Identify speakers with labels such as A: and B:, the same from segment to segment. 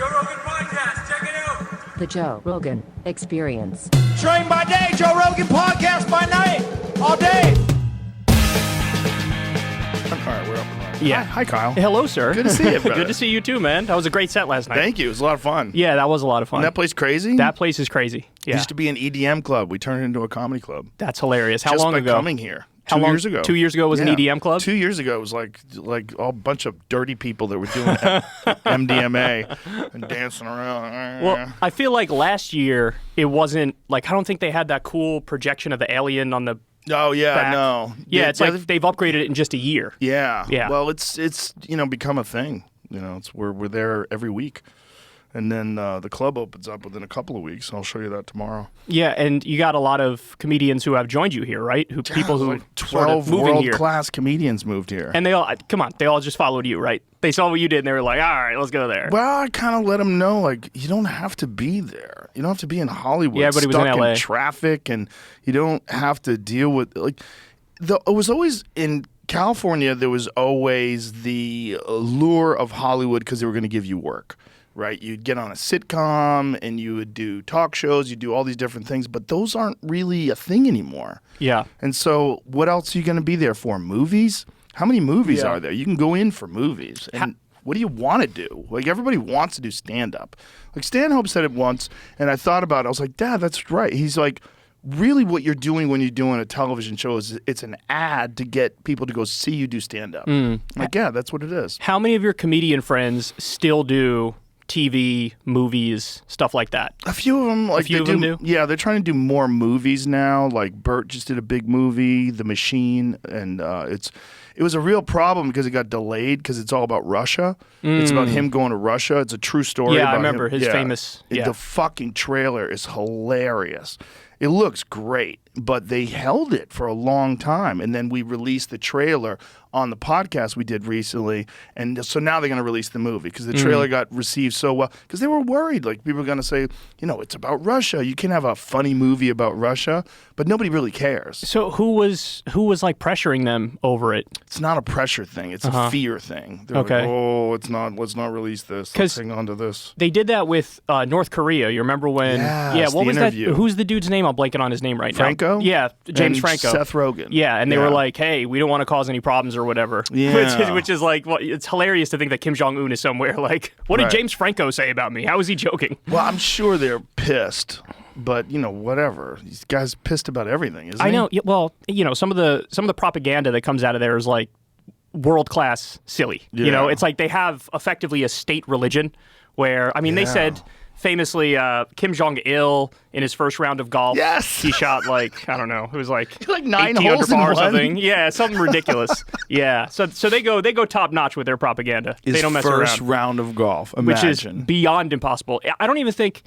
A: Joe Rogan Podcast. Check it out.
B: The Joe Rogan Experience.
C: Train by day, Joe Rogan Podcast by night, all day.
D: All right, we're up and running.
E: Yeah.
D: Hi, Kyle.
E: Hello, sir.
D: Good to see you, brother.
E: Good to see you too, man. That was a great set last night.
D: Thank you. It was a lot of fun.
E: Yeah, that was a lot of fun.
D: Isn't that place crazy?
E: That place is crazy. Yeah.
D: Used to be an EDM club. We turned it into a comedy club.
E: That's hilarious. How
D: Just
E: long
D: by
E: ago?
D: coming here.
E: How
D: 2
E: long-
D: years ago.
E: 2 years ago was an EDM club?
D: 2 years ago it was like a bunch of dirty people that were doing MDMA and dancing around.
E: Well, I feel like last year it wasn't like, I don't think they had that cool projection of the alien on the
D: Oh yeah,
E: back.
D: no.
E: Yeah, it's like they've upgraded it in just a year.
D: Yeah.
E: Yeah.
D: Well, it's become a thing. It's we're there every week. And then the club opens up within a couple of weeks. I'll show you that tomorrow.
E: Yeah, and you got a lot of comedians who have joined you here, right? People who
D: like
E: sort of
D: 12
E: moving here.
D: world-class comedians moved here.
E: And they all just followed you, right? They saw what you did and they were like, all right, let's go there.
D: Well, I kind of let them know, like, you don't have to be there. You don't have to be in Hollywood.
E: Yeah, everybody was in
D: stuck
E: LA.
D: in traffic, and you don't have to deal with it was always in California. There was always the allure of Hollywood because they were going to give you work, right? You'd get on a sitcom and you would do talk shows. You do all these different things, but those aren't really a thing anymore.
E: Yeah.
D: And so, what else are you going to be there for? Movies? How many movies
E: Yeah.
D: are there? You can go in for movies. And what do you want to do? Like, everybody wants to do stand-up. Like, Stanhope said it once, and I thought about it. I was like, Dad, that's right. He's like, really what you're doing when you're doing a television show is it's an ad to get people to go see you do stand-up. Like, yeah, that's what it is.
E: How many of your comedian friends still do TV, movies, stuff like that?
D: A few of them, like
E: few of them do?
D: Yeah, they're trying to do more movies now. Like Bert just did a big movie, The Machine, and it was a real problem because it got delayed because it's all about Russia. It's about him going to Russia. It's a true story.
E: Yeah,
D: about
E: I remember
D: him.
E: his famous. Yeah.
D: The fucking trailer is hilarious. It looks great, but they held it for a long time, and then we released the trailer on the podcast we did recently, and so now they're going to release the movie because the trailer got received so well because they were worried, like people were going to say, it's about Russia. You can have a funny movie about Russia, but nobody really cares.
E: So who was like pressuring them over it?
D: It's not a pressure thing; it's a fear thing. They're
E: Okay.
D: like, oh, it's not. Let's not release this. Let's hang on to this.
E: They did that with North Korea. You remember when?
D: Yes,
E: what
D: the
E: was
D: interview.
E: that? Who's the dude's name? I'm blanking on his name right
D: Franco?
E: now. Yeah, James
D: And
E: Franco.
D: Seth Rogen.
E: Yeah, and they
D: Yeah.
E: were like, "Hey, we don't want to cause any problems or whatever."
D: Yeah.
E: which is like, it's hilarious to think that Kim Jong Un is somewhere. Like, what did
D: Right.
E: James Franco say about me? How is he joking?
D: Well, I'm sure they're pissed, but whatever. These guys pissed about everything, isn't
E: I
D: he?
E: know. Yeah, well, some of the propaganda that comes out of there is like world class silly.
D: Yeah.
E: It's like they have effectively a state religion where they said. Famously, Kim Jong-il in his first round of golf,
D: Yes!
E: he shot like, I don't know, it was like,
D: Like 9
E: 18 under
D: holes in
E: par or
D: one.
E: something. Yeah, something ridiculous. Yeah, so they go top notch with their propaganda.
D: His
E: They don't mess
D: first
E: around,
D: round of golf.
E: which
D: Imagine.
E: is beyond impossible. I don't even think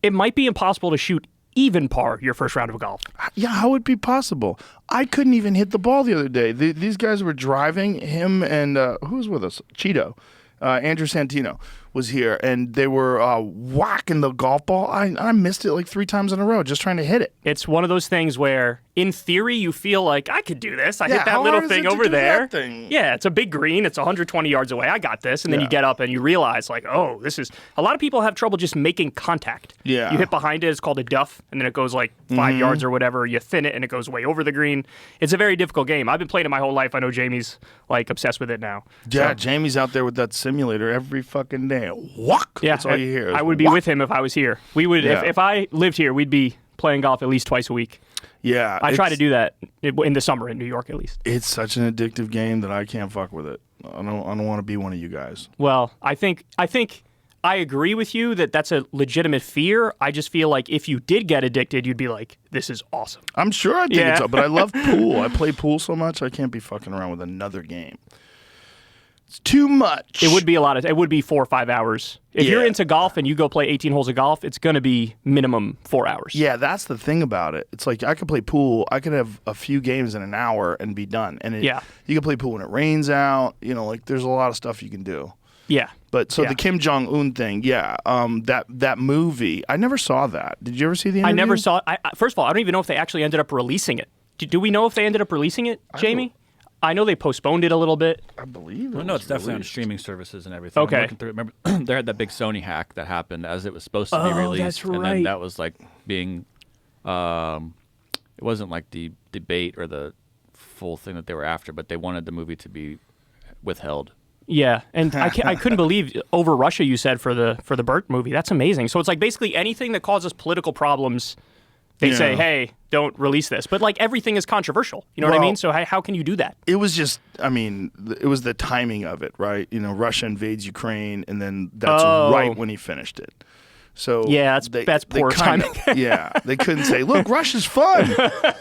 E: it might be impossible to shoot even par your first round of golf.
D: Yeah, how would it be possible? I couldn't even hit the ball the other day. These guys were driving, him and who was with us? Cheeto. Andrew Santino was here, and they were whacking the golf ball. I missed it like 3 times in a row just trying to hit it.
E: It's one of those things where, in theory, you feel like, I could do this. I
D: Yeah,
E: hit that
D: how
E: little
D: hard is
E: thing
D: it to
E: over
D: do
E: there.
D: that thing?
E: Yeah, it's a big green. It's 120 yards away. I got this. And then
D: Yeah.
E: you get up and you realize, like, oh, this is... A lot of people have trouble just making contact.
D: Yeah.
E: You hit behind it. It's called a duff. And then it goes like 5 yards or whatever. You thin it and it goes way over the green. It's a very difficult game. I've been playing it my whole life. I know Jamie's, like, obsessed with it now.
D: Yeah,
E: So,
D: Jamie's out there with that simulator every fucking day. Whack!
E: yeah,
D: That's all you hear. is
E: I would be
D: whack.
E: with him if I was here. We would...
D: Yeah.
E: If I lived here, we'd be playing golf at least twice a week.
D: Yeah.
E: I try to
D: it's-
E: do that in the summer in New York, at least.
D: It's such an addictive game that I can't fuck with it. I don't want to be one of you guys.
E: Well, I think I agree with you that that's a legitimate fear. I just feel like if you did get addicted, you'd be like, this is awesome.
D: I'm sure I think
E: Yeah.
D: it's up, but I love pool. I play pool so much I can't be fucking around with another game. It's too much.
E: It would be it would be 4 or 5 hours. If you're
D: Yeah.
E: into golf and you go play 18 holes of golf, it's going to be minimum 4 hours.
D: Yeah, that's the thing about it. It's like I could play pool. I could have a few games in an hour and be done. And
E: Yeah.
D: you can play pool when it rains out. Like there's a lot of stuff you can do.
E: Yeah.
D: But so
E: Yeah.
D: the Kim Jong Un thing, yeah, that movie, I never saw that. Did you ever see the interview?
E: I never saw it. First of all, I don't even know if they actually ended up releasing it. Do we know if they ended up releasing it, Jamie? I know they postponed it a little bit.
D: I believe.
F: Well, no, it's definitely on
D: released.
F: streaming services and everything.
E: Okay.
F: I'm looking through it. Remember, they had that big Sony hack that happened as it was supposed to be
E: Oh,
F: released,
E: that's
F: and then
E: right.
F: that was like being, it wasn't like the debate or the full thing that they were after, but they wanted the movie to be withheld.
E: Yeah, and I couldn't believe over Russia you said for the Burt movie. That's amazing. So it's like basically anything that causes political problems, they say, hey, don't release this. But like everything is controversial. You know what I
D: Well,
E: mean? So how can you do that?
D: It was just, I mean, it was the timing of it, right? You know, Russia invades Ukraine, and then that's right when he finished it. So
E: Yeah, that's poor timing.
D: Yeah, they couldn't say, "Look, Russia's fun.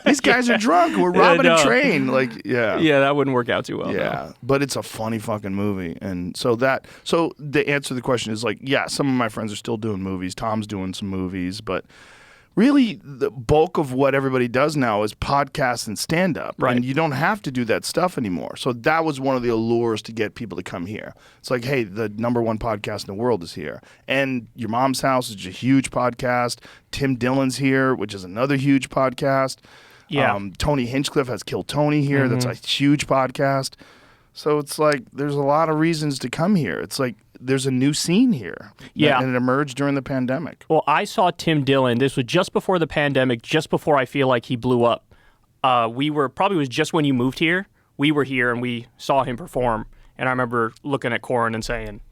D: These guys are drunk. We're robbing
E: no.
D: a train." Like,
E: Yeah, that wouldn't work out too well.
D: Yeah, but it's a funny fucking movie, and so the answer to the question is like, yeah, some of my friends are still doing movies. Tom's doing some movies, but really the bulk of what everybody does now is podcasts and stand-up,
E: Right.
D: and you don't have to do that stuff anymore. So that was one of the allures to get people to come here. It's like, hey, the #1 podcast in the world is here, and Your Mom's House is a huge podcast. Tim Dillon's here, which is another huge podcast.
E: Yeah.
D: Tony Hinchcliffe has Kill Tony here. That's a huge podcast. So it's like there's a lot of reasons to come here. It's like there's a new scene here.
E: Yeah.
D: And it emerged during the pandemic.
E: Well, I saw Tim Dillon. This was just before the pandemic, just before I feel like he blew up. Probably was just when you moved here. We were here and we saw him perform. And I remember looking at Corin and saying,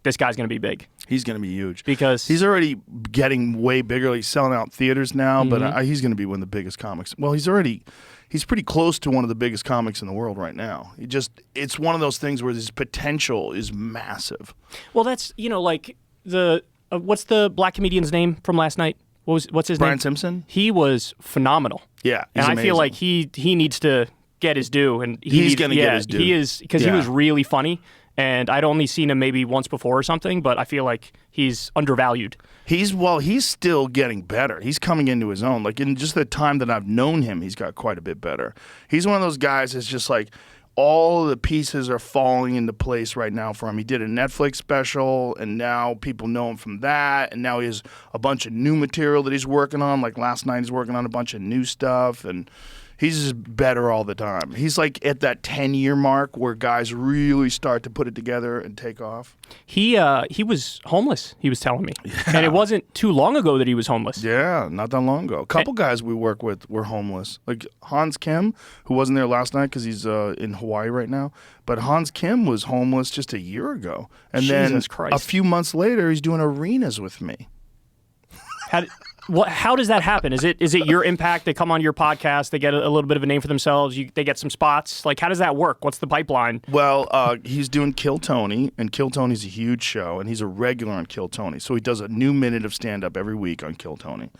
E: this guy's going to be big.
D: He's going to be huge.
E: Because
D: he's already getting way bigger. He's selling out theaters now, but he's going to be one of the biggest comics. Well, he's pretty close to one of the biggest comics in the world right now. It's one of those things where his potential is massive.
E: Well, that's, like what's the black comedian's name from last night? What's his name?
D: Brian Simpson?
E: He was phenomenal.
D: Yeah,
E: and
D: he's
E: I feel
D: amazing.
E: like he needs to get his due, and
D: He's gonna get his due.
E: He is, because he was really funny, and I'd only seen him maybe once before or something, but I feel like he's undervalued.
D: He's still getting better. He's coming into his own. Like in just the time that I've known him, he's got quite a bit better. He's one of those guys that's just like all the pieces are falling into place right now for him. He did a Netflix special, and now people know him from that. And now he has a bunch of new material that he's working on. Like last night, he's working on a bunch of new stuff, and he's just better all the time. He's like at that 10-year mark where guys really start to put it together and take off.
E: He was homeless, he was telling me. And it wasn't too long ago that he was homeless.
D: Yeah, not that long ago. A couple guys we work with were homeless. Like Hans Kim, who wasn't there last night because he's in Hawaii right now. But Hans Kim was homeless just a year ago. And
E: Jesus
D: then
E: Christ.
D: a few months later, he's doing arenas with me.
E: How does that happen? Is it your impact? They come on your podcast, they get a little bit of a name for themselves, they get some spots. Like, how does that work? What's the pipeline?
D: Well, he's doing Kill Tony, and Kill Tony's a huge show, and he's a regular on Kill Tony. So he does a new minute of stand-up every week on Kill Tony.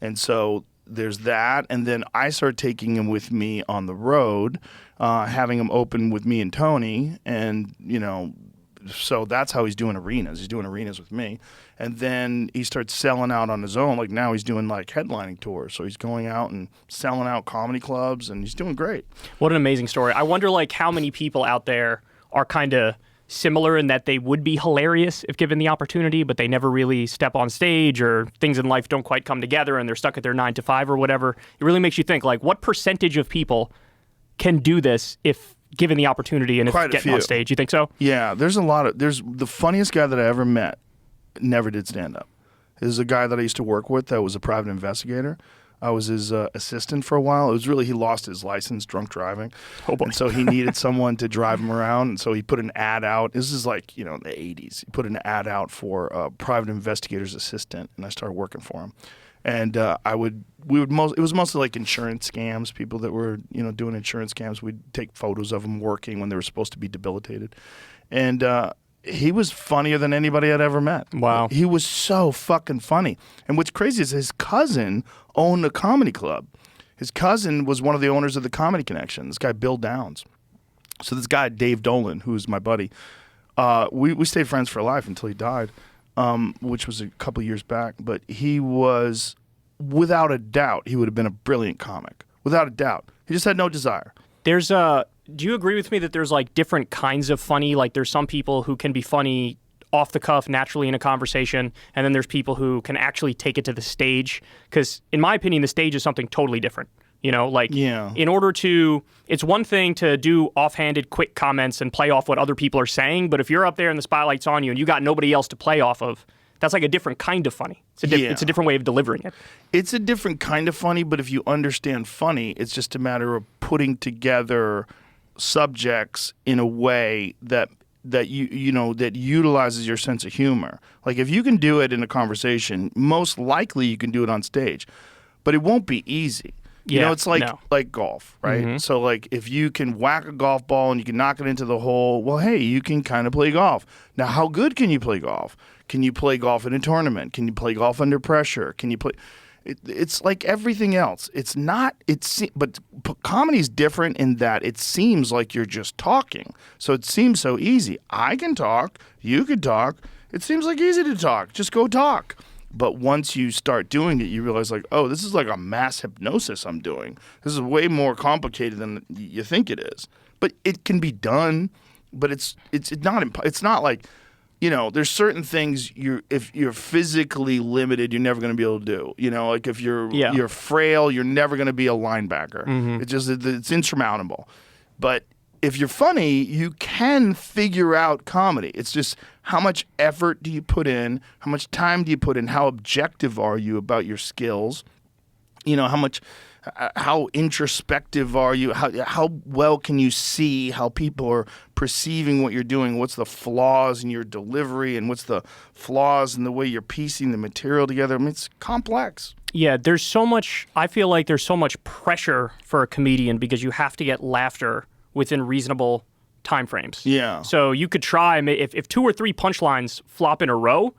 D: And so there's that, and then I start taking him with me on the road, having him open with me and Tony, and, so that's how he's doing arenas. He's doing arenas with me. And then he starts selling out on his own. Like now he's doing like headlining tours. So he's going out and selling out comedy clubs, and he's doing great.
E: What an amazing story. I wonder like how many people out there are kind of similar in that they would be hilarious if given the opportunity, but they never really step on stage, or things in life don't quite come together and they're stuck at their 9 to 5 or whatever. It really makes you think, like, what percentage of people can do this if given the opportunity and if
D: Quite a
E: getting on
D: few.
E: stage? You think so?
D: Yeah, there's the funniest guy that I ever met never did stand up. This is a guy that I used to work with that was a private investigator. I was his assistant for a while. It was really, he lost his license, drunk driving.
E: Oh, boy.
D: And so he needed someone to drive him around. And so he put an ad out. This is like, the 80s. He put an ad out for a private investigator's assistant, and I started working for him. And it was mostly like insurance scams, people that were, doing insurance scams. We'd take photos of them working when they were supposed to be debilitated. And he was funnier than anybody I'd ever met.
E: Wow.
D: He was so fucking funny. And what's crazy is his cousin owned a comedy club. His cousin was one of the owners of the Comedy Connection, this guy Bill Downs. So this guy, Dave Dolan, who's my buddy, we stayed friends for life until he died, which was a couple years back. But he was, without a doubt, he would have been a brilliant comic. Without a doubt. He just had no desire.
E: Do you agree with me that there's like different kinds of funny? Like there's some people who can be funny off the cuff naturally in a conversation, and then there's people who can actually take it to the stage. Because in my opinion, the stage is something totally different. You know, like
D: Yeah.
E: in order to, it's one thing to do offhanded quick comments and play off what other people are saying, but if you're up there and the spotlight's on you and you got nobody else to play off of, that's like a different kind of funny. It's a different way of delivering it.
D: It's a different kind of funny, but if you understand funny, it's just a matter of putting together subjects in a way that that utilizes your sense of humor. Like if you can do it in a conversation, most likely you can do it on stage, but it won't be easy. You know, it's like golf, right?
E: Mm-hmm.
D: So like if you can whack a golf ball and you can knock it into the hole, well, hey, you can kind of play golf. Now, how good can you play golf? Can you play golf in a tournament? Can you play golf under pressure? Can you play? It's like everything else. It's not. But comedy's different in that it seems like you're just talking. So it seems so easy. I can talk. You can talk. It seems like easy to talk. Just go talk. But once you start doing it, you realize like, oh, this is like a mass hypnosis I'm doing. This is way more complicated than you think it is. But it can be done. But it's not like, you know, there's certain things if you're physically limited, you're never going to be able to do. You know, like if you're frail, you're never going to be a linebacker.
E: Mm-hmm.
D: It's insurmountable. But if you're funny, you can figure out comedy. It's just how much effort do you put in? How much time do you put in? How objective are you about your skills? You know, how introspective are you? How well can you see how people are perceiving what you're doing? What's the flaws in your delivery, and what's the flaws in the way you're piecing the material together? I mean, it's complex.
E: Yeah, I feel like there's so much pressure for a comedian because you have to get laughter within reasonable time frames.
D: Yeah.
E: So you could try, if 2 or 3 punchlines flop in a row,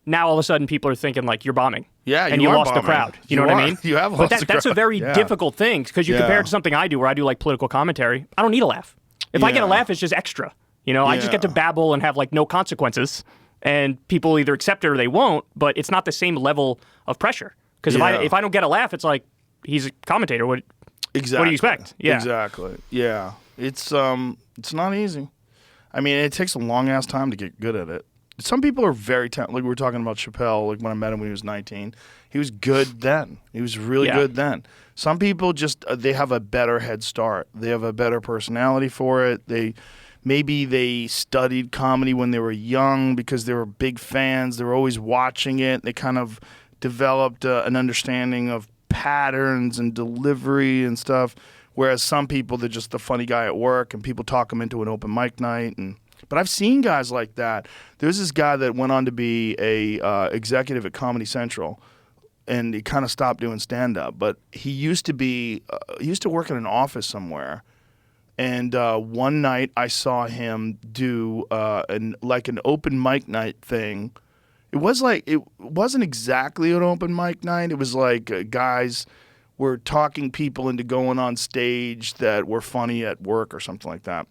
E: now all of a sudden people are thinking like you're bombing.
D: Yeah,
E: and you
D: are
E: lost
D: bombing.
E: the crowd. You know what I mean?
D: You have
E: but
D: lost the
E: that's a
D: crowd.
E: very
D: Yeah.
E: difficult thing because you compare it to something I do where I do like political commentary. I don't need a laugh. If I get a
D: Yeah.
E: laugh, it's just extra. You know, I just get to babble and have like no consequences, and people either accept it or they won't. But it's not the same level of pressure because if I don't get a laugh, it's like he's a commentator. What do you expect? Yeah,
D: Exactly. Yeah. It's not easy. I mean, it takes a long ass time to get good at it. Some people are very talented. Like we were talking about Chappelle, like when I met him when he was 19. He was good then. He was really good then. Some people just they have a better head start. They have a better personality for it. Maybe they studied comedy when they were young because they were big fans. They were always watching it. They kind of developed an understanding of patterns and delivery and stuff. Whereas some people, they're just the funny guy at work, and people talk them into an open mic night. But I've seen guys like that. There's this guy that went on to be a executive at Comedy Central, and he kind of stopped doing stand-up. But he used to work in an office somewhere. And one night I saw him do an open mic night thing. It wasn't exactly an open mic night. It was like guys were talking people into going on stage that were funny at work or something like that.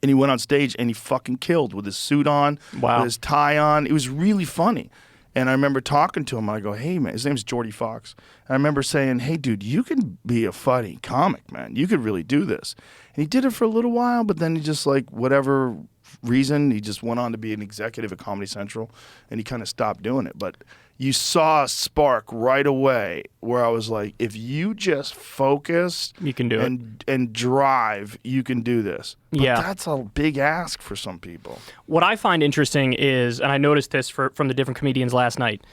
D: And he went on stage and he fucking killed with his suit on, with his tie on. It was really funny. And I remember talking to him, and I go, hey, man, his name's Jordy Fox. And I remember saying, hey, dude, you can be a funny comic, man. You could really do this. And he did it for a little while, but then he just, like, whatever reason, he just went on to be an executive at Comedy Central, and he kind of stopped doing it. But you saw a spark right away where I was like, if you just focus
E: you can do
D: and drive, you can do this. But that's a big ask for some people.
E: What I find interesting is, and I noticed this from the different comedians last night,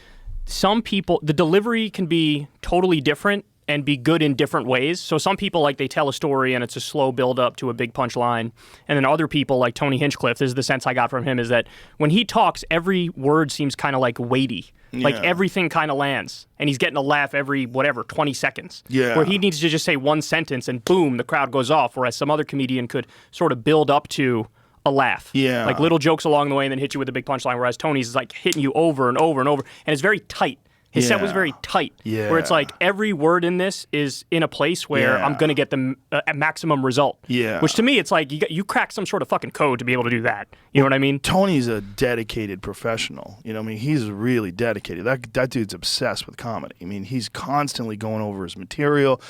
E: some people, the delivery can be totally different and be good in different ways. So some people, like, they tell a story and it's a slow build up to a big punchline. And then other people, like Tony Hinchcliffe, this is the sense I got from him, is that when he talks, every word seems kind of like weighty. Like everything kind of lands. And he's getting a laugh every, 20 seconds.
D: Yeah.
E: Where he needs to just say one sentence and boom, the crowd goes off. Whereas some other comedian could sort of build up to a laugh.
D: Yeah.
E: Like little jokes along the way and then hit you with a big punchline. Whereas Tony's is like hitting you over and over and over. And it's very tight. His set was very tight, where it's like every word in this is in a place where I'm going to get the maximum result.
D: Yeah.
E: Which to me, it's like you crack some sort of fucking code to be able to do that. You know what I mean?
D: Tony's a dedicated professional. You know what I mean? He's really dedicated. That dude's obsessed with comedy. I mean, he's constantly going over his material.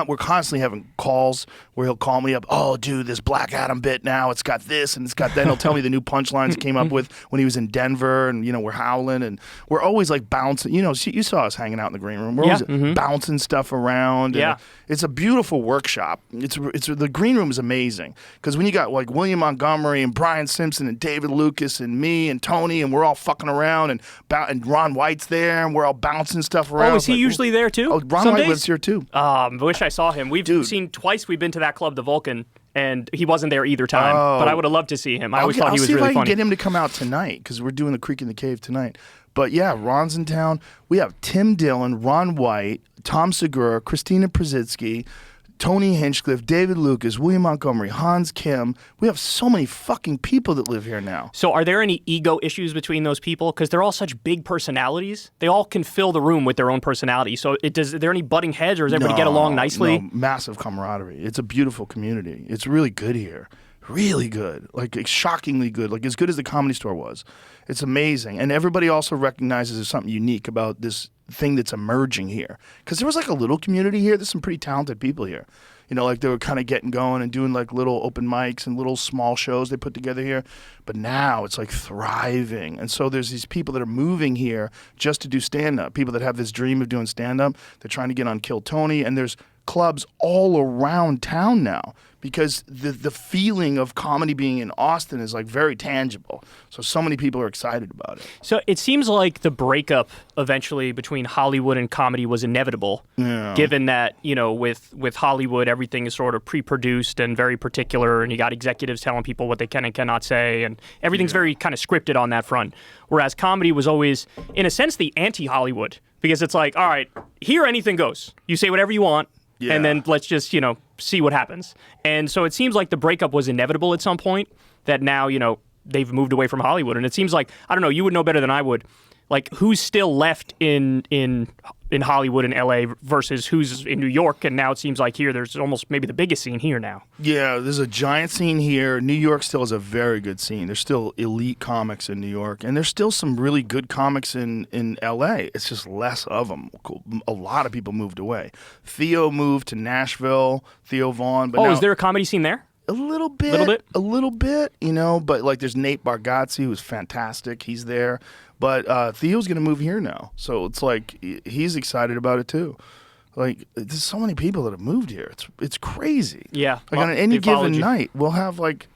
D: We're constantly having calls where he'll call me up. Oh, dude, this Black Adam bit now, it's got this and it's got that. And he'll tell me the new punchlines he came up with when he was in Denver, and, you know, we're howling and we're always like bouncing. You know, you saw us hanging out in the green room. We're always bouncing stuff around. And
E: Yeah.
D: it's a beautiful workshop. It's the green room is amazing because when you got like William Montgomery and Brian Simpson and David Lucas and me and Tony and we're all fucking around and Ron White's there and we're all bouncing stuff around.
E: Oh, is he usually there too?
D: Oh, Ron
E: Some
D: White
E: days?
D: lives here too.
E: I wish I saw him. We've seen twice. We've been to that club, the Vulcan, and he wasn't there either time. But I would have loved to see him. I always thought he was really
D: I'll see if I
E: funny.
D: can get him to come out tonight because we're doing the Creek in the Cave tonight. But yeah, Ron's in town. We have Tim Dillon, Ron White, Tom Segura, Christina Przitsky, Tony Hinchcliffe, David Lucas, William Montgomery, Hans Kim. We have so many fucking people that live here now.
E: So are there any ego issues between those people? Because they're all such big personalities. They all can fill the room with their own personality. So is there any butting heads, or does everybody get along nicely?
D: No, massive camaraderie. It's a beautiful community. It's really good here. Really good. Like, shockingly good. Like, as good as the Comedy Store was. It's amazing. And everybody also recognizes there's something unique about this thing that's emerging here. Because there was like a little community here. There's some pretty talented people here. You know, like they were kind of getting going and doing like little open mics and little small shows they put together here. But now it's like thriving. And so there's these people that are moving here just to do stand-up. People that have this dream of doing stand-up. They're trying to get on Kill Tony. And there's clubs all around town now because the feeling of comedy being in Austin is like very tangible. So many people are excited about it.
E: So it seems like the breakup eventually between Hollywood and comedy was inevitable, given that, you know, with Hollywood, everything is sort of pre-produced and very particular, and you got executives telling people what they can and cannot say, and everything's very kind of scripted on that front. Whereas comedy was always, in a sense, the anti-Hollywood, because it's like, all right, here anything goes. You say whatever you want, and then let's just, you know, see what happens. And so it seems like the breakup was inevitable at some point, that now, you know, they've moved away from Hollywood. And it seems like, I don't know, you would know better than I would, like who's still left in Hollywood and LA versus who's in New York. And now it seems like here there's almost maybe the biggest scene here now.
D: Yeah, there's a giant scene here. New York still has a very good scene. There's still elite comics in New York, and there's still some really good comics in LA. It's just less of them. A lot of people moved away. Theo moved to Nashville, Theo Vaughn. But now,
E: is there a comedy scene there?
D: A little bit, you know, but like there's Nate Bargatze, who's fantastic. He's there. But Theo's going to move here now. So it's like he's excited about it too. Like there's so many people that have moved here. It's crazy.
E: Yeah.
D: Like on any given night, we'll have like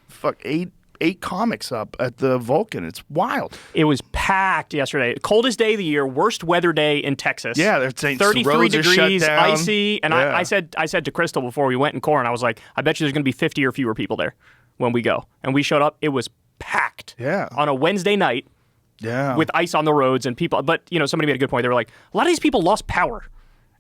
D: eight comics up at the Vulcan. It's wild.
E: It was packed yesterday. Coldest day of the year, worst weather day in Texas.
D: Yeah, they're saying
E: 33
D: roads are shut
E: degrees,
D: down.
E: icy. And I said to Crystal before we went in Corin, I was like, I bet you there's going to be 50 or fewer people there when we go. And we showed up. It was packed.
D: Yeah.
E: On a Wednesday night.
D: Yeah.
E: With ice on the roads and people. But, you know, somebody made a good point. They were like, a lot of these people lost power.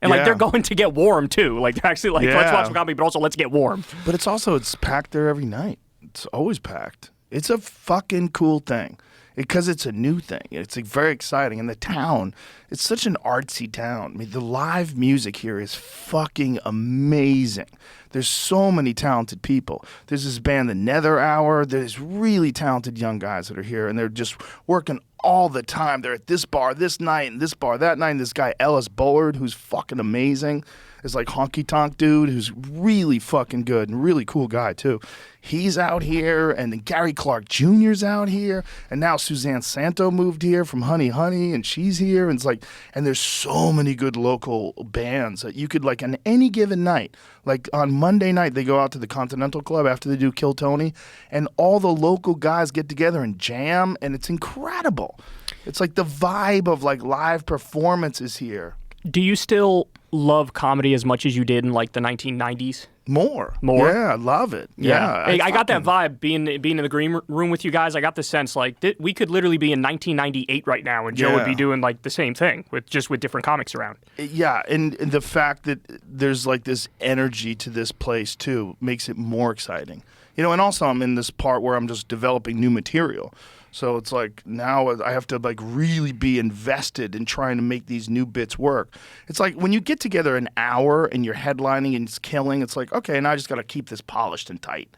E: And, like, they're going to get warm, too. Like, they're actually like, let's watch some comedy, but also let's get warm.
D: But it's packed there every night. It's always packed. It's a fucking cool thing. Because it's a new thing. It's like very exciting. And the town, it's such an artsy town. I mean, the live music here is fucking amazing. There's so many talented people. There's this band, The Nether Hour. There's really talented young guys that are here, and they're just working all the time. They're at this bar this night and this bar that night. And this guy, Ellis Bullard, who's fucking amazing. Is like honky tonk dude who's really fucking good and really cool guy too. He's out here, and then Gary Clark Jr.'s out here, and now Suzanne Santo moved here from Honey Honey, and she's here, and it's like, and there's so many good local bands that you could like on any given night, like on Monday night they go out to the Continental Club after they do Kill Tony, and all the local guys get together and jam, and it's incredible. It's like the vibe of like live performances here.
E: Do you still love comedy as much as you did in like the 1990s?
D: More. Yeah, I love it. Yeah.
E: Hey, I got that vibe being in the green room with you guys. I got the sense like we could literally be in 1998 right now, and Joe would be doing like the same thing with different comics around.
D: Yeah, and the fact that there's like this energy to this place too makes it more exciting. You know, and also I'm in this part where I'm just developing new material. So it's like now I have to like really be invested in trying to make these new bits work. It's like when you get together an hour and you're headlining and it's killing, it's like, okay, now I just got to keep this polished and tight.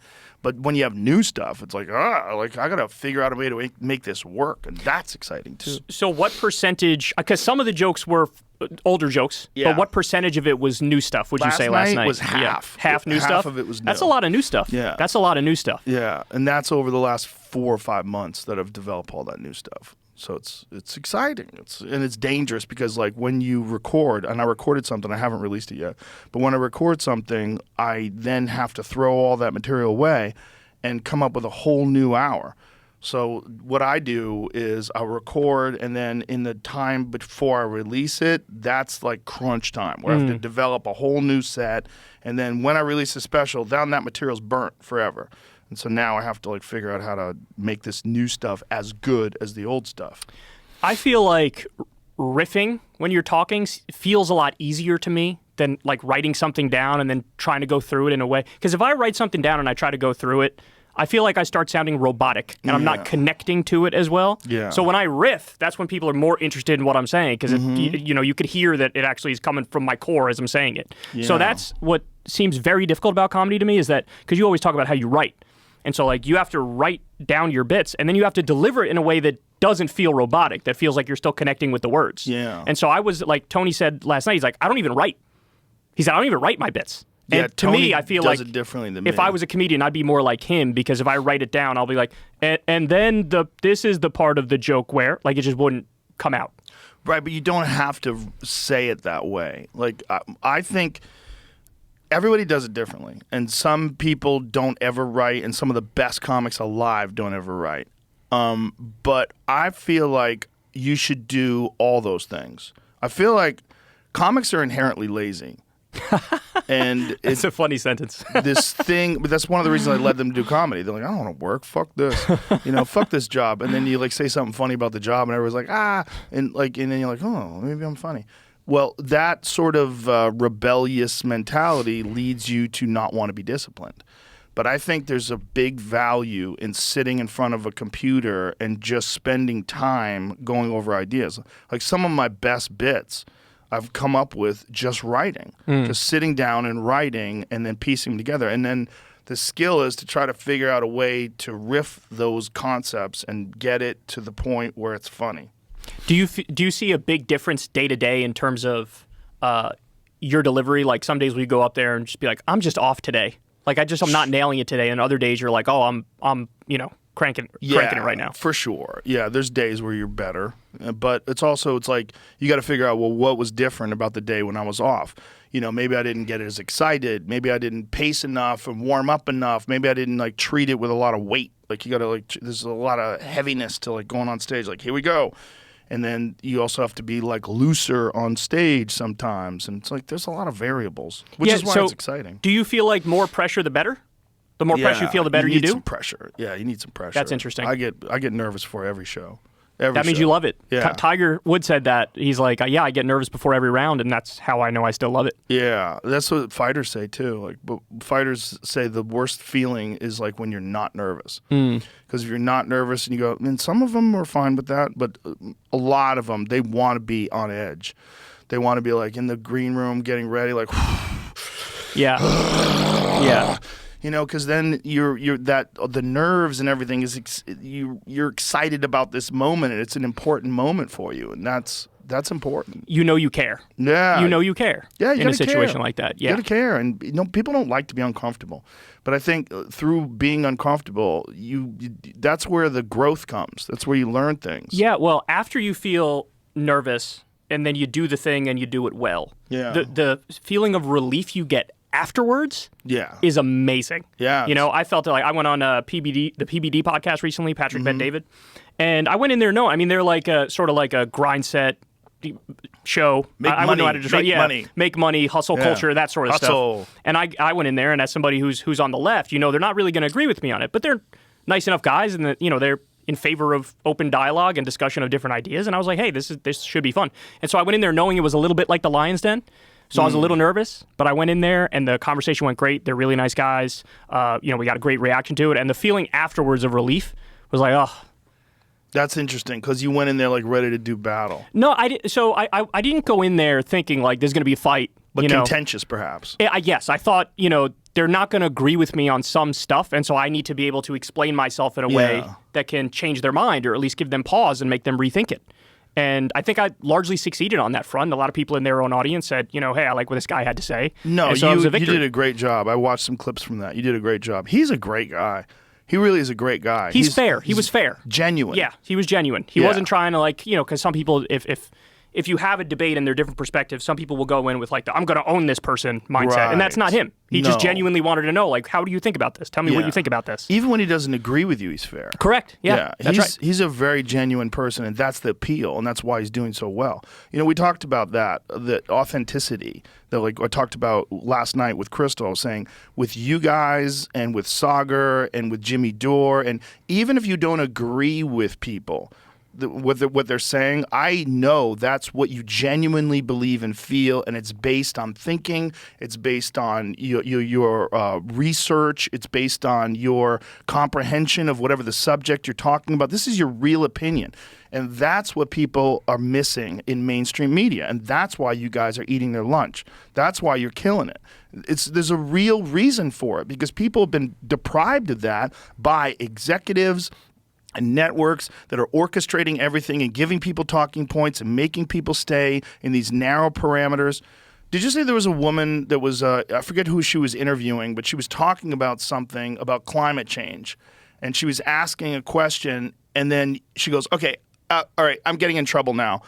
D: But when you have new stuff, it's like, like I got to figure out a way to make this work. And that's exciting too.
E: So what percentage, because some of the jokes were older jokes, but what percentage of it was new stuff, would you say last night?
D: Was half.
E: Half new stuff?
D: Half of it was new.
E: That's a lot of new stuff.
D: Yeah.
E: That's a lot of new stuff.
D: Yeah, and that's over the last 4 or 5 months that I've developed all that new stuff. So it's exciting. It's dangerous because like when you record, and I recorded something, I haven't released it yet, but when I record something, I then have to throw all that material away and come up with a whole new hour. So what I do is I'll record, and then in the time before I release it, that's like crunch time where I have to develop a whole new set. And then when I release a special, then that material's burnt forever. And so now I have to like figure out how to make this new stuff as good as the old stuff.
E: I feel like riffing when you're talking feels a lot easier to me than like writing something down and then trying to go through it in a way. Because if I write something down and I try to go through it, I feel like I start sounding robotic and I'm not connecting to it as well.
D: Yeah.
E: So when I riff, that's when people are more interested in what I'm saying because you could hear that it actually is coming from my core as I'm saying it.
D: Yeah.
E: So that's what seems very difficult about comedy to me is that because you always talk about how you write. And so like you have to write down your bits and then you have to deliver it in a way that doesn't feel robotic, that feels like you're still connecting with the words.
D: Yeah.
E: And so I was like Tony said last night, he's like, I don't even write. He said, I don't even write my bits.
D: Yeah,
E: And to
D: Tony
E: me, I feel
D: does
E: like
D: it differently than
E: if
D: me.
E: I was a comedian, I'd be more like him because if I write it down, I'll be like, and then this is the part of the joke where, like, it just wouldn't come out.
D: Right, but you don't have to say it that way. Like, I think everybody does it differently. And some people don't ever write, and some of the best comics alive don't ever write. But I feel like you should do all those things. I feel like comics are inherently lazy. And
E: It's a funny sentence.
D: this thing, but that's one of the reasons I let them do comedy. They're like, I don't want to work. Fuck this. Fuck this job. And then you like say something funny about the job, and everyone's like, and then you're like, oh, maybe I'm funny. Well, that sort of rebellious mentality leads you to not want to be disciplined. But I think there's a big value in sitting in front of a computer and just spending time going over ideas. Like some of my best bits I've come up with just writing, just sitting down and writing and then piecing them together. And then the skill is to try to figure out a way to riff those concepts and get it to the point where it's funny.
E: Do you see a big difference day to day in terms of your delivery? Like some days we go up there and just be like, I'm just off today. Like I'm not nailing it today. And other days you're like, oh, I'm cranking it right now.
D: For sure. Yeah, there's days where you're better. But it's like you got to figure out, well, what was different about the day when I was off? Maybe I didn't get as excited. Maybe I didn't pace enough and warm up enough. Maybe I didn't like treat it with a lot of weight. Like you got to there's a lot of heaviness to like going on stage. Like, here we go. And then you also have to be like looser on stage sometimes. And it's like there's a lot of variables, which is why it's exciting.
E: Do you feel like more pressure the better? The more pressure you feel, the better you
D: need
E: do?
D: some pressure. Yeah, you need some pressure.
E: That's interesting.
D: I get nervous for every show.
E: That means you love it.
D: Yeah.
E: Tiger Woods said that. He's like, yeah, I get nervous before every round, and that's how I know I still love it.
D: Yeah, that's what fighters say too. Like, but fighters say the worst feeling is like when you're not nervous. Because if you're not nervous and you go, and some of them are fine with that, but a lot of them, they want to be on edge. They want to be like in the green room getting ready, like,
E: yeah, yeah.
D: Because then the nerves and everything is you're excited about this moment, and it's an important moment for you, and that's important.
E: You care.
D: Yeah,
E: you care.
D: Yeah, you
E: in a situation
D: care.
E: like that. Yeah,
D: you gotta care, and people don't like to be uncomfortable, but I think through being uncomfortable, that's where the growth comes. That's where you learn things.
E: Yeah. Well, after you feel nervous, and then you do the thing and you do it well.
D: Yeah.
E: The feeling of relief you get afterwards is amazing.
D: Yeah.
E: I felt like I went on the PBD podcast recently, Patrick Bet David, and I went in there they're like sort of like a grind set show. I wouldn't know how to describe make money, hustle culture, that sort of stuff. And I went in there, and as somebody who's on the left, they're not really going to agree with me on it, but they're nice enough guys, and they're in favor of open dialogue and discussion of different ideas. And I was like, hey, this should be fun. And so I went in there knowing it was a little bit like the Lion's Den. So I was a little nervous, but I went in there and the conversation went great. They're really nice guys. We got a great reaction to it. And the feeling afterwards of relief was like, oh.
D: That's interesting because you went in there like ready to do battle.
E: No, I didn't. So I didn't go in there thinking like there's going to be a fight.
D: But contentious, perhaps.
E: Yes, I thought, they're not going to agree with me on some stuff. And so I need to be able to explain myself in a way that can change their mind or at least give them pause and make them rethink it. And I think I largely succeeded on that front. A lot of people in their own audience said, hey, I like what this guy had to say.
D: No,
E: and so
D: you did a great job. I watched some clips from that. You did a great job. He's a great guy. He really is a great guy.
E: He's fair. He was fair.
D: Genuine.
E: Yeah, he was genuine. He wasn't trying to because some people, if you have a debate and they're different perspectives, some people will go in with the I'm going to own this person mindset, and that's not him. He just genuinely wanted to know how do you think about this? Tell me what you think about this.
D: Even when he doesn't agree with you, he's fair.
E: Correct. Yeah. That's right.
D: He's a very genuine person, and that's the appeal, and that's why he's doing so well. We talked about that, the authenticity that I talked about last night with Crystal, saying with you guys and with Sagar and with Jimmy Dore, and even if you don't agree with people, what they're saying, I know that's what you genuinely believe and feel, and it's based on thinking, it's based on your research, it's based on your comprehension of whatever the subject you're talking about. This is your real opinion, and that's what people are missing in mainstream media, and that's why you guys are eating their lunch. That's why you're killing it. There's a real reason for it, because people have been deprived of that by executives and networks that are orchestrating everything and giving people talking points and making people stay in these narrow parameters. Did you say there was a woman that was, I forget who she was interviewing, but she was talking about something about climate change, and she was asking a question, and then she goes, okay, all right, I'm getting in trouble now.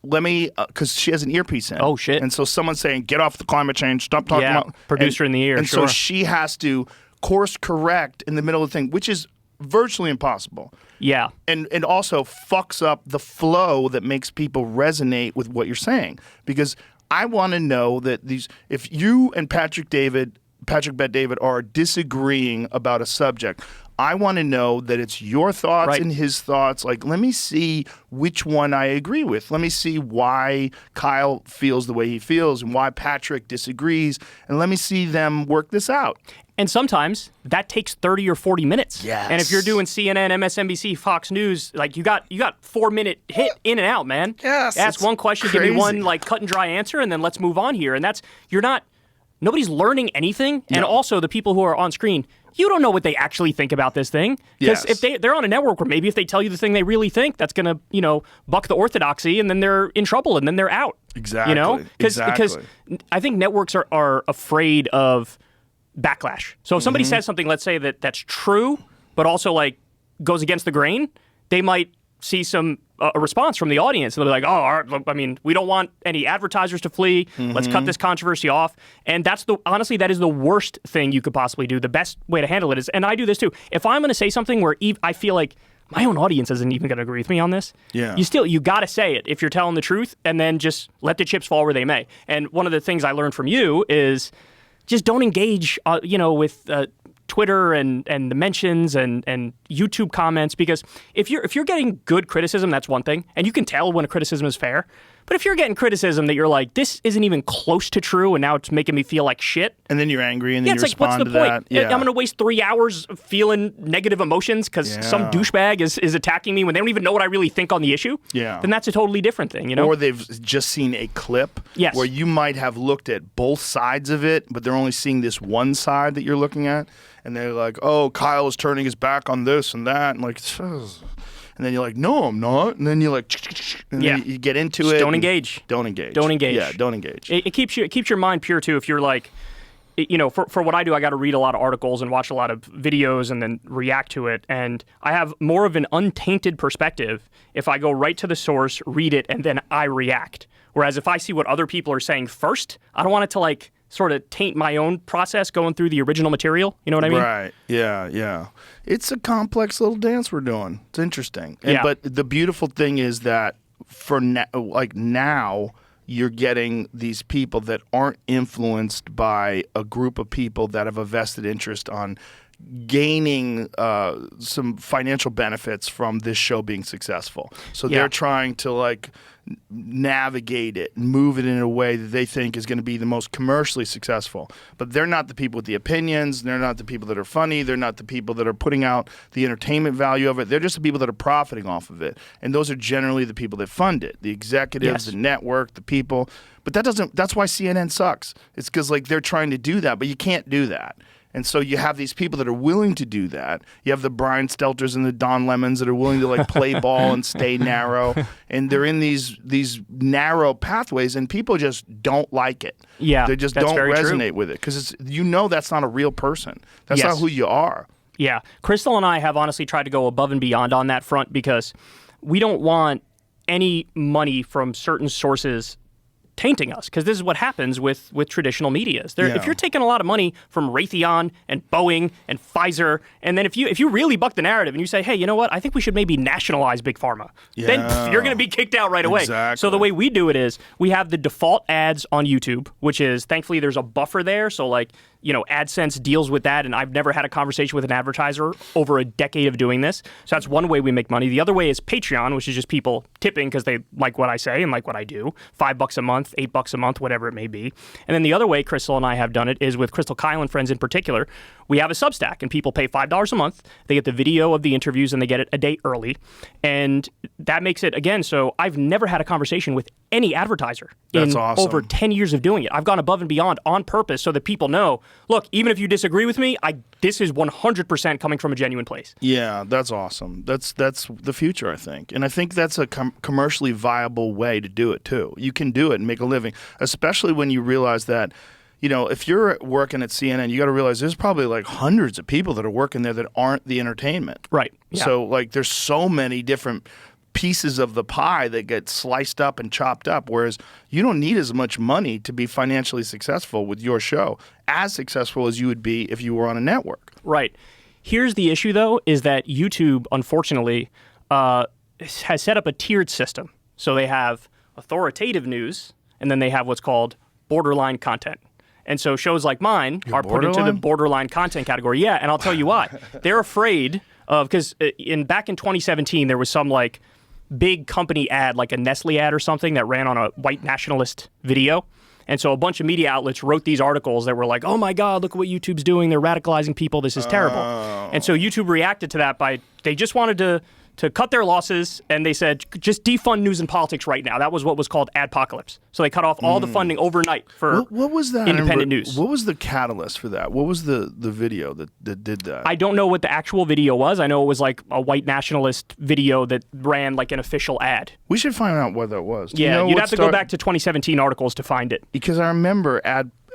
D: Let me, because she has an earpiece in.
E: Oh, shit.
D: And so someone's saying, get off the climate change, stop talking about.
E: Producer in the ear,
D: And
E: sure.
D: so she has to course correct in the middle of the thing, which is virtually impossible.
E: Yeah.
D: And also fucks up the flow that makes people resonate with what you're saying. Because I want to know that if you and Patrick Bet David are disagreeing about a subject, I want to know that it's your thoughts and his thoughts. Let me see which one I agree with. Let me see why Kyle feels the way he feels and why Patrick disagrees. And let me see them work this out.
E: And sometimes that takes 30 or 40 minutes.
D: Yes.
E: And if you're doing CNN, MSNBC, Fox News, you got 4-minute hit in and out, man.
D: Yes.
E: Ask one question,
D: crazy.
E: give me one cut and dry answer, and then let's move on here. And nobody's learning anything. And also the people who are on screen, you don't know what they actually think about this thing. Because if they're on a network where maybe if they tell you the thing they really think, that's going to, buck the orthodoxy, and then they're in trouble, and then they're out.
D: Exactly.
E: Because I think networks are afraid of backlash. So if somebody says something, let's say that's true, but also goes against the grain, they might see a response from the audience. They'll be like, oh, all right, we don't want any advertisers to flee. Let's cut this controversy off. And honestly, that is the worst thing you could possibly do. The best way to handle it is, and I do this too, if I'm going to say something where I feel like my own audience isn't even going to agree with me on this, you got to say it if you're telling the truth, and then just let the chips fall where they may. And one of the things I learned from you is just don't engage, with Twitter and the mentions and YouTube comments, because if you're getting good criticism, that's one thing, and you can tell when a criticism is fair. But if you're getting criticism that you're like, this isn't even close to true, and now it's making me feel like shit,
D: and then you're angry, and then you respond
E: what's the
D: to
E: point?
D: that. Yeah.
E: I'm going to waste 3 hours feeling negative emotions because some douchebag is attacking me when they don't even know what I really think on the issue.
D: Yeah.
E: Then that's a totally different thing,
D: Or they've just seen a clip where you might have looked at both sides of it, but they're only seeing this one side that you're looking at, and they're like, oh, Kyle is turning his back on this and that, and and then you're like, no, I'm not. And then you're like, and then you get into it.
E: Don't engage.
D: Don't engage.
E: Don't engage.
D: Yeah, don't engage.
E: It keeps your mind pure too. If you're for what I do, I got to read a lot of articles and watch a lot of videos and then react to it. And I have more of an untainted perspective if I go right to the source, read it, and then I react. Whereas if I see what other people are saying first, I don't want it to sort of taint my own process going through the original material. You know what I mean?
D: Right. Yeah. It's a complex little dance we're doing. It's interesting. But the beautiful thing is that for now, you're getting these people that aren't influenced by a group of people that have a vested interest on gaining some financial benefits from this show being successful. So they're trying to navigate it and move it in a way that they think is going to be the most commercially successful. But they're not the people with the opinions. They're not the people that are funny. They're not the people that are putting out the entertainment value of it. They're just the people that are profiting off of it. And those are generally the people that fund it, the executives, the network, the people. But that's why CNN sucks. It's because they're trying to do that, but you can't do that. And so you have these people that are willing to do that. You have the Brian Stelters and the Don Lemons that are willing to play ball and stay narrow. And they're in these narrow pathways, and people just don't like it.
E: Yeah,
D: they just don't resonate with it because that's not a real person. That's not who you are.
E: Yeah. Crystal and I have honestly tried to go above and beyond on that front because we don't want any money from certain sources tainting us, because this is what happens with traditional media. If you're taking a lot of money from Raytheon and Boeing and Pfizer, and then if you really buck the narrative and you say, hey, you know what, I think we should maybe nationalize Big Pharma, then you're going to be kicked out right away.
D: Exactly.
E: So the way we do it is we have the default ads on YouTube, which is thankfully there's a buffer there. So like, AdSense deals with that, and I've never had a conversation with an advertiser over a decade of doing this. So that's one way we make money. The other way is Patreon, which is just people tipping because they like what I say and like what I do. $5 a month, $8 a month, whatever it may be. And then the other way Crystal and I have done it is with Crystal Kyle and friends in particular. We have a Substack, and people pay $5 a month. They get the video of the interviews, and they get it a day early. And that makes it, again, so I've never had a conversation with any advertiser in
D: awesome.
E: over 10 years of doing it. I've gone above and beyond on purpose so that people know, look, even if you disagree with me, this is 100% coming from a genuine place.
D: Yeah, that's awesome. That's the future, I think. And I think that's a commercially viable way to do it, too. You can do it and make a living, especially when you realize that, if you're working at CNN, you got to realize there's probably like hundreds of people that are working there that aren't the entertainment.
E: Right. Yeah.
D: So, like, there's so many different pieces of the pie that get sliced up and chopped up, whereas you don't need as much money to be financially successful with your show, as successful as you would be if you were on a network.
E: Right. Here's the issue, though, is that YouTube, unfortunately, has set up a tiered system. So they have authoritative news, and then they have what's called borderline content. And so shows like mine are put into the borderline content category. Yeah, and I'll tell you why. They're afraid of, because back in 2017, there was some like big company ad, like a Nestle ad or something, that ran on a white nationalist video. And so a bunch of media outlets wrote these articles that were like, oh my God, look at what YouTube's doing. They're radicalizing people. This is terrible. And so YouTube reacted to that they just wanted to cut their losses, and they said, just defund news and politics right now. That was what was called adpocalypse. So they cut off all the funding overnight for
D: what was that?
E: independent news.
D: What was the catalyst for that? What was the video that did that?
E: I don't know what the actual video was. I know it was like a white nationalist video that ran like an official ad.
D: We should find out what that was.
E: Yeah, you'd have to go back to 2017 articles to find it.
D: Because I remember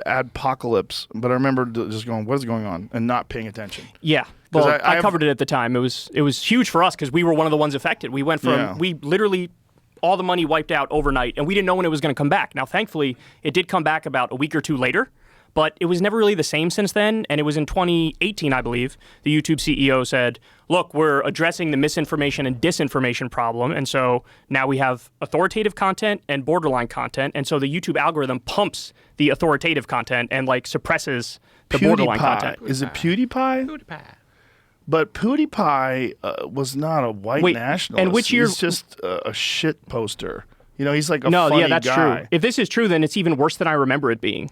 D: adpocalypse, but I remember just going, what is going on, and not paying attention.
E: Yeah. Well, I covered it at the time. It was huge for us because we were one of the ones affected. We went from we literally all the money wiped out overnight, and we didn't know when it was going to come back. Now, thankfully, it did come back about a week or two later, but it was never really the same since then. And it was in 2018, I believe, the YouTube CEO said, "Look, we're addressing the misinformation and disinformation problem, and so now we have authoritative content and borderline content, and so the YouTube algorithm pumps the authoritative content and like suppresses the borderline content."
D: Is it PewDiePie?
F: PewDiePie.
D: But PewDiePie was not a white nationalist.
E: And which year?
D: He's just a shit poster. He's like a funny
E: that's
D: guy.
E: true. If this is true, then it's even worse than I remember it being.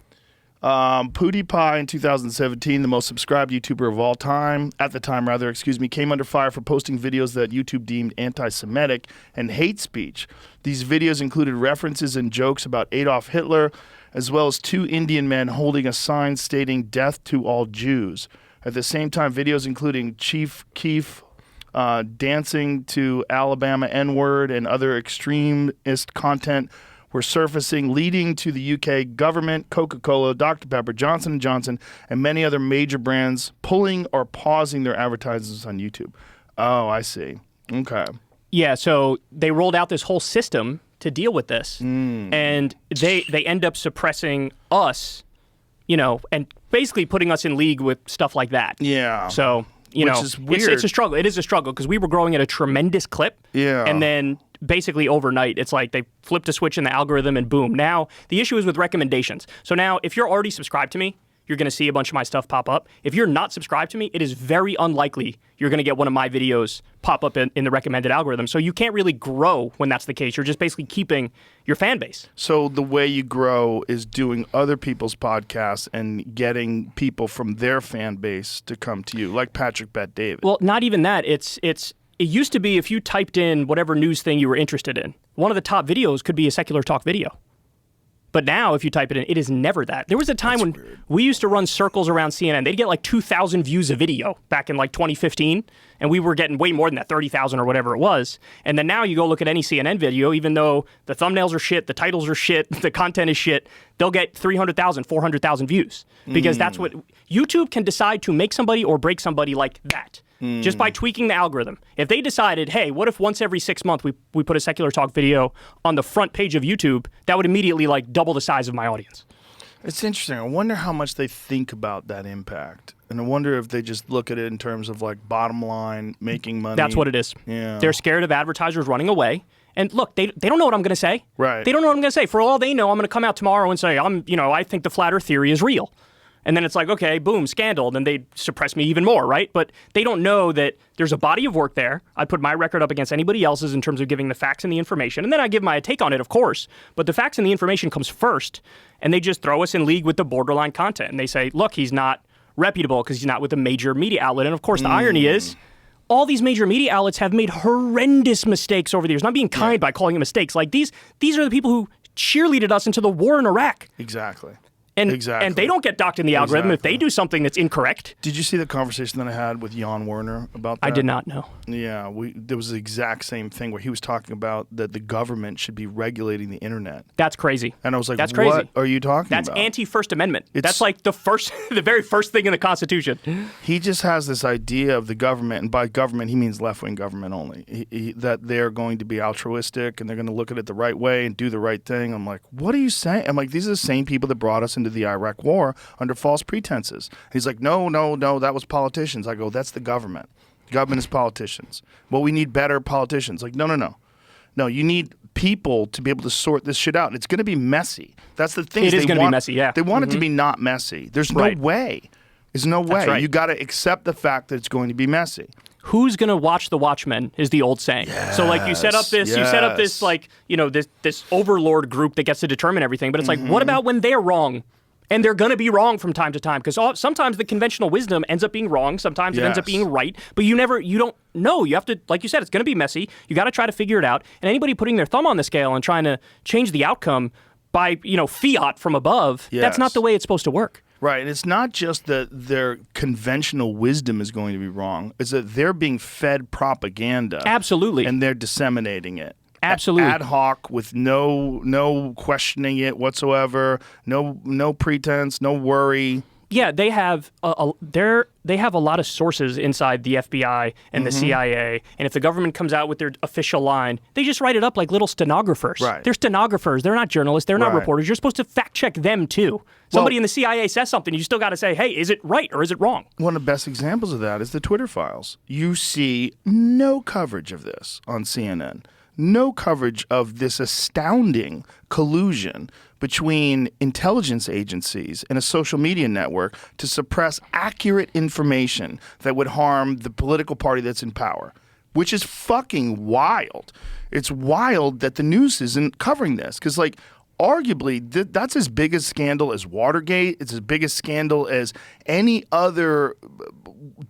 D: PewDiePie in 2017, the most subscribed YouTuber of all time, at the time rather, came under fire for posting videos that YouTube deemed anti-Semitic and hate speech. These videos included references and jokes about Adolf Hitler, as well as two Indian men holding a sign stating "Death to all Jews." At the same time, videos including Chief Keef dancing to Alabama N-word and other extremist content were surfacing, leading to the UK government, Coca-Cola, Dr. Pepper, Johnson & Johnson, and many other major brands pulling or pausing their advertisements on YouTube. Oh, I see. Okay.
E: Yeah, so they rolled out this whole system to deal with this, and they end up suppressing us, and basically putting us in league with stuff like that.
D: Yeah.
E: So,
D: Which is weird.
E: It's a struggle. It is a struggle because we were growing at a tremendous clip.
D: Yeah.
E: And then basically overnight, it's like they flipped a switch in the algorithm and boom. Now, the issue is with recommendations. So now, if you're already subscribed to me, you're going to see a bunch of my stuff pop up. If you're not subscribed to me, it is very unlikely you're going to get one of my videos pop up in the recommended algorithm. So you can't really grow when that's the case. You're just basically keeping your fan base.
D: So the way you grow is doing other people's podcasts and getting people from their fan base to come to you, like Patrick Bet David.
E: Well, not even that. It used to be if you typed in whatever news thing you were interested in, one of the top videos could be a secular talk video. But now, if you type it in, it is never that. There was a time when we used to run circles around CNN. They'd get like 2,000 views a video back in like 2015, and we were getting way more than that, 30,000 or whatever it was. And then now you go look at any CNN video, even though the thumbnails are shit, the titles are shit, the content is shit, they'll get 300,000, 400,000 views. Because that's what YouTube can decide to make somebody or break somebody like that. Just by tweaking the algorithm. If they decided, hey, what if once every 6 months we put a secular talk video on the front page of YouTube, that would immediately like double the size of my audience.
D: It's interesting. I wonder how much they think about that impact. And I wonder if they just look at it in terms of like bottom line, making money.
E: That's what it is.
D: Yeah.
E: They're scared of advertisers running away. And look, they don't know what I'm going to say.
D: Right.
E: They don't know what I'm going to say. For all they know, I'm going to come out tomorrow and say, I think the flat earth theory is real. And then it's like, okay, boom, scandal. Then they suppress me even more, right? But they don't know that there's a body of work there. I put my record up against anybody else's in terms of giving the facts and the information. And then I give my take on it, of course. But the facts and the information comes first. And they just throw us in league with the borderline content. And they say, look, he's not reputable because he's not with a major media outlet. And of course, the irony is, all these major media outlets have made horrendous mistakes over the years. Not being kind by calling them mistakes. Like these are the people who cheerleaded us into the war in Iraq.
D: Exactly.
E: And they don't get docked in the algorithm if they do something that's incorrect.
D: Did you see the conversation that I had with Jan Werner about that?
E: I did not know.
D: Yeah, there was the exact same thing where he was talking about that the government should be regulating the internet.
E: That's crazy.
D: And I was like,
E: that's
D: what
E: crazy.
D: are you talking
E: That's
D: about?
E: That's anti-First Amendment. That's like the very first thing in the Constitution.
D: He just has this idea of the government, and by government he means left-wing government only, that they're going to be altruistic and they're going to look at it the right way and do the right thing. I'm like, what are you saying? I'm like, these are the same people that brought us into the Iraq War under false pretenses. He's like, no, that was politicians. I go, that's the government. The government is politicians. Well, we need better politicians. Like, no, you need people to be able to sort this shit out. It's going to be messy. That's the thing.
E: It is going to be messy, yeah.
D: They want it to be not messy. There's no way. There's no way.
E: Right.
D: You got to accept the fact that it's going to be messy.
E: Who's going to watch the Watchmen is the old saying. So like you set up this like, this overlord group that gets to determine everything, but it's like, what about when they're wrong? And they're going to be wrong from time to time because sometimes the conventional wisdom ends up being wrong. Sometimes it ends up being right. But you don't know. You have to, like you said, it's going to be messy. You got to try to figure it out. And anybody putting their thumb on the scale and trying to change the outcome by, fiat from above, that's not the way it's supposed to work.
D: Right. And it's not just that their conventional wisdom is going to be wrong. It's that they're being fed propaganda.
E: Absolutely.
D: And they're disseminating it.
E: Absolutely.
D: Ad hoc with no questioning it whatsoever, no pretense, no worry.
E: Yeah, they have they have a lot of sources inside the FBI and the CIA, and if the government comes out with their official line, they just write it up like little stenographers.
D: Right.
E: They're stenographers. They're not journalists. They're not reporters. You're supposed to fact check them too. Somebody in the CIA says something, you still got to say, hey, is it right or is it wrong?
D: One of the best examples of that is the Twitter files. You see no coverage of this on CNN. No coverage of this astounding collusion between intelligence agencies and a social media network to suppress accurate information that would harm the political party that's in power, which is fucking wild. It's wild that the news isn't covering this because, like, arguably, that's as big a scandal as Watergate. It's as big a scandal as any other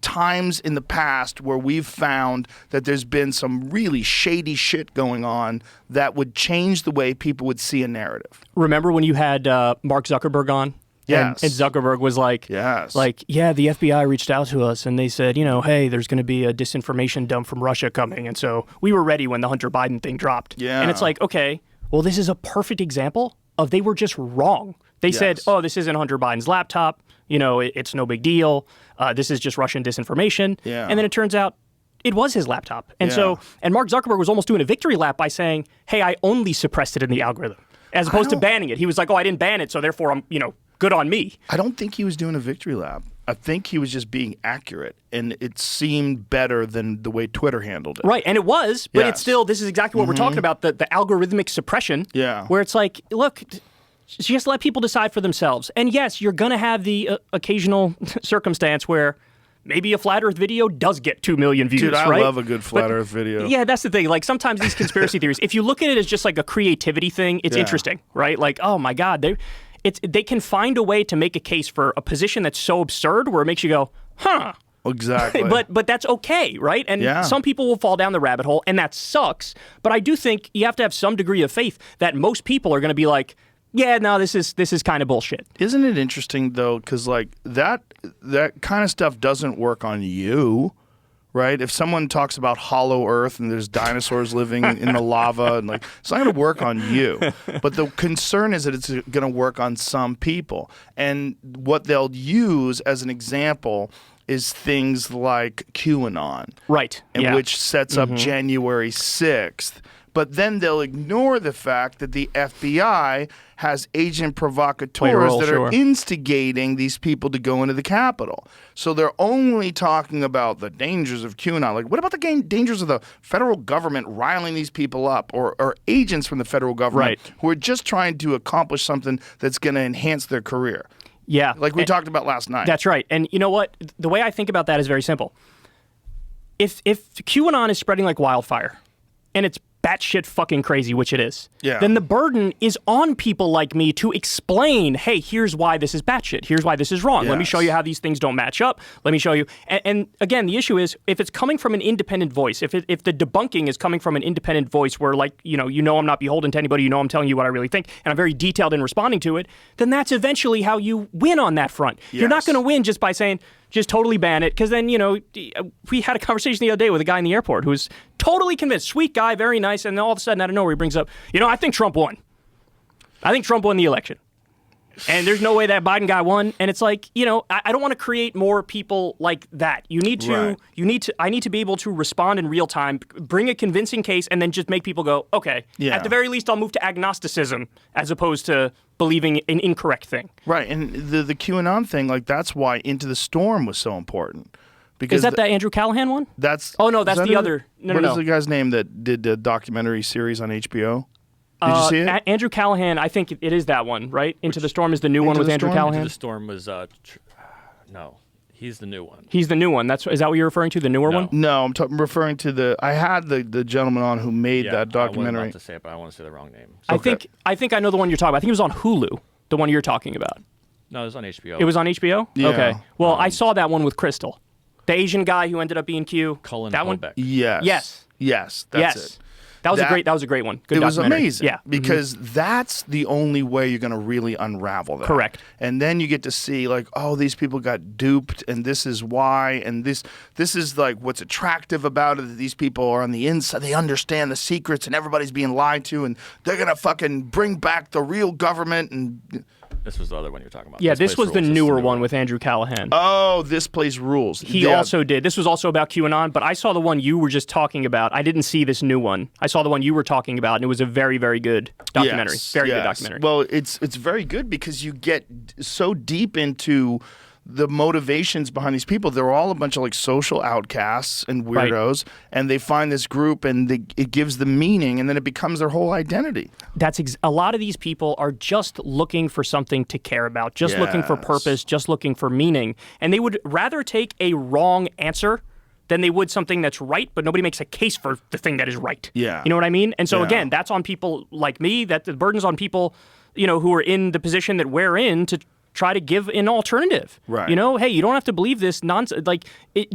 D: times in the past where we've found that there's been some really shady shit going on that would change the way people would see a narrative.
E: Remember when you had Mark Zuckerberg on?
D: Yes.
E: And Zuckerberg was like, the FBI reached out to us and they said, hey, there's going to be a disinformation dump from Russia coming. And so we were ready when the Hunter Biden thing dropped.
D: Yeah.
E: And it's like, okay, well, this is a perfect example of they were just wrong. They said, oh, this isn't Hunter Biden's laptop. It's no big deal. This is just Russian disinformation.
D: Yeah.
E: And then it turns out it was his laptop. And and Mark Zuckerberg was almost doing a victory lap by saying, hey, I only suppressed it in the algorithm, as opposed to banning it. He was like, oh, I didn't ban it, so therefore I'm, good on me.
D: I don't think he was doing a victory lap. I think he was just being accurate, and it seemed better than the way Twitter handled it.
E: Right, and it was, but it's still, this is exactly what we're talking about, the algorithmic suppression, where it's like, look, just let people decide for themselves. And yes, you're going to have the occasional circumstance where maybe a flat Earth video does get 2 million views,
D: Dude, I
E: right?
D: love a good flat Earth video.
E: Yeah, that's the thing. Like, sometimes these conspiracy theories, if you look at it as just like a creativity thing, it's interesting, right? Like, oh my God, they can find a way to make a case for a position that's so absurd where it makes you go, huh.
D: Exactly.
E: But that's okay, right? And some people will fall down the rabbit hole, and that sucks. But I do think you have to have some degree of faith that most people are going to be like, yeah, no, this is kind of bullshit.
D: Isn't it interesting though? Because like that kind of stuff doesn't work on you, right? If someone talks about hollow Earth and there's dinosaurs living in the lava, and like it's not going to work on you. But the concern is that it's going to work on some people, and what they'll use as an example is things like QAnon,
E: Right.
D: and
E: yeah.
D: which sets up January 6th. But then they'll ignore the fact that the FBI has agent provocateurs
E: role,
D: that
E: sure.
D: are instigating these people to go into the Capitol. So they're only talking about the dangers of QAnon. Like, what about the dangers of the federal government riling these people up, or agents from the federal government
E: Right.
D: who are just trying to accomplish something that's going to enhance their career?
E: Yeah.
D: Like we talked about last night.
E: That's right. And you know what? The way I think about that is very simple. If QAnon is spreading like wildfire, and it's batshit fucking crazy, which it is,
D: Yeah.
E: then the burden is on people like me to explain, hey, here's why this is batshit. Here's why this is wrong. Let me show you how these things don't match up. Let me show you. And again, the issue is if it's coming from an independent voice, if the debunking is coming from an independent voice where like, you know I'm not beholden to anybody, I'm telling you what I really think, and I'm very detailed in responding to it, then that's eventually how you win on that front. You're not
D: Yes.
E: going to win just by saying, just totally ban it, because then, we had a conversation the other day with a guy in the airport who was totally convinced, sweet guy, very nice, and then all of a sudden out of nowhere he brings up, I think Trump won. I think Trump won the election. And there's no way that Biden guy won. And it's like, I don't want to create more people like that. I need to be able to respond in real time, bring a convincing case, and then just make people go, okay, at the very least I'll move to agnosticism as opposed to believing an incorrect thing.
D: Right, and the QAnon thing, like that's why Into the Storm was so important. Because
E: Is that the Andrew Callahan one?
D: That's
E: Oh, no,
D: is
E: that's
D: that
E: the
D: it?
E: other. No,
D: What
E: no,
D: is
E: no.
D: the guy's name that did the documentary series on HBO? Did you see it?
E: Andrew Callahan, I think it is that one, right? Into the Storm is the new one
D: Into
E: with
D: the
E: Andrew
D: Storm?
E: Callahan.
F: The Storm was no, he's the new one.
E: He's the new one. Is that what you're referring to? The newer one?
D: No, I'm referring to I had the gentleman on who made that
F: I was
D: documentary.
F: about to say it, but I want to say the wrong name.
E: I think I know the one you're talking about. I think it was on Hulu. The one you're talking about.
F: No, it was on HBO.
E: It was on HBO.
D: Yeah.
E: Okay. Well, I saw that one with Crystal, the Asian guy who ended up being Q.
F: Cullen
E: that one.
F: Colbeck.
D: Yes. That's it.
E: That was a great one. Good
D: It was
E: documentary.
D: amazing.
E: Yeah.
D: Because that's the only way you're going to really unravel that.
E: Correct.
D: And then you get to see like, oh, these people got duped, and this is why, and this is like what's attractive about it, that these people are on the inside, they understand the secrets, and everybody's being lied to, and they're going to fucking bring back the real government. And
F: This was the other one you were talking about.
E: Yeah, this
F: Place
E: was the
F: Rules is
E: newer one with Andrew Callahan.
D: oh, This Place Rules.
E: He
D: Yeah.
E: also did. This was also about QAnon, but I saw the one you were just talking about. I didn't see this new one. I saw the one you were talking about, and it was a very, very good documentary.
D: Yes,
E: Very good
D: yes.
E: documentary.
D: Well, it's very good because you get so deep into the motivations behind these people. They're all a bunch of like social outcasts and weirdos, and they find this group, and it gives them meaning, and then it becomes their whole identity.
E: A lot of these people are just looking for something to care about, just looking for
D: Yes.
E: purpose, just looking for meaning, and they would rather take a wrong answer than they would something that's right, but nobody makes a case for the thing that is right.
D: Yeah.
E: You know what I mean? And so
D: Yeah.
E: again, that's on people like me, that the burden's on people, who are in the position that we're in to try to give an alternative.
D: Right.
E: Hey, you don't have to believe this nonsense. Like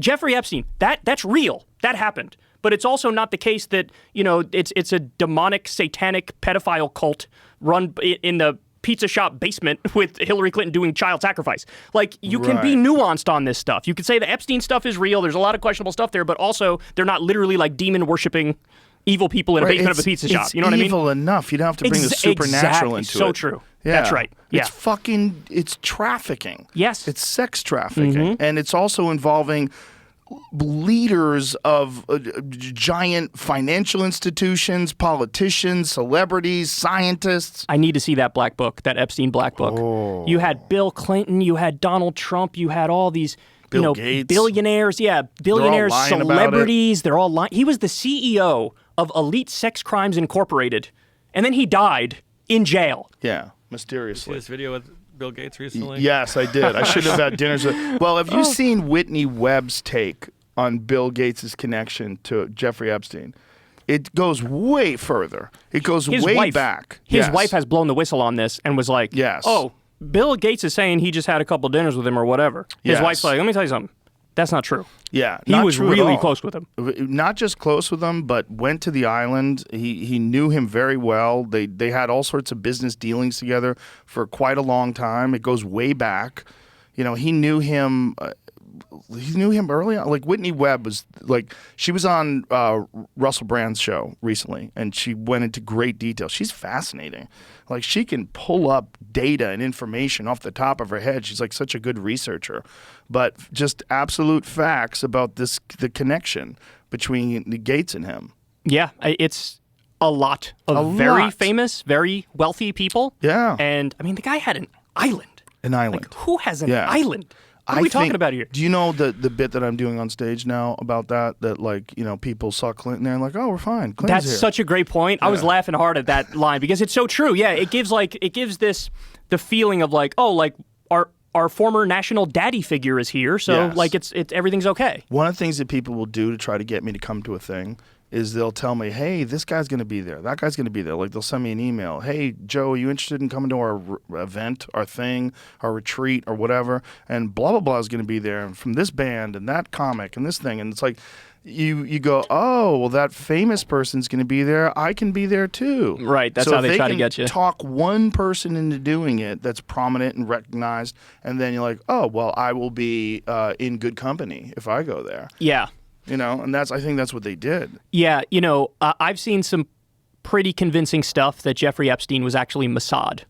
E: Jeffrey Epstein, that's real. That happened. But it's also not the case that, it's a demonic, satanic pedophile cult run in the pizza shop basement with Hillary Clinton doing child sacrifice. Like, you can be
D: Right.
E: nuanced on this stuff. You could say the Epstein stuff is real. There's a lot of questionable stuff there, but also they're not literally like demon-worshipping evil people in a basement of a pizza shop. You know what I mean?
D: It's evil enough. You don't have to bring the supernatural
E: exactly.
D: into
E: So
D: it.
E: true.
D: Yeah.
E: That's right. Yeah.
D: It's trafficking.
E: Yes.
D: It's sex trafficking.
E: Mm-hmm.
D: And it's also involving leaders of giant financial institutions, politicians, celebrities, scientists.
E: I need to see that black book, that Epstein black book.
D: Oh.
E: You had Bill Clinton, you had Donald Trump, you had all these
D: Bill Gates.
E: billionaires, billionaires,
D: lying about it.
E: celebrities, they're all lying. He was the CEO of Elite Sex Crimes Incorporated, and then he died in jail.
D: Yeah,
F: See
D: mysteriously.
F: this video with Bill Gates recently?
D: Yes, I did. I should have had dinners with. Well, have you
E: Oh.
D: seen Whitney Webb's take on Bill Gates' connection to Jeffrey Epstein? It goes way further. It goes way back.
E: His
D: Yes.
E: wife has blown the whistle on this and was like,
D: Yes.
E: oh, Bill Gates is saying he just had a couple dinners with him or whatever. His
D: Yes.
E: wife's like, let me tell you something. That's not true.
D: Yeah,
E: He
D: not
E: was
D: true at
E: really
D: all.
E: close with him.
D: Not just close with him, but went to the island. He knew him very well. They had all sorts of business dealings together for quite a long time. It goes way back. You know, he knew him. He knew him early on. Like Whitney Webb was like, she was on Russell Brand's show recently, and she went into great detail. She's fascinating. Like she can pull up data and information off the top of her head. She's like such a good researcher. But just absolute facts about the connection between the Gates and him.
E: Yeah, it's a lot of very famous, very wealthy people.
D: Yeah.
E: And I mean, the guy had an island.
D: An island.
E: Like, who has an
D: Yeah.
E: island? What are we talking about here?
D: Do you know the bit that I'm doing on stage now about that? That like, you know, people saw Clinton there and like, oh, we're fine. Clinton's
E: That's
D: here.
E: such a great point. I was laughing hard at that line because it's so true. Yeah, it gives this the feeling of like, oh, like our former national daddy figure is here, so
D: Yes.
E: like it's everything's okay.
D: One of the things that people will do to try to get me to come to a thing is they'll tell me, hey, this guy's going to be there. That guy's going to be there. Like they'll send me an email. Hey, Joe, are you interested in coming to our event, our thing, our retreat or whatever? And blah, blah, blah is going to be there. And from this band and that comic and this thing. And it's like you go, oh, well, that famous person's going to be there. I can be there too.
E: Right, that's
D: so
E: how they try to
D: can
E: get you.
D: Talk one person into doing it that's prominent and recognized. And then you're like, oh, well, I will be in good company if I go there.
E: Yeah.
D: You know, and I think that's what they did.
E: Yeah, you know, I've seen some pretty convincing stuff that Jeffrey Epstein was actually Mossad,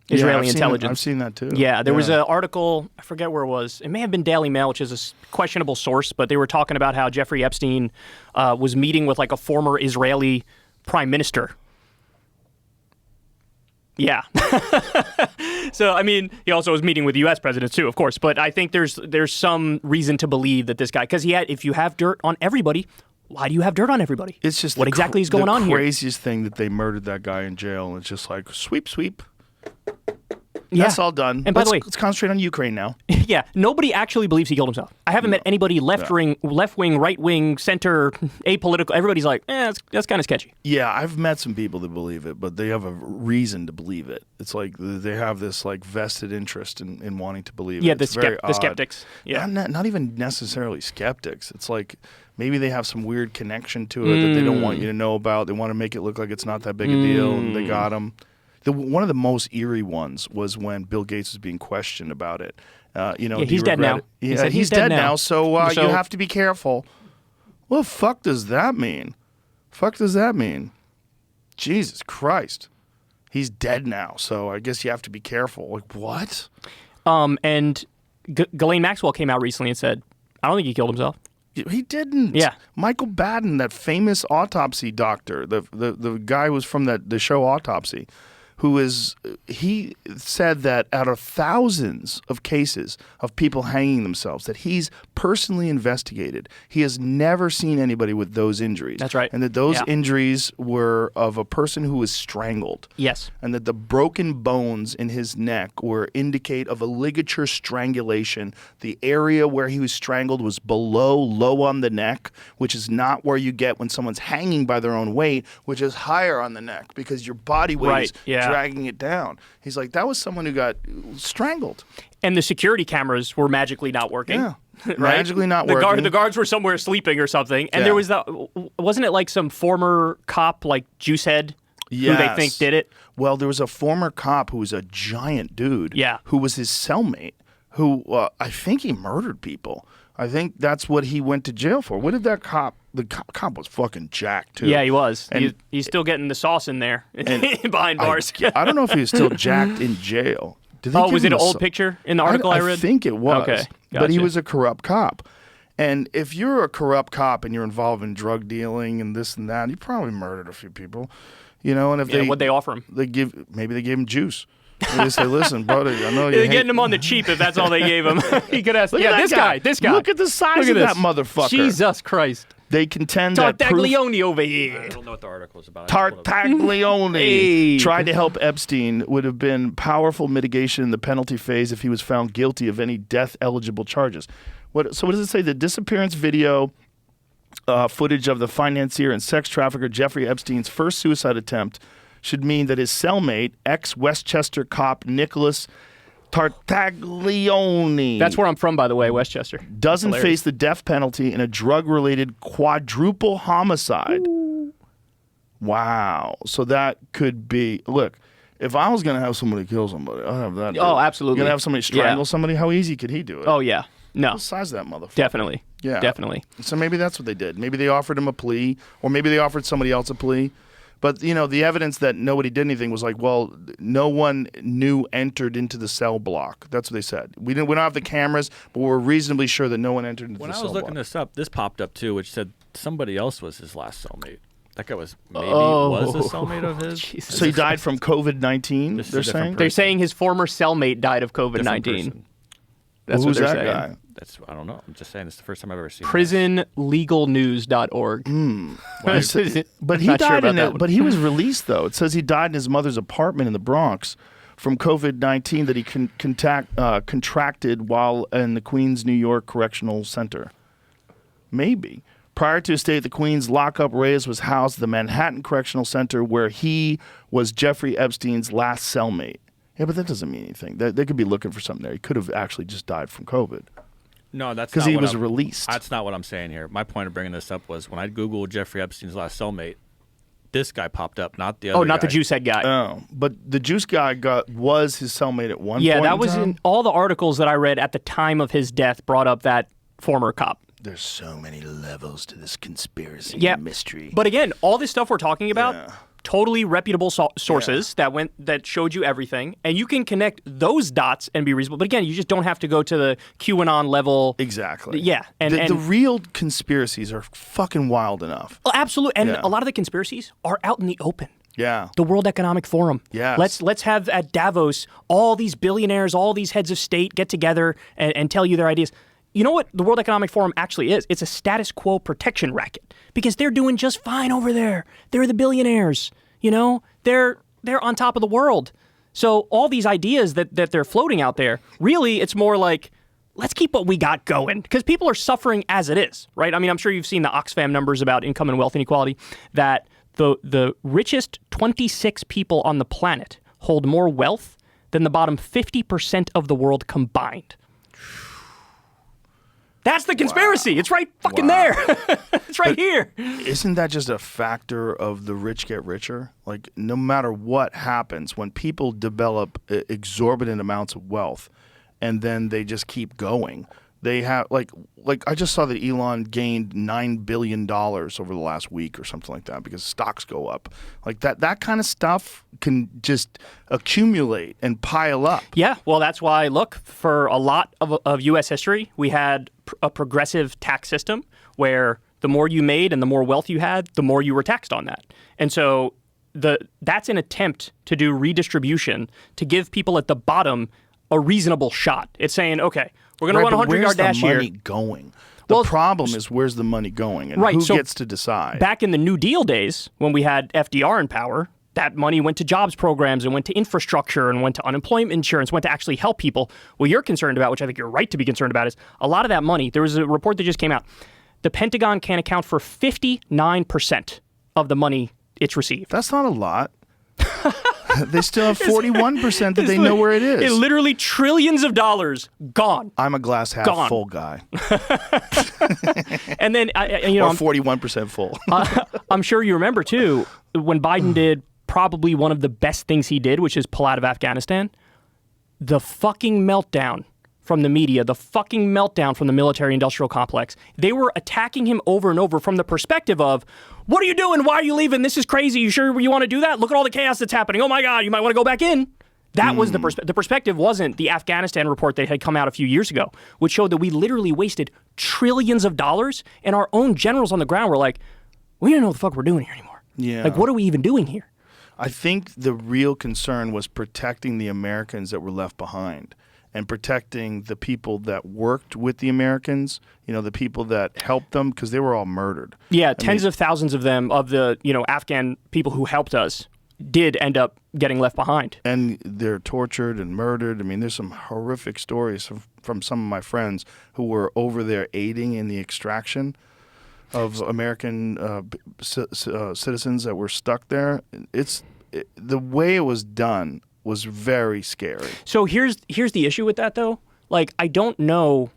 E: Israeli intelligence.
D: I've seen that too.
E: Yeah, there was an article, I forget where it was. It may have been Daily Mail, which is a questionable source, but they were talking about how Jeffrey Epstein was meeting with like a former Israeli prime minister. Yeah. So, I mean, he also was meeting with U.S. presidents too, of course. But I think there's some reason to believe that this guy, because if you have dirt on everybody, why do you have dirt on everybody?
D: It's just
E: what exactly is going on
D: here?
E: here?
D: The craziest thing that they murdered that guy in jail, and it's just like sweep.
E: Yeah.
D: That's all done.
E: And by the way,
D: let's concentrate on Ukraine now.
E: Yeah, nobody actually believes he killed himself. I haven't met anybody left wing, right wing, center, apolitical. Everybody's like, that's kind of sketchy.
D: Yeah, I've met some people that believe it, but they have a reason to believe it. It's like they have this like vested interest in wanting to believe
E: Yeah,
D: it. It's very
E: the skeptics. Yeah,
D: not even necessarily skeptics. It's like maybe they have some weird connection to it that they don't want you to know about. They want to make it look like it's not that big a deal, and they got them. One of the most eerie ones was when Bill Gates was being questioned about it.
E: He's dead now.
D: Yeah,
E: He said
D: he's dead now, so you have to be careful. What the fuck does that mean? Jesus Christ. He's dead now, so I guess you have to be careful. Like, what?
E: And Ghislaine Maxwell came out recently and said, I don't think he killed himself.
D: He didn't.
E: Yeah.
D: Michael Baden, that famous autopsy doctor, the guy who was from the show Autopsy, he said that out of thousands of cases of people hanging themselves that he's personally investigated, he has never seen anybody with those injuries.
E: That's right.
D: And that those injuries were of a person who was strangled.
E: Yes.
D: And that the broken bones in his neck indicate of a ligature strangulation. The area where he was strangled was low on the neck, which is not where you get when someone's hanging by their own weight, which is higher on the neck because your body weight is dragging it down. He's like, that was someone who got strangled.
E: And the security cameras were magically not working.
D: Yeah.
E: Right?
D: Magically not working.
E: The guards were somewhere sleeping or something. And there was wasn't it like some former cop, like Juicehead, who they think did it?
D: Well, there was a former cop who was a giant dude who was his cellmate, who I think he murdered people. I think that's what he went to jail for. What did that cop... The cop was fucking jacked, too.
E: Yeah, he was.
D: And
E: he's still getting the sauce in there behind bars.
D: I don't know if he was still jacked in jail.
E: Was it an old picture in the article I read?
D: I think it was.
E: Okay,
D: But he was a corrupt cop. And if you're a corrupt cop and you're involved in drug dealing and this and that, you probably murdered a few people. You know, and if
E: what'd they offer him?
D: Maybe they gave him juice. They say, listen, brother, I know
E: you're getting him on the cheap if that's all they gave him. He could ask, this guy.
D: Look at the size of that motherfucker.
E: Jesus Christ.
D: They contend that
E: Tartaglione over here.
F: I don't know what the article is about.
D: Tartaglione tried to help Epstein would have been powerful mitigation in the penalty phase if he was found guilty of any death-eligible charges. So what does it say? The disappearance video footage of the financier and sex trafficker Jeffrey Epstein's first suicide attempt should mean that his cellmate, ex-Westchester cop Nicholas Tartaglione.
E: That's where I'm from, by the way, Westchester.
D: Doesn't
E: Hilarious.
D: face the death penalty in a drug-related quadruple homicide. Ooh. Wow. So that could be... Look, if I was going to have somebody kill somebody, I'd have that.
E: Oh, absolutely.
D: You're going to have somebody strangle somebody? How easy could he do it?
E: Oh, yeah. No.
D: What size that motherfucker?
E: Definitely.
D: Yeah.
E: Definitely.
D: So maybe that's what they did. Maybe they offered him a plea, or maybe they offered somebody else a plea. But, the evidence that nobody did anything was like, well, no one new entered into the cell block. That's what they said. We don't have the cameras, but we're reasonably sure that no one entered into
F: When
D: the
F: I
D: cell
F: was looking
D: block.
F: this up, this popped up too, which said somebody else was his last cellmate. That guy was was a cellmate of his.
E: Jesus.
D: So he died from COVID-19,
F: This is
D: they're
F: a different
D: saying?
E: They're saying his former cellmate died of
F: Different
E: COVID-19.
F: person.
E: That's
D: Well,
E: what
D: who's
E: they're
D: that
E: saying.
D: guy?
F: That's I don't know. I'm just saying it's the first time I've ever seen
E: Prisonlegalnews.org.
D: But he
E: Not sure
D: died
E: about
D: in
E: that
D: it.
E: one.
D: But he was released, though. It says he died in his mother's apartment in the Bronx from COVID-19 that he contracted while in the Queens, New York Correctional Center. Maybe. Prior to his stay at the Queens lockup, Reyes was housed at the Manhattan Correctional Center, where he was Jeffrey Epstein's last cellmate. Yeah, but that doesn't mean anything. They could be looking for something there. He could have actually just died from COVID.
F: No, that's
D: Because
F: not
D: he
F: what
D: was
F: I'm-
D: released.
F: That's not what I'm saying here. My point of bringing this up was when I Googled Jeffrey Epstein's last cellmate, this guy popped up, not the other
E: Oh, not
F: guy.
E: the juice head guy.
D: Oh, but the juice guy was his cellmate at one
E: yeah,
D: point.
E: that was
D: time?
E: in all the articles that I read at the time of his death brought up that former cop.
D: There's so many levels to this conspiracy
E: Yeah.
D: and mystery.
E: But again, all this stuff we're talking about,
D: Yeah.
E: totally reputable sources that showed you everything, and you can connect those dots and be reasonable. But again, you just don't have to go to the QAnon level.
D: Exactly.
E: Yeah, and
D: the real conspiracies are fucking wild enough.
E: Oh, absolutely, and
D: Yeah.
E: a lot of the conspiracies are out in the open.
D: Yeah.
E: The World Economic Forum.
D: Yes.
E: Let's have at Davos all these billionaires, all these heads of state get together and tell you their ideas. You know what the World Economic Forum actually is? It's a status quo protection racket because they're doing just fine over there. They're the billionaires. They're on top of the world. So all these ideas that they're floating out there, really, it's more like, let's keep what we got going because people are suffering as it is, right? I mean, I'm sure you've seen the Oxfam numbers about income and wealth inequality, that the richest 26 people on the planet hold more wealth than the bottom 50% of the world combined. That's the conspiracy. It's right fucking there. It's right here.
D: Isn't that just a factor of the rich get richer? Like, no matter what happens, when people develop exorbitant amounts of wealth and then they just keep going, they have, like I just saw that Elon gained $9 billion over the last week or something like that because stocks go up. Like that kind of stuff can just accumulate and pile up.
E: Yeah, well, that's why, look, for a lot of U.S. history, we had a progressive tax system where the more you made and the more wealth you had, the more you were taxed on that. And so that's an attempt to do redistribution to give people at the bottom a reasonable shot. It's saying, okay, we're going to run a 100-yard dash
D: here. Where's the money
E: here.
D: going? The problem is, where's the money going, and
E: Right,
D: who
E: so
D: gets to decide?
E: Back in the New Deal days, when we had FDR in power, that money went to jobs programs and went to infrastructure and went to unemployment insurance, went to actually help people. What you're concerned about, which I think you're right to be concerned about, is a lot of that money. There was a report that just came out. The Pentagon can account for 59% of the money it's received.
D: That's not a lot. They still have 41% that they know where it is.
E: It literally trillions of dollars gone.
D: I'm a glass half
E: Gone.
D: full guy,
E: And then,
D: or
E: I'm
D: 41% full.
E: I'm sure you remember, too, when Biden did probably one of the best things he did, which is pull out of Afghanistan, the fucking meltdown from the media, the fucking meltdown from the military-industrial complex. They were attacking him over and over from the perspective of, what are you doing? Why are you leaving? This is crazy. You sure you want to do that? Look at all the chaos that's happening. Oh, my God, you might want to go back in. That was the perspective. The perspective wasn't the Afghanistan report that had come out a few years ago, which showed that we literally wasted trillions of dollars, and our own generals on the ground were like, we don't know what the fuck we're doing here anymore.
D: Yeah.
E: Like, what are we even doing here?
D: I think the real concern was protecting the Americans that were left behind and protecting the people that worked with the Americans, the people that helped them, because they were all murdered.
E: Yeah, tens of thousands of them, of the Afghan people who helped us, did end up getting left behind.
D: And they're tortured and murdered. I mean, there's some horrific stories from some of my friends who were over there aiding in the extraction of American citizens that were stuck there. The way it was done, was very scary.
E: So here's the issue with that, though. Like, I don't know.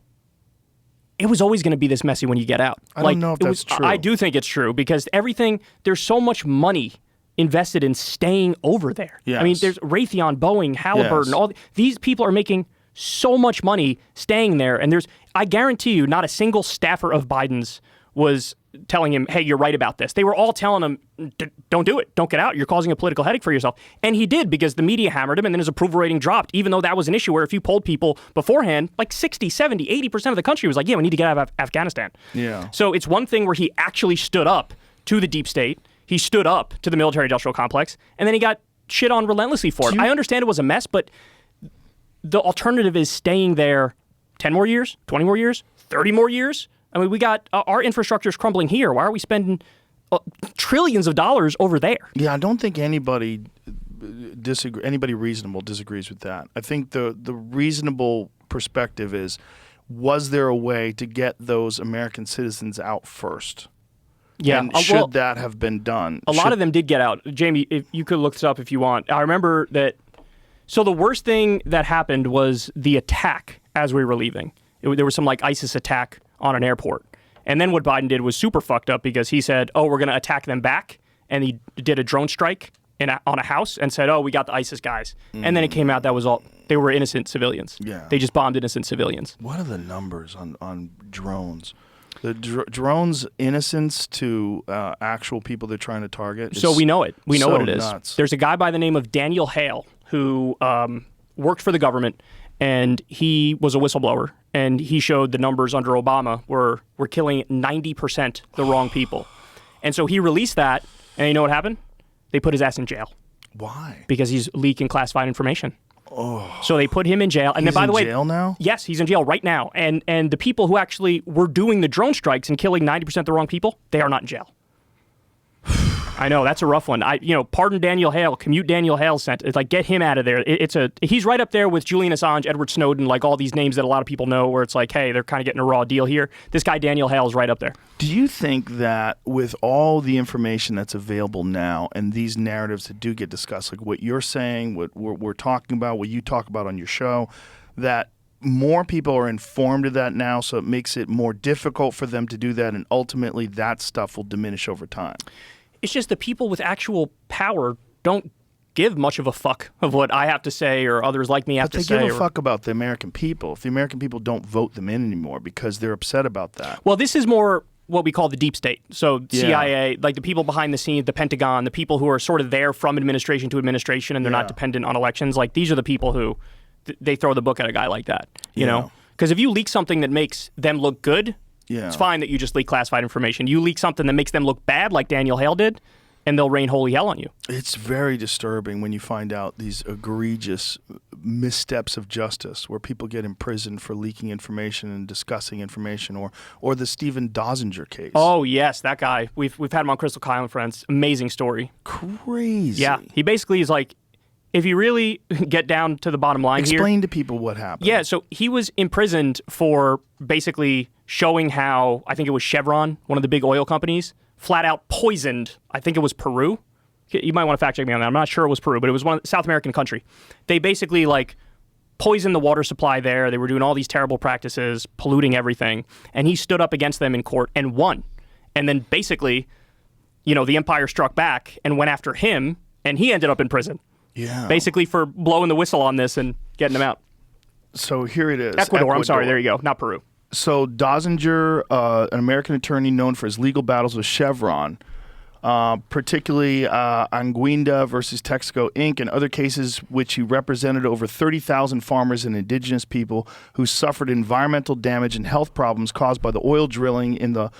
E: It was always going to be this messy when you get out.
D: I don't know if that's true.
E: I do think it's true because there's so much money invested in staying over there.
D: Yes.
E: I mean, there's Raytheon, Boeing, Halliburton,
D: Yes.
E: all these people are making so much money staying there. And I guarantee you, not a single staffer of Biden's was telling him, hey, you're right about this. They were all telling him, don't do it. Don't get out. You're causing a political headache for yourself. And he did because the media hammered him and then his approval rating dropped, even though that was an issue where if you polled people beforehand, like 60, 70, 80% of the country was like, yeah, we need to get out of Afghanistan.
D: Yeah.
E: So it's one thing where he actually stood up to the deep state. He stood up to the military-industrial complex, and then he got shit on relentlessly for it. I understand it was a mess, but the alternative is staying there 10 more years, 20 more years, 30 more years. I mean, we got our infrastructure is crumbling here. Why are we spending trillions of dollars over there?
D: Yeah, I don't think anybody reasonable disagrees with that. I think the reasonable perspective is, was there a way to get those American citizens out first?
E: Yeah,
D: And should that have been done?
E: A lot of them did get out. Jamie, if you could look this up if you want. I remember that. So the worst thing that happened was the attack as we were leaving. There was some like ISIS attack on an airport. And then what Biden did was super fucked up because he said, oh, we're going to attack them back. And he did a drone strike on a house and said, oh, we got the ISIS guys. And then it came out that was all, they were innocent civilians.
D: Yeah.
E: They just bombed innocent civilians.
D: What are the numbers on drones? The drones' innocence to actual people they're trying to target.
E: So we know it. We know
D: so
E: what it is.
D: Nuts.
E: There's a guy by the name of Daniel Hale who worked for the government, and he was a whistleblower, and he showed the numbers under Obama were killing 90% the wrong people. And so he released that, and you know what happened? They put his ass in jail.
D: Why?
E: Because he's leaking classified information. Oh. So they put him in jail. And
D: He's
E: then, by the way,
D: in jail now?
E: Yes, he's in jail right now. And the people who actually were doing the drone strikes and killing 90% of the wrong people, they are not in jail. I know, that's a rough one. Pardon Daniel Hale, commute Daniel Hale sent. It's like, get him out of there. He's right up there with Julian Assange, Edward Snowden, like all these names that a lot of people know where it's like, hey, they're kind of getting a raw deal here. This guy, Daniel Hale, is right up there.
D: Do you think that with all the information that's available now and these narratives that do get discussed, like what you're saying, what we're talking about, what you talk about on your show, that more people are informed of that now, so it makes it more difficult for them to do that, and ultimately that stuff will diminish over time?
E: It's just the people with actual power don't give much of a fuck of what I have to say or others like me have to say.
D: But they give a fuck about the American people. If the American people don't vote them in anymore because they're upset about that.
E: Well, this is more what we call the deep state. So CIA, like the people behind the scenes, the Pentagon, the people who are sort of there from administration to administration and they're not dependent on elections. Like these are the people who they throw the book at a guy like that, you know? Because if you leak something that makes them look good, it's fine that you just leak classified information. You leak something that makes them look bad, like Daniel Hale did, and they'll rain holy hell on you. It's
D: very disturbing when you find out these egregious missteps of justice where people get imprisoned for leaking information and discussing information, or the Stephen Dosinger case.
E: Oh, yes, that guy. We've had him on Crystal Kyle and Friends. Amazing story.
D: Crazy.
E: Yeah, he basically is like, if you really get down to the bottom line
D: Explain to people what happened.
E: Yeah, so he was imprisoned for basically showing how, I think it was Chevron, one of the big oil companies, flat out poisoned, I think it was Peru. You might want to fact check me on that. I'm not sure it was Peru, but it was one South American country. They basically poisoned the water supply there. They were doing all these terrible practices, polluting everything. And he stood up against them in court and won. And then basically, the empire struck back and went after him, and he ended up in prison.
D: Yeah.
E: Basically for blowing the whistle on this and getting him out.
D: So here it is.
E: Ecuador. I'm sorry. There you go. Not Peru.
D: So Dosinger, an American attorney known for his legal battles with Chevron, particularly Anguinda versus Texaco Inc. and other cases which he represented over 30,000 farmers and indigenous people who suffered environmental damage and health problems caused by the oil drilling in the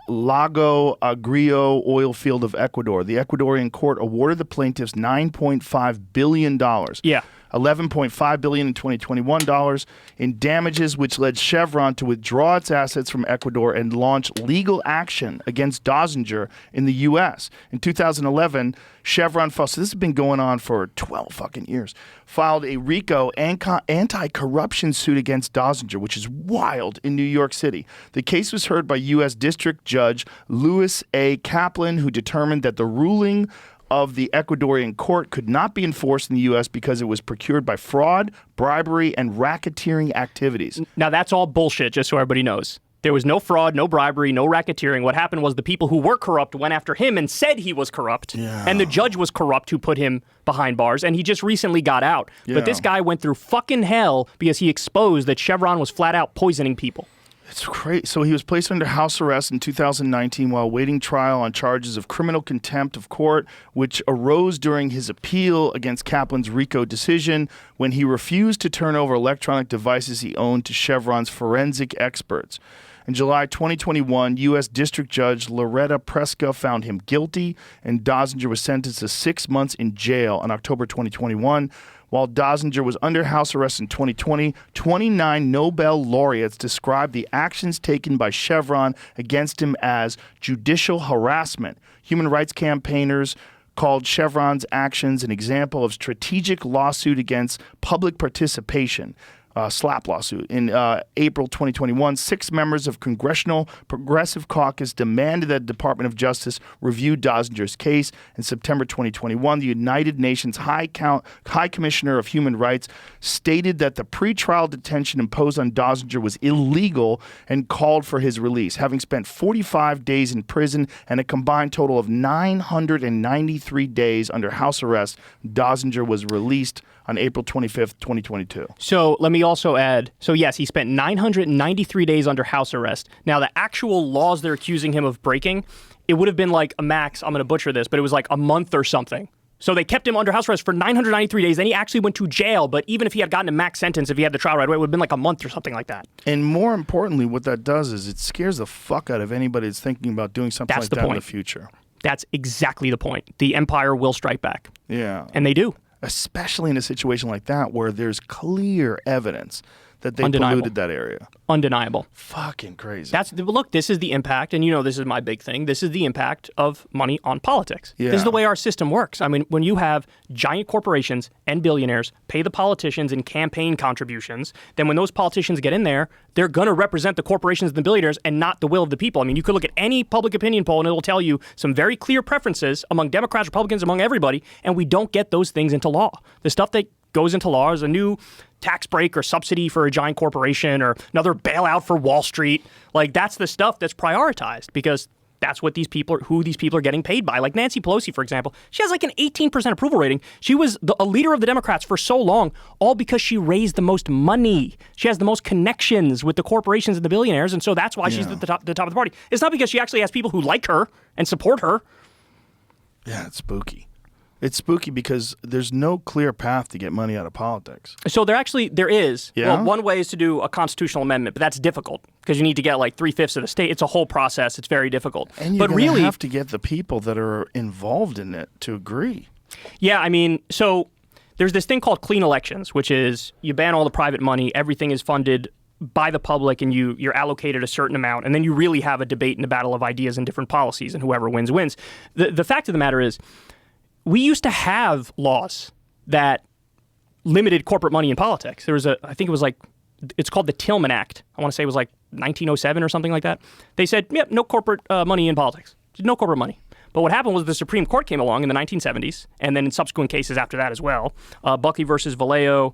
D: Lago Agrio oil field of Ecuador. The Ecuadorian court awarded the plaintiffs $9.5 billion.
E: Yeah.
D: $11.5 billion in 2021 in damages, which led Chevron to withdraw its assets from Ecuador and launch legal action against Dosinger in the U.S. In 2011, Chevron filed, so this has been going on for 12 fucking years, filed a RICO anti-corruption suit against Dosinger, which is wild, in New York City. The case was heard by U.S. District Judge Louis A. Kaplan, who determined that the ruling of the Ecuadorian court could not be enforced in the U.S. because it was procured by fraud, bribery, and racketeering activities.
E: Now, that's all bullshit, just so everybody knows. There was no fraud, no bribery, no racketeering. What happened was the people who were corrupt went after him and said he was corrupt.
D: Yeah.
E: And the judge was corrupt who put him behind bars, and he just recently got out.
D: Yeah.
E: But this guy went through fucking hell because he exposed that Chevron was flat out poisoning people.
D: It's crazy. So he was placed under house arrest in 2019 while awaiting trial on charges of criminal contempt of court, which arose during his appeal against Kaplan's RICO decision when he refused to turn over electronic devices he owned to Chevron's forensic experts. In July 2021, U.S. District Judge Loretta Preska found him guilty, and Dosinger was sentenced to 6 months in jail in October 2021. While Dosinger was under house arrest in 2020, 29 Nobel laureates described the actions taken by Chevron against him as judicial harassment. Human rights campaigners called Chevron's actions an example of strategic lawsuit against public participation. SLAP lawsuit. In April 2021, 6 members of Congressional Progressive Caucus demanded that the Department of Justice review Dosinger's case. In September 2021, the United Nations High Commissioner of Human Rights stated that the pretrial detention imposed on Dosinger was illegal and called for his release. Having spent 45 days in prison and a combined total of 993 days under house arrest, Dosinger was released on April 25th, 2022.
E: So let me also add, so yes, he spent 993 days under house arrest. Now, the actual laws they're accusing him of breaking, it would have been like a max, I'm going to butcher this, but it was like a month or something. So they kept him under house arrest for 993 days. Then he actually went to jail. But even if he had gotten a max sentence, if he had the trial right away, it would have been like a month or something like that.
D: And more importantly, what that does is it scares the fuck out of anybody that's thinking about doing something like that in the future.
E: That's exactly the point. The empire will strike back.
D: Yeah.
E: And they do.
D: Especially in a situation like that where there's clear evidence that they polluted that area.
E: Undeniable.
D: Fucking crazy.
E: Look, this is the impact, and you know this is my big thing. This is the impact of money on politics.
D: Yeah.
E: This is the way our system works. I mean, when you have giant corporations and billionaires pay the politicians in campaign contributions, then when those politicians get in there, they're going to represent the corporations and the billionaires and not the will of the people. I mean, you could look at any public opinion poll and it will tell you some very clear preferences among Democrats, Republicans, among everybody, and we don't get those things into law. The stuff that goes into law is a new tax break or subsidy for a giant corporation or another bailout for Wall Street. Like, that's the stuff that's prioritized because that's what these people are getting paid by. Like Nancy Pelosi, for example, she has like an 18% approval rating. She was a leader of the Democrats for so long, all because she raised the most money. She has the most connections with the corporations and the billionaires, and so that's why she's at the top of the party. It's not because she actually has people who like her and support her.
D: Yeah, it's spooky. It's spooky because there's no clear path to get money out of politics.
E: So there is.
D: Yeah?
E: Well, one way is to do a constitutional amendment, but that's difficult because you need to get like 3/5 of the state. It's a whole process. It's very difficult.
D: And you're going to have to get the people that are involved in it to agree.
E: Yeah, I mean, so there's this thing called clean elections, which is you ban all the private money, everything is funded by the public, and you're allocated a certain amount, and then you really have a debate and a battle of ideas and different policies, and whoever wins, wins. The fact of the matter is, we used to have laws that limited corporate money in politics. There was it's called the Tillman Act. I want to say it was like 1907 or something like that. They said, yep, no corporate money in politics. No corporate money. But what happened was the Supreme Court came along in the 1970s, and then in subsequent cases after that as well. Buckley versus Vallejo,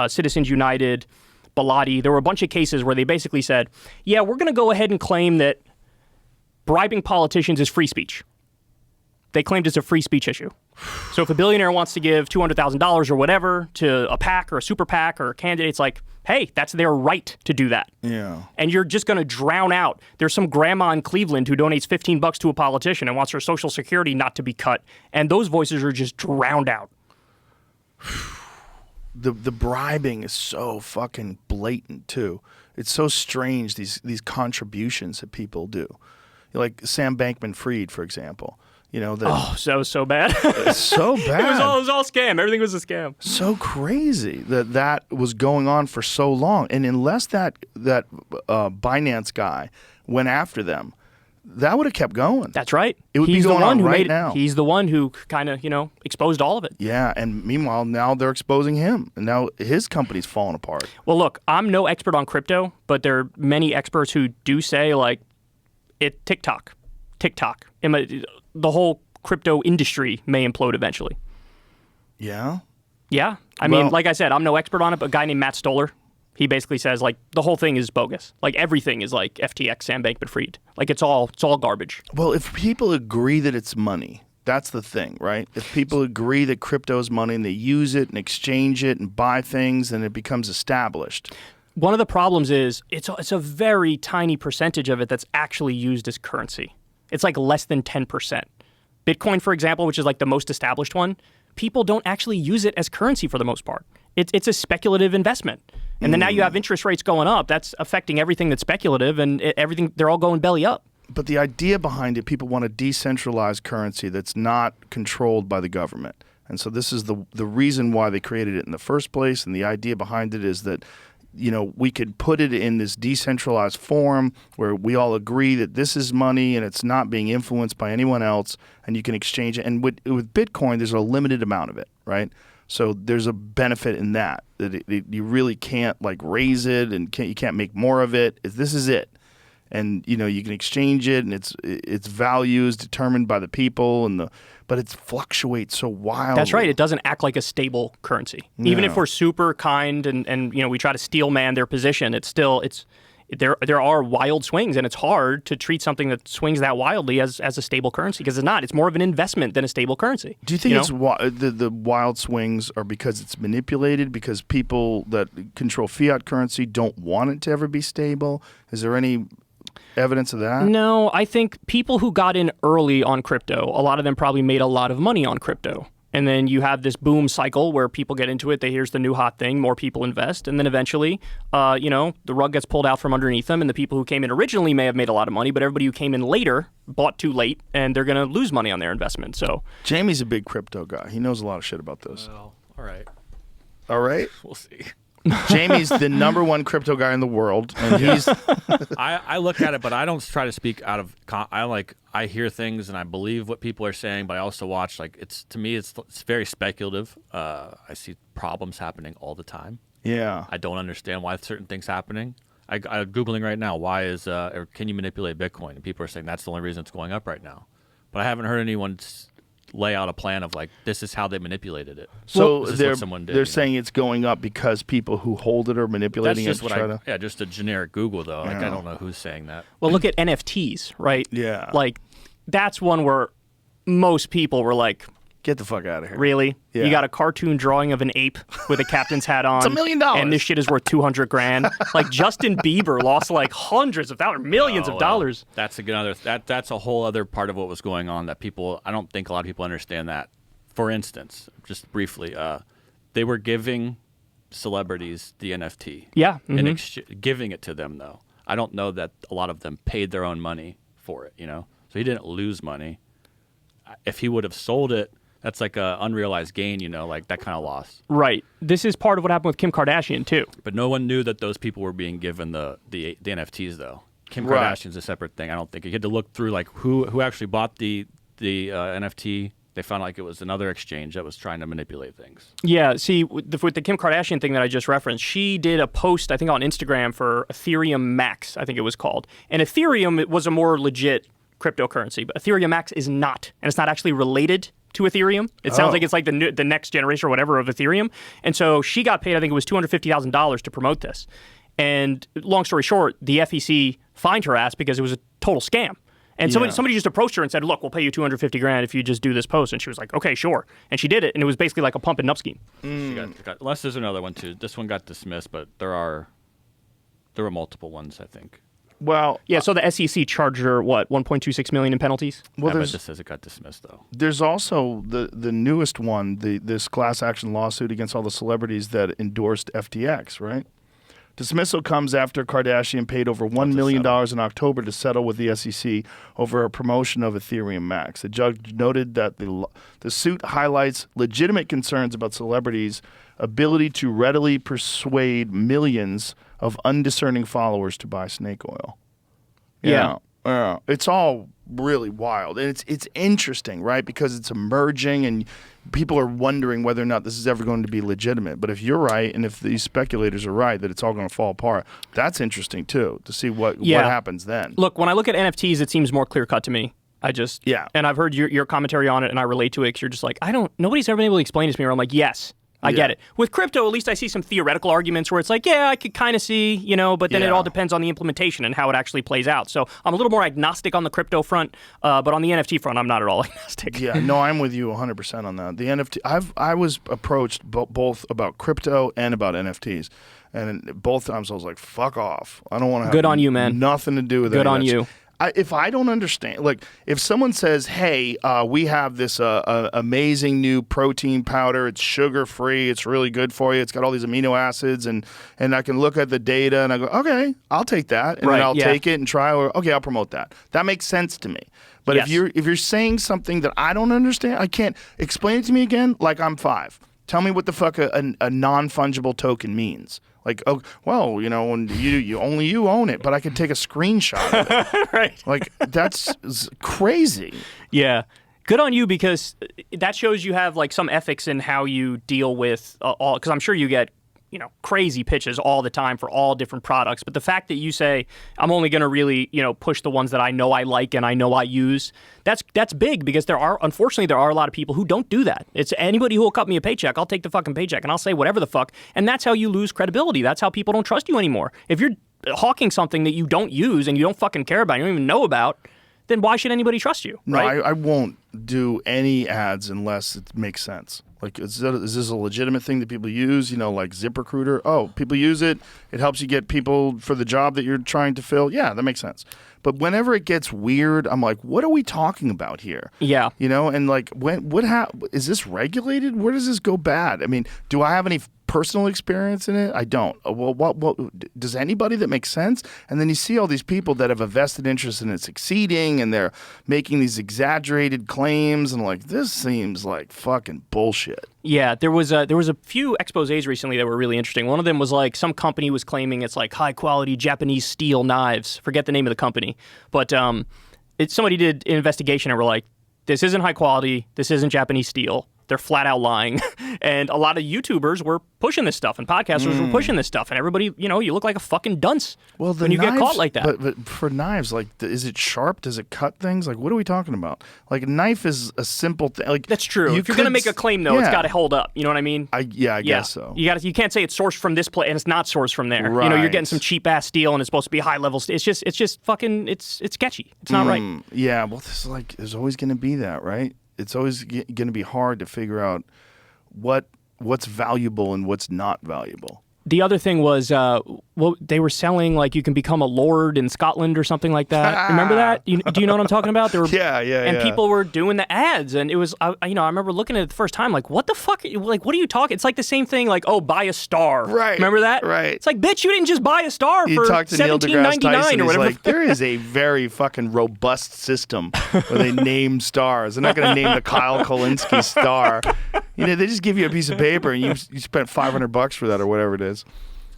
E: Citizens United, Bellotti. There were a bunch of cases where they basically said, yeah, we're going to go ahead and claim that bribing politicians is free speech. They claimed it's a free speech issue. So if a billionaire wants to give $200,000 or whatever to a PAC or a super PAC or a candidate, it's like, hey, that's their right to do that.
D: Yeah.
E: And you're just going to drown out. There's some grandma in Cleveland who donates $15 to a politician and wants her Social Security not to be cut. And those voices are just drowned out.
D: The bribing is so fucking blatant too. It's so strange, these contributions that people do. Like Sam Bankman-Fried, for example. You know,
E: that was so bad.
D: It's so bad.
E: It was all scam. Everything was a scam.
D: So crazy that was going on for so long. And unless that Binance guy went after them, that would have kept going.
E: That's right.
D: It would be going on right now.
E: He's the one who kind of, exposed all of it.
D: Yeah, and meanwhile, now they're exposing him. And now his company's falling apart.
E: Well, look, I'm no expert on crypto, but there are many experts who do say, like, TikTok. The whole crypto industry may implode eventually.
D: Yeah.
E: Yeah. I mean,
D: Well-
E: like I said, I'm no expert on it, but a guy named Matt Stoller, he basically says, like, the whole thing is bogus. Like, everything is like FTX, Sam Bankman-Fried. Like, it's all garbage.
D: Well, if people agree that it's money, that's the thing, right? If people agree that crypto is money and they use it and exchange it and buy things, then it becomes established.
E: One of the problems is it's a very tiny percentage of it that's actually used as currency. It's like less than 10%. Bitcoin, for example, which is like the most established one, people don't actually use it as currency for the most part. It's a speculative investment. And then now you have interest rates going up. That's affecting everything that's speculative, and everything, they're all going belly up.
D: But the idea behind it, people want a decentralized currency that's not controlled by the government. And so this is the reason why they created it in the first place. And the idea behind it is that, you know, we could put it in this decentralized form where we all agree that this is money and it's not being influenced by anyone else, and you can exchange it. And with Bitcoin, there's a limited amount of it, right? So there's a benefit in that you really can't like raise it and you can't make more of it. This is it. And you know you can exchange it, and its value is determined by the people, but it fluctuates so wildly.
E: That's right. It doesn't act like a stable currency. Even if we're super kind and you know we try to steel man their position, there are wild swings, and it's hard to treat something that swings that wildly as a stable currency because it's not. It's more of an investment than a stable currency.
D: Do you think the wild swings are because it's manipulated, because people that control fiat currency don't want it to ever be stable? Is there any evidence of that?
E: No, I think people who got in early on crypto, a lot of them probably made a lot of money on crypto. And then you have this boom cycle where people get into it. Here's the new hot thing. More people invest. And then eventually, the rug gets pulled out from underneath them. And the people who came in originally may have made a lot of money, but everybody who came in later bought too late, and they're going to lose money on their investment. So
D: Jamie's a big crypto guy. He knows a lot of shit about this.
F: Well, all right.
D: All right?
F: We'll see.
D: Jamie's the number one crypto guy in the world, and he's
F: I look at it, but I don't try to speak out of. I hear things and I believe what people are saying, but I also watch. Like to me, it's very speculative. I see problems happening all the time.
D: Yeah.
F: I don't understand why certain things happening. I'm googling right now. Why is or can you manipulate Bitcoin? And people are saying that's the only reason it's going up right now. But I haven't heard anyone lay out a plan of like this is how they manipulated it.
D: So
F: This is what someone did,
D: they're saying it's going up because people who hold it are manipulating
F: that's
D: it.
F: just what just a generic Google though. Like I don't know who's saying that.
E: well, look at NFTs, right?
D: Yeah.
E: Like that's one where most people were like,
D: Get the fuck out of here.
E: really?
D: Yeah.
E: You got a cartoon drawing of an ape with a captain's hat on.
D: $1 million.
E: And this shit is worth $200,000. Like Justin Bieber lost like hundreds of thousands, millions of dollars.
F: That's that's a whole other part of what was going on that I don't think a lot of people understand that. For instance, just briefly, they were giving celebrities the NFT.
E: Yeah.
F: And giving it to them though. I don't know that a lot of them paid their own money for it, So he didn't lose money. If he would have sold it, that's like a unrealized gain, like that kind of loss.
E: Right. This is part of what happened with Kim Kardashian too.
F: But no one knew that those people were being given the NFTs though. Kim
D: Right.
F: Kardashian's a separate thing. I don't think you had to look through like who actually bought the NFT. They found like it was another exchange that was trying to manipulate things.
E: Yeah, see, with the Kim Kardashian thing that I just referenced, she did a post, I think, on Instagram for Ethereum Max, I think it was called. And Ethereum was a more legit cryptocurrency, but Ethereum Max is not. And it's not actually related to Ethereum. It sounds like it's like the next generation or whatever of Ethereum. And so she got paid, I think it was $250,000 to promote this. And long story short, the FEC fined her ass because it was a total scam. And somebody just approached her and said, look, we'll pay you $250,000 if you just do this post. And she was like, okay, sure. And she did it. And it was basically like a pump and up scheme.
F: Unless there's another one too. This one got dismissed, but there were multiple ones, I think.
D: Well,
E: Yeah, so the SEC charged her, what, $1.26 million in penalties?
D: well,
F: But
D: there's
F: this says it got dismissed though.
D: there's also the newest one, this class action lawsuit against all the celebrities that endorsed FTX, right? Dismissal comes after Kardashian paid over $1 million in October to settle with the SEC over a promotion of Ethereum Max. The judge noted that the suit highlights legitimate concerns about celebrities' ability to readily persuade millions of undiscerning followers to buy snake oil.
E: Yeah.
D: It's all really wild. And it's interesting, right? Because it's emerging and people are wondering whether or not this is ever going to be legitimate. But if you're right and if these speculators are right that it's all going to fall apart, that's interesting too, to see what happens then.
E: Look, when I look at NFTs, it seems more clear-cut to me.
D: Yeah.
E: And I've heard your commentary on it, and I relate to it because you're just like, nobody's ever been able to explain it to me. Where I'm like, yes, I get it. With crypto, at least I see some theoretical arguments where it's like, yeah, I could kind of see, but then it all depends on the implementation and how it actually plays out. So I'm a little more agnostic on the crypto front, but on the NFT front, I'm not at all agnostic.
D: Yeah, no, I'm with you 100% on that. The NFT, I was approached both about crypto and about NFTs. And both times I was like, fuck off. I don't want to have
E: Good on you, man.
D: Nothing to do with it.
E: Good on you.
D: If I don't understand, like if someone says, hey, we have this amazing new protein powder, it's sugar-free, it's really good for you, it's got all these amino acids, and I can look at the data and I go, okay, I'll take that, and then I'll take it and try, or okay, I'll promote that. That makes sense to me. But if you're saying something that I don't understand, I can't explain it to me again like I'm 5. Tell me what the fuck a non-fungible token means. Like, oh, well, when you only you own it, but I could take a screenshot of it.
E: Right.
D: Like, that's crazy.
E: Yeah. Good on you, because that shows you have like some ethics in how you deal with all, because I'm sure you get crazy pitches all the time for all different products. But the fact that you say, I'm only going to really, push the ones that I know I like and I know I use, that's big, because unfortunately, there are a lot of people who don't do that. It's anybody who will cut me a paycheck, I'll take the fucking paycheck and I'll say whatever the fuck. And that's how you lose credibility. That's how people don't trust you anymore. If you're hawking something that you don't use and you don't fucking care about, you don't even know about, then why should anybody trust you? Right?
D: No, I won't do any ads unless it makes sense. Like, is this a legitimate thing that people use? Like ZipRecruiter. Oh, people use it. It helps you get people for the job that you're trying to fill. Yeah, that makes sense. But whenever it gets weird, I'm like, what are we talking about here?
E: Yeah.
D: And like, is this regulated? Where does this go bad? I mean, do I have any personal experience in it? I don't. Well, what does anybody that makes sense? And then you see all these people that have a vested interest in it succeeding, and they're making these exaggerated claims, and like, this seems like fucking bullshit.
E: Yeah, there was a few exposés recently that were really interesting. One of them was like some company was claiming it's like high quality Japanese steel knives. Forget the name of the company, but somebody did an investigation and were like, this isn't high quality. This isn't Japanese steel. They're flat out lying. And a lot of YouTubers were pushing this stuff, and podcasters were pushing this stuff, and everybody, you look like a fucking dunce when you get caught like that.
D: But for knives, like, is it sharp? Does it cut things? Like, what are we talking about? Like, a knife is a simple thing. Like,
E: that's true. If you're going to make a claim, though, it's got to hold up. You know what I mean?
D: I guess so.
E: You can't say it's sourced from this place and it's not sourced from there.
D: Right.
E: You're getting some cheap ass steel and it's supposed to be high level. It's just fucking. It's sketchy. It's not right.
D: Yeah. Well, this is like, there's always going to be that, right? It's always going to be hard to figure out what's valuable and what's not valuable.
E: The other thing was, they were selling, like, you can become a lord in Scotland or something like that. Remember that? Do you know what I'm talking about? There were,
D: And
E: people were doing the ads, and it was, I remember looking at it the first time, like, what the fuck? Like, what are you talking? It's like the same thing, like, oh, buy a star.
D: Right.
E: Remember that?
D: Right.
E: It's like, bitch, you didn't just buy a star for $17.99 or whatever.
D: Like, there is a very fucking robust system where they name stars. They're not going to name the Kyle Kulinski star. They just give you a piece of paper and you spent $500 for that or whatever it is.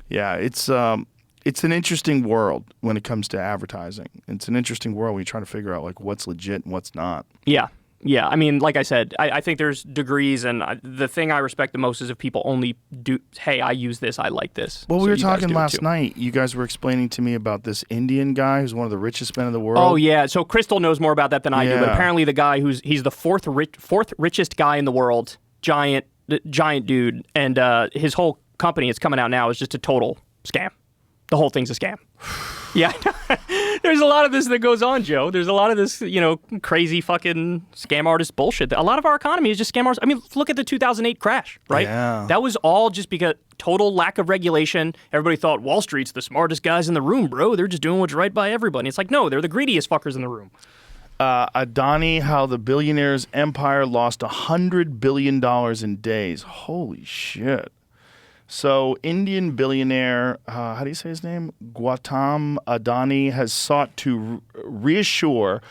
D: Yeah, it's an interesting world when it comes to advertising. It's an interesting world when you try to figure out like what's legit and what's not.
E: Yeah. I mean, like I said, I think there's degrees, and the thing I respect the most is if people only do, hey, I use this, I like this.
D: Well, we were talking last night. You guys were explaining to me about this Indian guy who's one of the richest men in the world.
E: Oh, yeah. So Crystal knows more about that than I do, but apparently the guy he's the fourth richest guy in the world, giant dude, and his whole company, it's coming out now, is just a total scam. The whole thing's a scam. Yeah. There's a lot of this that goes on, Joe. There's a lot of this, crazy fucking scam artist bullshit. A lot of our economy is just scam artists. I mean, look at the 2008 crash, right?
D: Yeah.
E: That was all just because total lack of regulation. Everybody thought Wall Street's the smartest guys in the room, bro. They're just doing what's right by everybody. It's like, no, they're the greediest fuckers in the room.
D: Adani, how the billionaire's empire lost $100 billion in days. Holy shit. So, Indian billionaire, how do you say his name? Gautam Adani has sought to reassure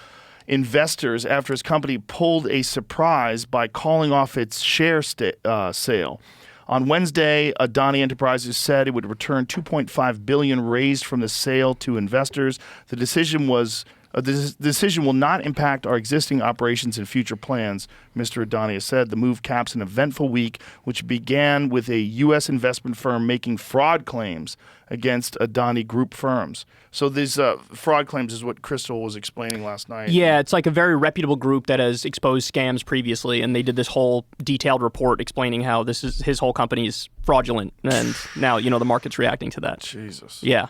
D: investors after his company pulled a surprise by calling off its share sale. On Wednesday, Adani Enterprises said it would return $2.5 billion raised from the sale to investors. The decision was This decision will not impact our existing operations and future plans, Mr. Adani has said. The move caps an eventful week, which began with a U.S. investment firm making fraud claims against Adani Group firms. So these fraud claims is what Crystal was explaining last night.
E: Yeah, it's like a very reputable group that has exposed scams previously, and they did this whole detailed report explaining how this is his whole company's fraudulent, and now the market's reacting to that.
D: Jesus.
E: Yeah.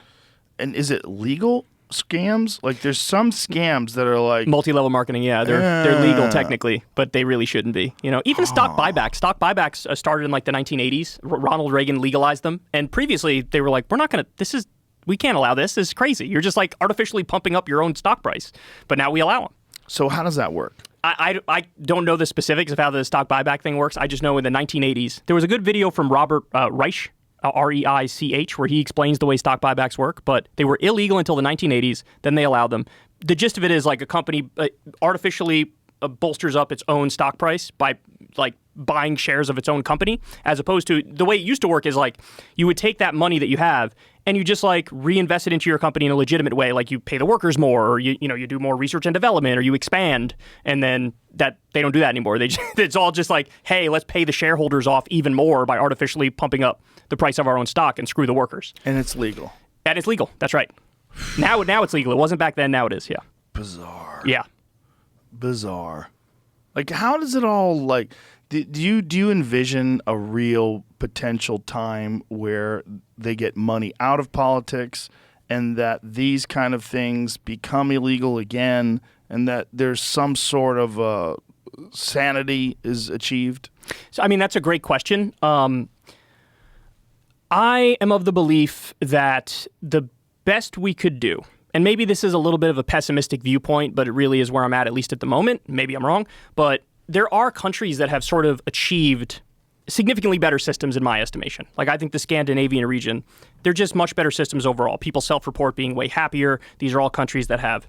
D: And is it legal scams? Like, there's some scams that are like
E: multi-level marketing. Yeah, they're legal technically, but they really shouldn't be. Even stock buybacks. Stock buybacks started in like the 1980s. Ronald Reagan legalized them, and previously they were like, we can't allow this. This is crazy. You're just like artificially pumping up your own stock price. But now we allow them.
D: So how does that work?
E: I don't know the specifics of how the stock buyback thing works. I just know in the 1980s there was a good video from Robert Reich. Reich, where he explains the way stock buybacks work, but they were illegal until the 1980s. Then they allowed them. The gist of it is like a company artificially bolsters up its own stock price by like buying shares of its own company, as opposed to the way it used to work is like you would take that money that you have and you just like reinvest it into your company in a legitimate way. Like you pay the workers more, or you do more research and development, or you expand, and then that they don't do that anymore. It's all just like, hey, let's pay the shareholders off even more by artificially pumping up the price of our own stock and screw the workers.
D: And it's legal.
E: And it's legal. That's right. Now it's legal. It wasn't back then. Now it is. Yeah.
D: Bizarre.
E: Yeah.
D: Bizarre. Like, how does it all like? Do you envision a real potential time where they get money out of politics, and that these kind of things become illegal again, and that there's some sort of sanity is achieved?
E: So, I mean, that's a great question. I am of the belief that the best we could do, and maybe this is a little bit of a pessimistic viewpoint, but it really is where I'm at least at the moment. Maybe I'm wrong, but there are countries that have sort of achieved significantly better systems in my estimation. Like I think the Scandinavian region, they're just much better systems overall. People self-report being way happier. These are all countries that have,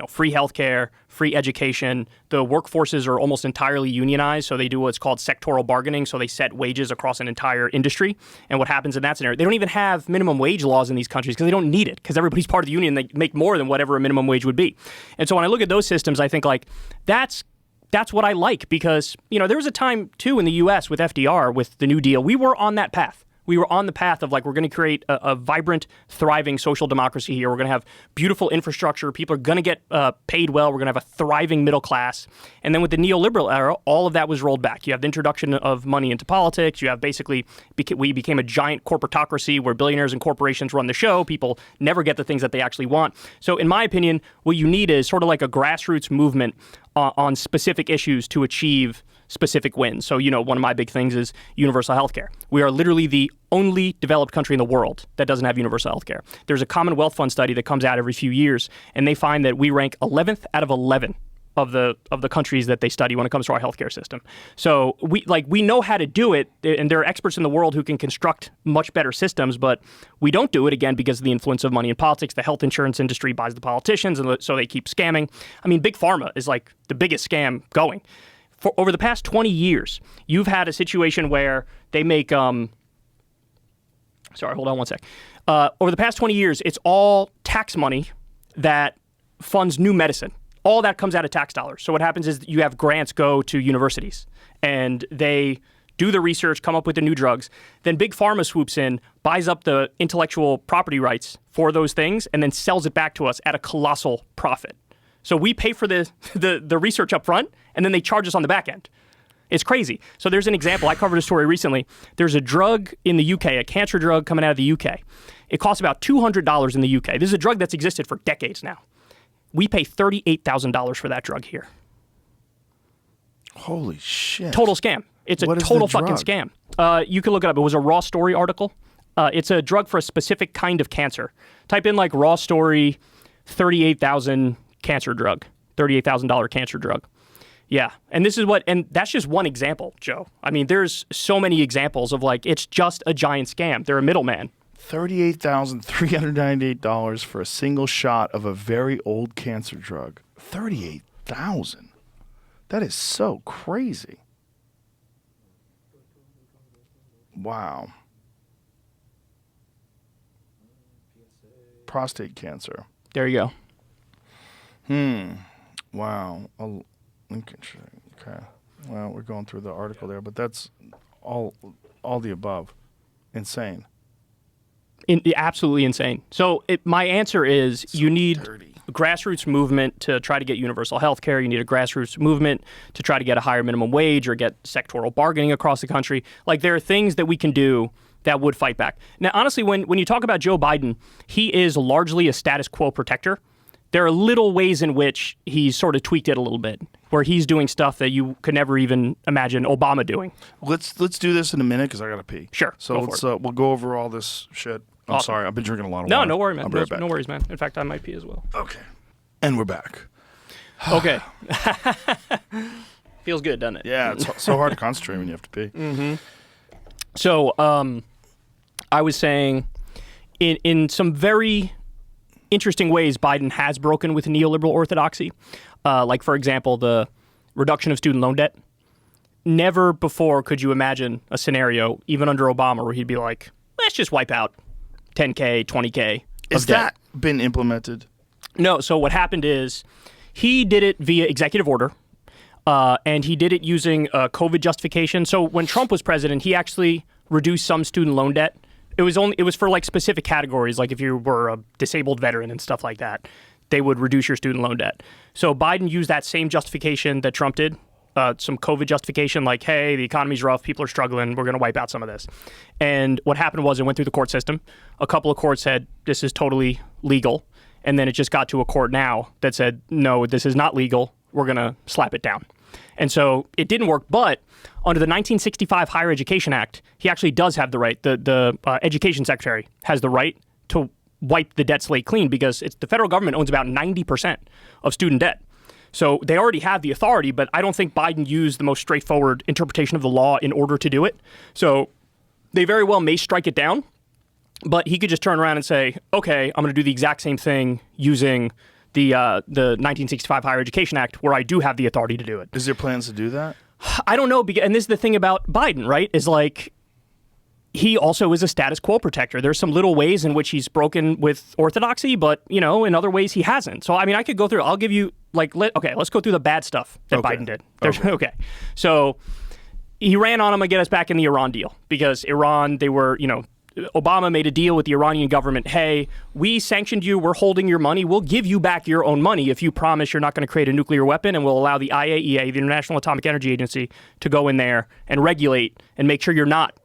E: free healthcare, free education. The workforces are almost entirely unionized, so they do what's called sectoral bargaining, so they set wages across an entire industry. And what happens in that scenario, they don't even have minimum wage laws in these countries because they don't need it, because everybody's part of the union. They make more than whatever a minimum wage would be. And so when I look at those systems, I think like that's what I like, because, there was a time, too, in the U.S. with FDR, with the New Deal, we were on that path. We were on the path of, like, we're going to create a vibrant, thriving social democracy here. We're going to have beautiful infrastructure. People are going to get paid well. We're going to have a thriving middle class. And then with the neoliberal era, all of that was rolled back. You have the introduction of money into politics. You have basically, we became a giant corporatocracy where billionaires and corporations run the show. People never get the things that they actually want. So in my opinion, what you need is sort of like a grassroots movement on specific issues to achieve specific wins. So, one of my big things is universal healthcare. We are literally the only developed country in the world that doesn't have universal healthcare. There's a Commonwealth Fund study that comes out every few years, and they find that we rank 11th out of 11 of the countries that they study when it comes to our healthcare system. So we know how to do it, and there are experts in the world who can construct much better systems, but we don't do it, again, because of the influence of money in politics. The health insurance industry buys the politicians, and so they keep scamming. I mean, Big Pharma is like the biggest scam going. For over the past 20 years, you've had a situation where they make sorry, hold on one sec. Over the past 20 years, it's all tax money that funds new medicine. All that comes out of tax dollars. So what happens is you have grants go to universities, and they do the research, come up with the new drugs. Then Big Pharma swoops in, buys up the intellectual property rights for those things, and then sells it back to us at a colossal profit. So we pay for the research up front, and then they charge us on the back end. It's crazy. So there's an example. I covered a story recently. There's a drug in the UK, a cancer drug coming out of the UK. It costs about $200 in the UK. This is a drug that's existed for decades now. We pay $38,000 for that drug here.
D: Holy shit.
E: Total scam. It's a total fucking scam. You can look it up. It was a Raw Story article. It's a drug for a specific kind of cancer. Type in like Raw Story 38,000 cancer drug. $38,000 cancer drug. Yeah. And that's just one example, Joe. I mean, there's so many examples of like, it's just a giant scam. They're a middleman.
D: $38,398 for a single shot of a very old cancer drug. $38,000. That is so crazy. Wow. Prostate cancer.
E: There you go.
D: Wow. Lincoln. Okay. Well, we're going through the article there, but that's all the above. Insane.
E: Absolutely insane. So my answer is you need
D: dirty.
E: a grassroots movement to try to get universal health care. You need a grassroots movement to try to get a higher minimum wage or get sectoral bargaining across the country. Like, there are things that we can do that would fight back. Now, honestly, when you talk about Joe Biden, he is largely a status quo protector. There are little ways in which he's sort of tweaked it a little bit, where he's doing stuff that you could never even imagine Obama doing.
D: Let's do this in a minute because I gotta pee.
E: Sure.
D: So we'll go over all this shit. I'm
E: Awesome.
D: sorry. I've been drinking a lot of water.
E: No worries, man.
D: I'll be right back.
E: No worries, man. In fact, I might pee as well.
D: Okay. And we're back.
E: Okay. Feels good, doesn't it?
D: Yeah, it's so hard to concentrate when you have to pee.
E: So, I was saying, in some very interesting ways, Biden has broken with neoliberal orthodoxy. Like, for example, the reduction of student loan debt. Never before could you imagine a scenario, even under Obama, where he'd be like, let's just wipe out 10K, 20K
D: Is
E: of debt.
D: that been implemented?
E: No. So what happened is he did it via executive order, and he did it using a COVID justification. So when Trump was president, he actually reduced some student loan debt. It was for like specific categories, like if you were a disabled veteran and stuff like that, they would reduce your student loan debt. So Biden used that same justification that Trump did, some COVID justification, like, hey, the economy's rough, people are struggling, we're going to wipe out some of this. And what happened was it went through the court system. A couple of courts said this is totally legal. And then it just got to a court now that said, no, this is not legal. We're going to slap it down. And so it didn't work. But under the 1965 Higher Education Act, he actually does have the right. The education secretary has the right to wipe the debt slate clean because the federal government owns about 90% of student debt. So they already have the authority, but I don't think Biden used the most straightforward interpretation of the law in order to do it. So they very well may strike it down, but he could just turn around and say, okay, I'm going to do the exact same thing using the 1965 Higher Education Act, where I do have the authority to do it.
D: Is there plans to do that?
E: I don't know, and this is the thing about Biden, right, is like, he also is a status quo protector. There's some little ways in which he's broken with orthodoxy, but, in other ways he hasn't. So, I mean, I could go through, I'll give you, let's go through the bad stuff that Biden did. Okay. So, he ran on him to get us back in the Iran deal because Iran, they were, Obama made a deal with the Iranian government. Hey, we sanctioned you. We're holding your money. We'll give you back your own money if you promise you're not going to create a nuclear weapon, and we'll allow the IAEA, the International Atomic Energy Agency, to go in there and regulate and make sure you're not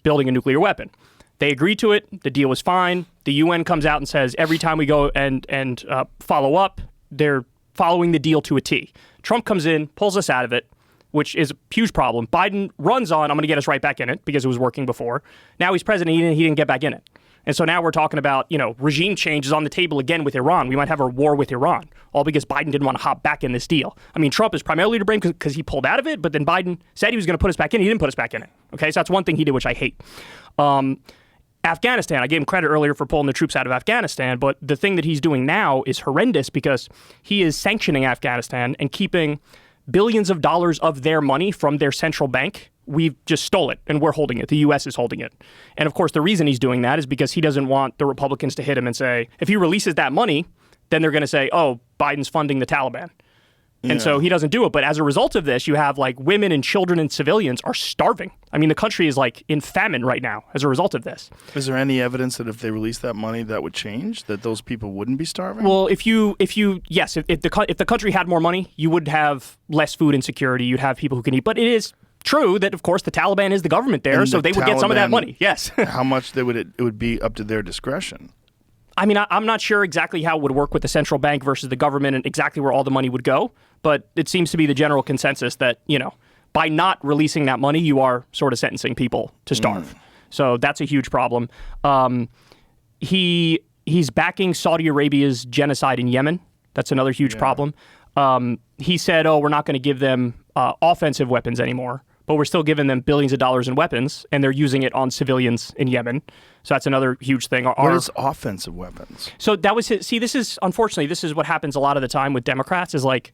E: building a nuclear weapon. They agreed to it. The deal was fine. The UN comes out and says every time we go and follow up, they're following the deal to a T. Trump comes in, pulls us out of it, which is a huge problem. Biden runs on, I'm going to get us right back in it because it was working before. Now he's president, he didn't get back in it. And so now we're talking about, regime change is on the table again with Iran. We might have a war with Iran, all because Biden didn't want to hop back in this deal. I mean, Trump is primarily to blame because he pulled out of it, but then Biden said he was going to put us back in. He didn't put us back in it. Okay, so that's one thing he did, which I hate. Afghanistan, I gave him credit earlier for pulling the troops out of Afghanistan, but the thing that he's doing now is horrendous because he is sanctioning Afghanistan and keeping billions of dollars of their money from their central bank. We've just stole it, and we're holding it. The U.S. is holding it. And of course, the reason he's doing that is because he doesn't want the Republicans to hit him and say, if he releases that money, then they're going to say, oh, Biden's funding the Taliban. And so he doesn't do it. But as a result of this, you have like women and children and civilians are starving. I mean, the country is like in famine right now as a result of this.
D: Is there any evidence that if they release that money, that would change? That those people wouldn't be starving?
E: Well, if the country had more money, you would have less food insecurity. You'd have people who can eat. But it is true that, of course, the Taliban is the government there,
D: And
E: so
D: the
E: they would get some of that
D: Taliban-
E: money. Yes.
D: How much it would be up to their discretion?
E: I mean, I'm not sure exactly how it would work with the central bank versus the government and exactly where all the money would go, but it seems to be the general consensus that, by not releasing that money, you are sort of sentencing people to starve. So that's a huge problem. He's backing Saudi Arabia's genocide in Yemen. That's another huge problem. He said, we're not going to give them offensive weapons anymore, but we're still giving them billions of dollars in weapons, and they're using it on civilians in Yemen. So that's another huge thing.
D: What is offensive weapons?
E: So that was his. See, this is what happens a lot of the time with Democrats is like,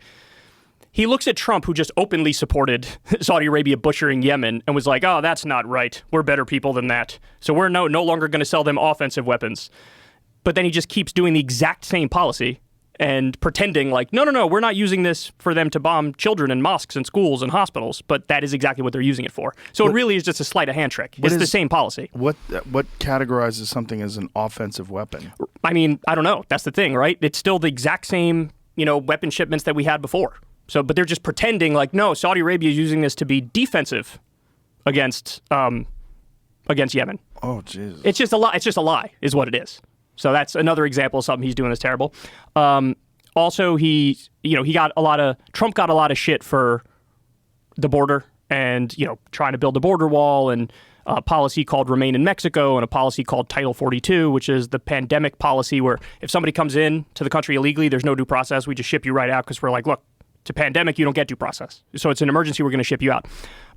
E: he looks at Trump, who just openly supported Saudi Arabia butchering Yemen, and was like, oh, that's not right. We're better people than that. So we're no longer going to sell them offensive weapons. But then he just keeps doing the exact same policy and pretending like, no, we're not using this for them to bomb children in mosques and schools and hospitals, but that is exactly what they're using it for. So it really is just a sleight of hand trick. It's the same policy.
D: What categorizes something as an offensive weapon?
E: I mean, I don't know. That's the thing, right? It's still the exact same, weapon shipments that we had before. So, but they're just pretending like, no, Saudi Arabia is using this to be defensive against Yemen.
D: Oh, Jesus.
E: It's just a lie. It's just a lie, is what it is. So that's another example of something he's doing that's terrible. Also, Trump got a lot of shit for the border and, trying to build a border wall and a policy called Remain in Mexico and a policy called Title 42, which is the pandemic policy where if somebody comes in to the country illegally, there's no due process. We just ship you right out because we're like, look, it's a pandemic, you don't get due process. So it's an emergency, we're going to ship you out.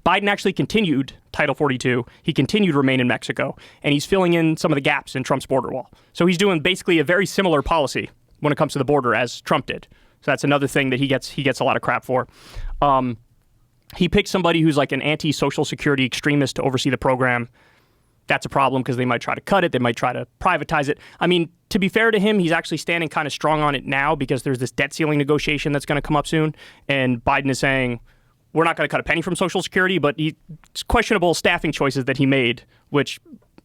E: Biden actually continued Title 42. He continued Remain in Mexico, and he's filling in some of the gaps in Trump's border wall. So he's doing basically a very similar policy when it comes to the border as Trump did. So that's another thing that he gets a lot of crap for. He picked somebody who's like an anti-Social Security extremist to oversee the program. That's a problem because they might try to cut it. They might try to privatize it. I mean, to be fair to him, he's actually standing kind of strong on it now because there's this debt ceiling negotiation that's going to come up soon. And Biden is saying, we're not going to cut a penny from Social Security, but it's questionable staffing choices that he made, which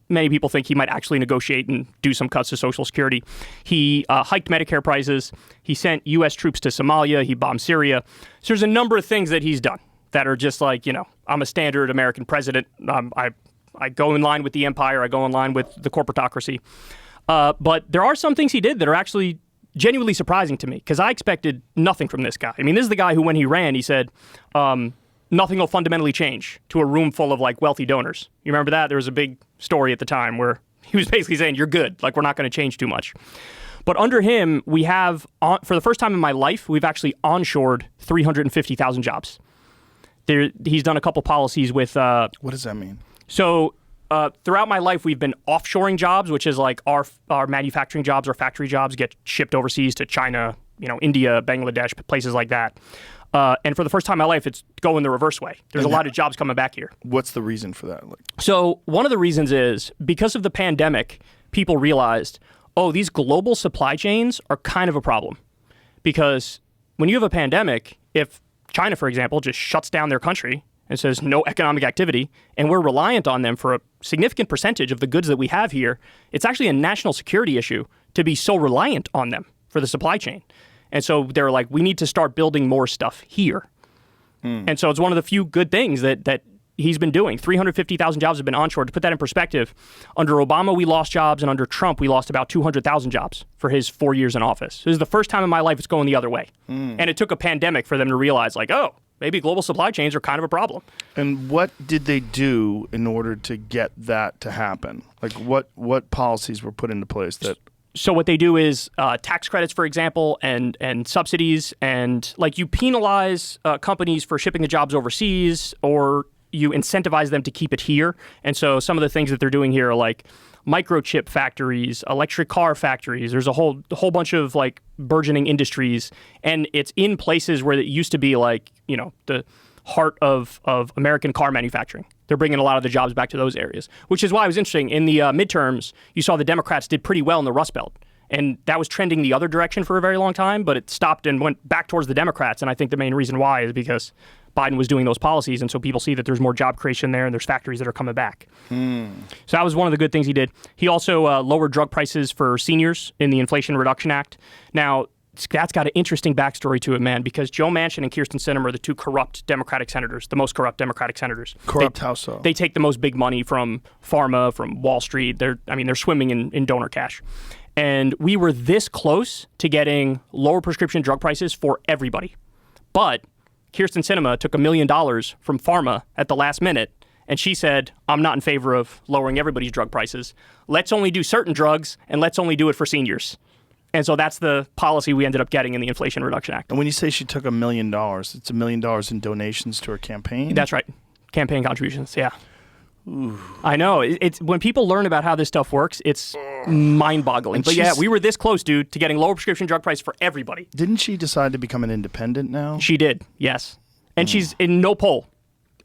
E: many people think he might actually negotiate and do some cuts to Social Security. He hiked Medicare prices. He sent U.S. troops to Somalia. He bombed Syria. So there's a number of things that he's done that are just like, I'm a standard American president. I go in line with the empire. I go in line with the corporatocracy. But there are some things he did that are actually genuinely surprising to me because I expected nothing from this guy. I mean, this is the guy who, when he ran, he said, nothing will fundamentally change to a room full of like wealthy donors. You remember that? There was a big story at the time where he was basically saying, you're good. Like, we're not going to change too much. But under him, we have, for the first time in my life, we've actually onshored 350,000 jobs. He's done a couple policies with...
D: what does that mean?
E: So throughout my life, we've been offshoring jobs, which is like our manufacturing jobs, our factory jobs get shipped overseas to China, India, Bangladesh, places like that. And for the first time in my life, it's going the reverse way. There's a lot of jobs coming back here.
D: What's the reason for that?
E: So one of the reasons is because of the pandemic, people realized, these global supply chains are kind of a problem. Because when you have a pandemic, if China, for example, just shuts down their country and says no economic activity, and we're reliant on them for a significant percentage of the goods that we have here, it's actually a national security issue to be so reliant on them for the supply chain. And so they're like, we need to start building more stuff here. And so it's one of the few good things that he's been doing. 350,000 jobs have been onshored. To put that in perspective, under Obama, we lost jobs, and under Trump, we lost about 200,000 jobs for his 4 years in office. This is the first time in my life it's going the other way. And it took a pandemic for them to realize, like, maybe global supply chains are kind of a problem.
D: And what did they do in order to get that to happen? Like, what policies were put into place that...
E: So what they do is tax credits, for example, and subsidies, and like you penalize companies for shipping the jobs overseas, or you incentivize them to keep it here. And so some of the things that they're doing here are like microchip factories, electric car factories. There's a whole bunch of like burgeoning industries, and it's in places where it used to be like, the heart of American car manufacturing. They're bringing a lot of the jobs back to those areas, which is why it was interesting. In the midterms, you saw the Democrats did pretty well in the Rust Belt. And that was trending the other direction for a very long time, but it stopped and went back towards the Democrats. And I think the main reason why is because Biden was doing those policies, and so people see that there's more job creation there and there's factories that are coming back. So that was one of the good things he did. He also lowered drug prices for seniors in the Inflation Reduction Act. Now, that's got an interesting backstory to it, man, because Joe Manchin and Kyrsten Sinema are the two corrupt Democratic senators, the most corrupt Democratic senators.
D: Corrupt how so?
E: They take the most big money from pharma, from Wall Street. They're swimming in donor cash. And we were this close to getting lower prescription drug prices for everybody. But Kyrsten Sinema took $1 million from pharma at the last minute, and she said, I'm not in favor of lowering everybody's drug prices. Let's only do certain drugs, and let's only do it for seniors. And so that's the policy we ended up getting in the Inflation Reduction Act.
D: And when you say she took $1 million, it's $1 million in donations to her campaign?
E: That's right. Campaign contributions, yeah. Ooh. I know. It's when people learn about how this stuff works, it's mind-boggling. But yeah, we were this close, dude, to getting lower prescription drug price for everybody.
D: Didn't she decide to become an independent now?
E: She did, yes. And she's in no poll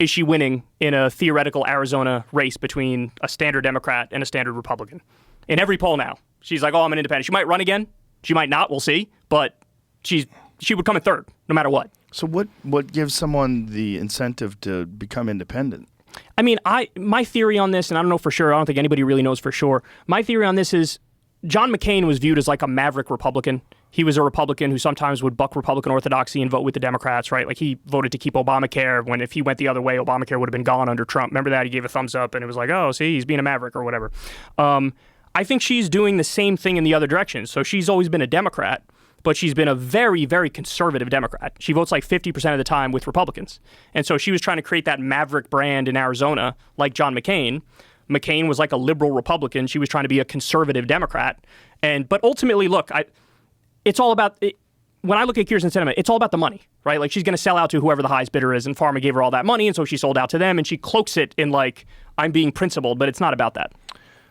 E: is she winning in a theoretical Arizona race between a standard Democrat and a standard Republican. In every poll now, she's like, I'm an independent. She might run again, She might not. We'll see. But she would come in third, no matter what.
D: So what gives someone the incentive to become independent?
E: I mean, my theory on this, and I don't know for sure, I don't think anybody really knows for sure. My theory on this is John McCain was viewed as like a maverick Republican. He was a Republican who sometimes would buck Republican orthodoxy and vote with the Democrats, right? Like he voted to keep Obamacare when if he went the other way, Obamacare would have been gone under Trump. Remember that? He gave a thumbs up and it was like, oh, see, he's being a maverick or whatever. I think she's doing the same thing in the other direction. So she's always been a Democrat, but she's been a very, very conservative Democrat. She votes like 50% of the time with Republicans. And so she was trying to create that maverick brand in Arizona, like John McCain. McCain was like a liberal Republican. She was trying to be a conservative Democrat. But ultimately, look, it's all about it. When I look at Kyrsten Sinema, it's all about the money, right? Like she's going to sell out to whoever the highest bidder is, and Pharma gave her all that money, and so she sold out to them, and she cloaks it in like, I'm being principled, but it's not about that.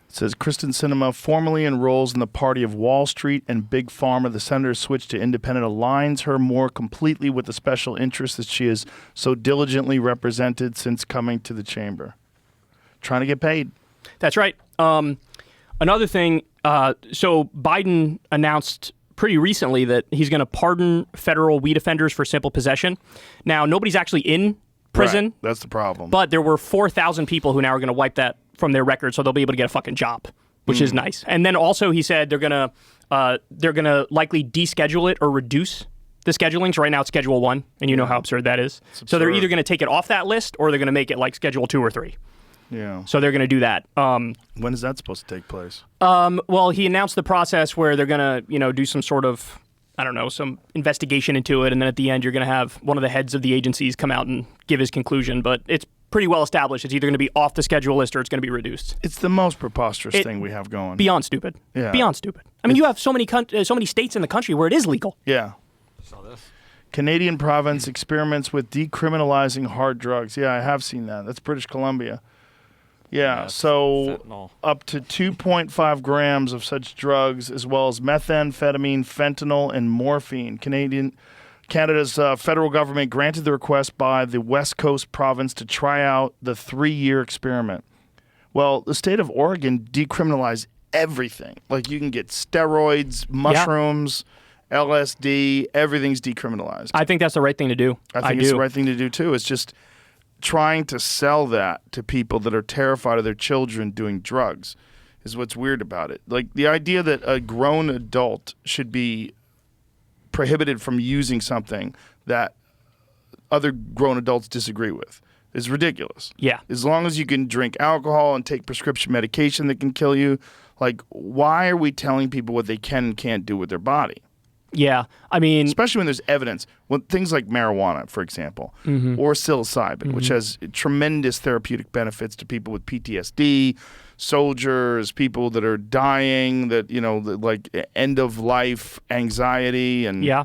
D: It says Kyrsten Sinema formally enrolls in the party of Wall Street and Big Pharma. The senator's switch to independent aligns her more completely with the special interests that she has so diligently represented since coming to the chamber. Trying to get paid.
E: That's right. Another thing, so Biden announced pretty recently that he's going to pardon federal weed offenders for simple possession. Now, nobody's actually in prison.
D: Right. That's the problem.
E: But there were 4,000 people who now are going to wipe that from their record, so they'll be able to get a fucking job, which is nice. And then also he said they're gonna likely deschedule it or reduce the scheduling. So right now it's Schedule 1, and you know how absurd that is. So they're either going to take it off that list or they're going to make it like Schedule 2 or 3.
D: Yeah.
E: So they're going to do that.
D: When is that supposed to take place?
E: Well, he announced the process where they're going to, do some sort of, I don't know, some investigation into it, and then at the end you're going to have one of the heads of the agencies come out and give his conclusion. But it's pretty well established. It's either going to be off the schedule list or it's going to be reduced.
D: It's the most preposterous thing we have going.
E: Beyond stupid.
D: Yeah.
E: Beyond stupid. I mean, you have so many states in the country where it is legal.
D: Yeah.
F: Saw this.
D: Canadian province experiments with decriminalizing hard drugs. Yeah, I have seen that. That's British Columbia. Yeah, so
F: fentanyl.
D: Up to 2.5 grams of such drugs, as well as methamphetamine, fentanyl, and morphine. Canada's federal government granted the request by the West Coast province to try out the 3-year experiment. Well, the state of Oregon decriminalized everything. Like you can get steroids, mushrooms, LSD, everything's decriminalized.
E: I think that's the right thing to do.
D: I think it's the right thing to do, too. It's just trying to sell that to people that are terrified of their children doing drugs is what's weird about it. Like the idea that a grown adult should be prohibited from using something that other grown adults disagree with is ridiculous.
E: Yeah.
D: As long as you can drink alcohol and take prescription medication that can kill you, like why are we telling people what they can and can't do with their body?
E: Yeah, I mean,
D: especially when there's evidence, when things like marijuana, for example, or psilocybin, which has tremendous therapeutic benefits to people with PTSD, soldiers, people that are dying, that like end of life anxiety, and
E: yeah.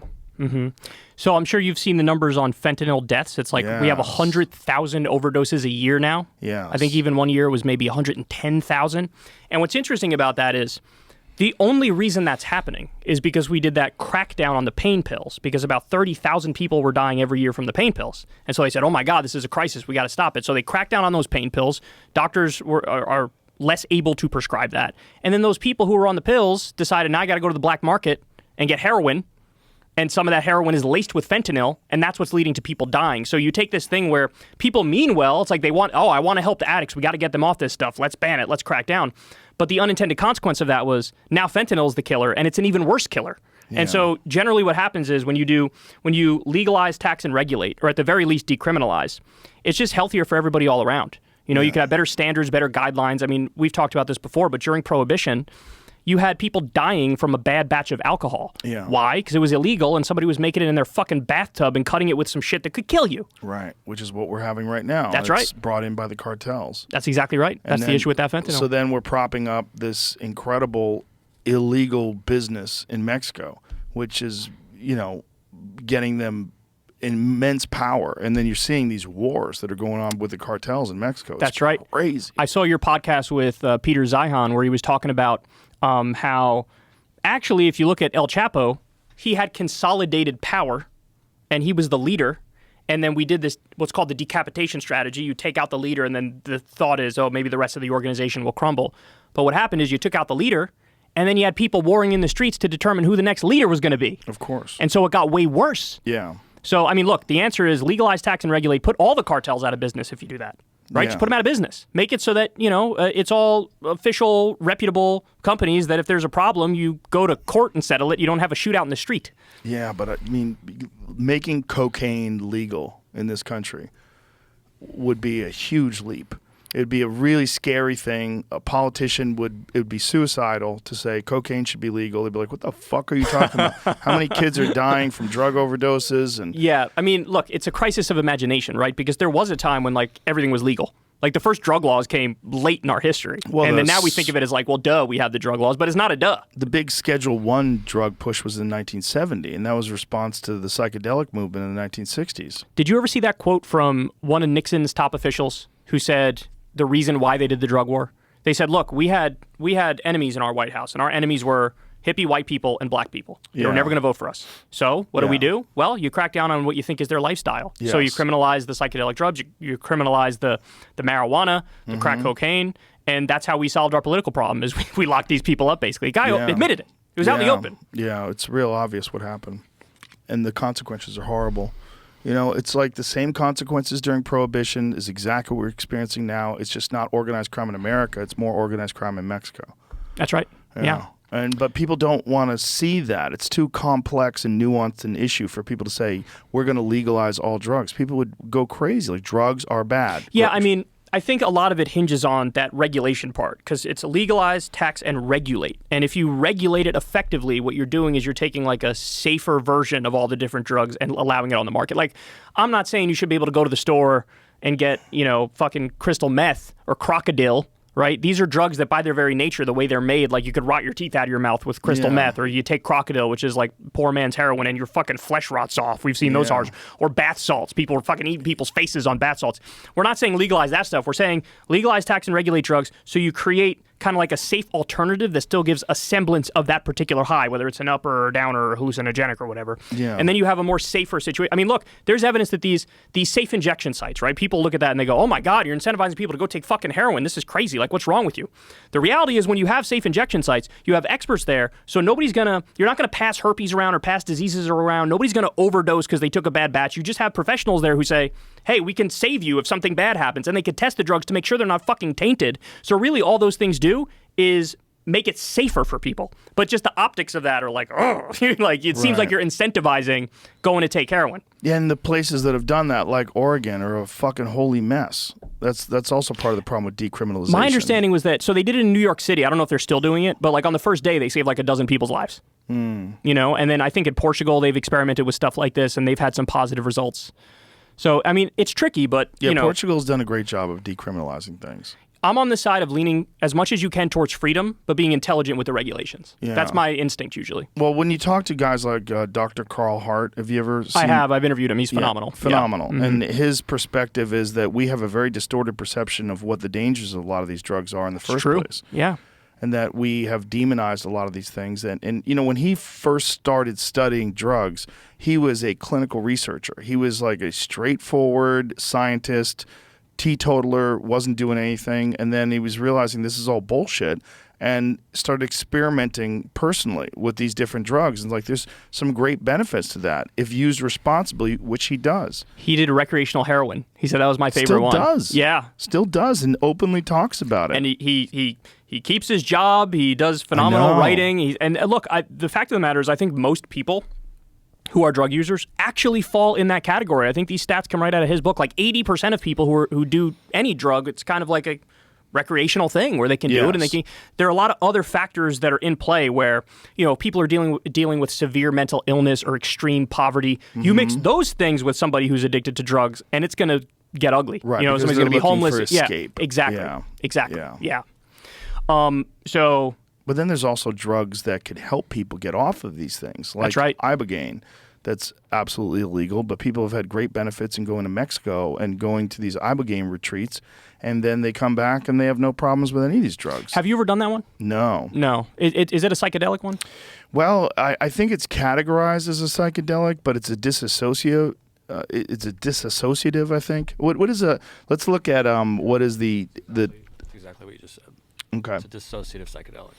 E: So I'm sure you've seen the numbers on fentanyl deaths. It's like we have 100,000 overdoses a year now.
D: Yeah,
E: I think even one year it was maybe 110,000. And what's interesting about that is, the only reason that's happening is because we did that crackdown on the pain pills, because about 30,000 people were dying every year from the pain pills. And so they said, oh my God, this is a crisis. We got to stop it. So they cracked down on those pain pills. Doctors are less able to prescribe that. And then those people who were on the pills decided, now I got to go to the black market and get heroin. And some of that heroin is laced with fentanyl, and that's what's leading to people dying. So you take this thing where people mean well. It's like I want to help the addicts. We got to get them off this stuff. Let's ban it. Let's crack down. But the unintended consequence of that was now fentanyl is the killer, and it's an even worse killer. Yeah. And so generally what happens is when you legalize, tax, and regulate, or at the very least decriminalize, it's just healthier for everybody all around. You can have better standards, better guidelines. I mean, we've talked about this before, but during Prohibition, you had people dying from a bad batch of alcohol.
D: Yeah.
E: Why? Because it was illegal and somebody was making it in their fucking bathtub and cutting it with some shit that could kill you.
D: Right, which is what we're having right now.
E: That's right. It's
D: brought in by the cartels.
E: That's exactly right. That's the issue with that fentanyl.
D: So then we're propping up this incredible illegal business in Mexico, which is, getting them immense power. And then you're seeing these wars that are going on with the cartels in Mexico.
E: That's right.
D: Crazy.
E: I saw your podcast with Peter Zeihan where he was talking about how actually, if you look at El Chapo, he had consolidated power and he was the leader. And then we did this, what's called the decapitation strategy. You take out the leader and then the thought is, oh, maybe the rest of the organization will crumble. But what happened is you took out the leader And then you had people warring in the streets to determine who the next leader was going to be.
D: Of course.
E: And so it got way worse.
D: Yeah.
E: So, I mean, look, the answer is legalize, tax, and regulate. Put all the cartels out of business if you do that. Right?
D: Yeah.
E: Just put them out of business. Make it so that, it's all official, reputable companies that if there's a problem, you go to court and settle it. You don't have a shootout in the street.
D: Yeah, but I mean, making cocaine legal in this country would be a huge leap. It'd be a really scary thing. A politician it would be suicidal to say cocaine should be legal. They'd be like, what the fuck are you talking about? How many kids are dying from drug overdoses? And
E: Yeah, I mean, look, it's a crisis of imagination, right? Because there was a time when, like, everything was legal. Like, the first drug laws came late in our history.
D: Well,
E: and then now we think of it as like, well, duh, we have the drug laws, but it's not a duh.
D: the big Schedule I drug push was in 1970, and that was a response to the psychedelic movement in the 1960s.
E: Did you ever see that quote from one of Nixon's top officials who said the reason why they did the drug war? They said, look, we had enemies in our White House, and our enemies were hippie white people and black people. They were
D: Yeah.
E: never going to vote for us. So what
D: Yeah.
E: do? Well, you crack down on what you think is their lifestyle. So you
D: Yes.
E: criminalize the psychedelic drugs, you criminalize the marijuana, the crack cocaine, and that's how we solved our political problem is we locked these people up, basically. The guy
D: Yeah.
E: admitted it. It was out in the open.
D: Yeah, it's real obvious what happened. And the consequences are horrible. It's like the same consequences during Prohibition is exactly what we're experiencing now. It's just not organized crime in America. It's more organized crime in Mexico.
E: That's right. Yeah.
D: But people don't want to see that. It's too complex and nuanced an issue for people to say, we're going to legalize all drugs. People would go crazy. Like, drugs are bad.
E: Yeah, I mean, I think a lot of it hinges on that regulation part because it's legalize, tax, and regulate. And if you regulate it effectively, what you're doing is you're taking like a safer version of all the different drugs and allowing it on the market. Like, I'm not saying you should be able to go to the store and get, fucking crystal meth or crocodile. Right? These are drugs that by their very nature, the way they're made, like you could rot your teeth out of your mouth with crystal meth, or you take crocodile, which is like poor man's heroin, and your fucking flesh rots off. We've seen those horrors. Or bath salts. People are fucking eating people's faces on bath salts. We're not saying legalize that stuff. We're saying legalize, tax, and regulate drugs so you create kind of like a safe alternative that still gives a semblance of that particular high, whether it's an upper or downer or hallucinogenic or whatever.
D: Yeah.
E: And then you have a more safer situation. I mean, look, there's evidence that these safe injection sites, right? People look at that and they go, oh my God, you're incentivizing people to go take fucking heroin. This is crazy. Like, what's wrong with you? The reality is when you have safe injection sites, you have experts there, so you're not gonna pass herpes around or pass diseases around. Nobody's gonna overdose because they took a bad batch. You just have professionals there who say, hey, we can save you if something bad happens, and they could test the drugs to make sure they're not fucking tainted. So really all those things do is make it safer for people. But just the optics of that are like, oh, like it seems like you're incentivizing going to take heroin.
D: Yeah, and the places that have done that, like Oregon, are a fucking holy mess. That's also part of the problem with decriminalization.
E: My understanding was that, so they did it in New York City. I don't know if they're still doing it, but like on the first day, they saved like a dozen people's lives. And then I think in Portugal, they've experimented with stuff like this, and they've had some positive results. So, I mean, it's tricky, but,
D: Portugal's done a great job of decriminalizing things.
E: I'm on the side of leaning as much as you can towards freedom, but being intelligent with the regulations.
D: Yeah.
E: That's my instinct usually.
D: Well, when you talk to guys like Dr. Carl Hart, have you ever seen...
E: I have. I've interviewed him. He's
D: Yeah,
E: phenomenal.
D: phenomenal.
E: Yeah.
D: And his perspective is that we have a very distorted perception of what the dangers of a lot of these drugs are in the first
E: True.
D: place.
E: Yeah.
D: And that we have demonized a lot of these things. And when he first started studying drugs, he was a clinical researcher. He was like a straightforward scientist, teetotaler, wasn't doing anything. And then he was realizing this is all bullshit and started experimenting personally with these different drugs. And like, there's some great benefits to that if used responsibly, which he does.
E: He did recreational heroin. He said that was my favorite one.
D: Still does.
E: Yeah.
D: Still does and openly talks about it.
E: And he keeps his job. He does phenomenal
D: know.
E: writing. And look, the fact of the matter is I think most people who are drug users actually fall in that category. I think these stats come right out of his book. Like 80% of people who do any drug, it's kind of like a recreational thing where they can do it, and there are a lot of other factors that are in play where people are dealing with severe mental illness or extreme poverty. You mix those things with somebody who's addicted to drugs, and it's going to get ugly.
D: Right,
E: Somebody's going to be homeless.
D: For escape.
E: Yeah, exactly.
D: Yeah.
E: Exactly.
D: Yeah.
E: So.
D: But then there's also drugs that could help people get off of these things, like
E: That's right.
D: Ibogaine. That's absolutely illegal, but people have had great benefits in going to Mexico and going to these Ibogaine retreats, and then they come back and they have no problems with any of these drugs.
E: Have you ever done that one?
D: No.
E: No. Is it a psychedelic one?
D: Well, I think it's categorized as a psychedelic, but it's a dissociative. It's a dissociative, I think. What is a? Let's look at what is the.
F: That's exactly what you just said.
D: Okay.
F: It's a dissociative psychedelic.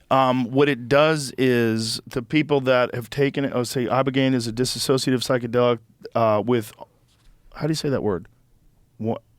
D: What it does is the people that have taken it, say ibogaine is a dissociative psychedelic with, how do you say that word?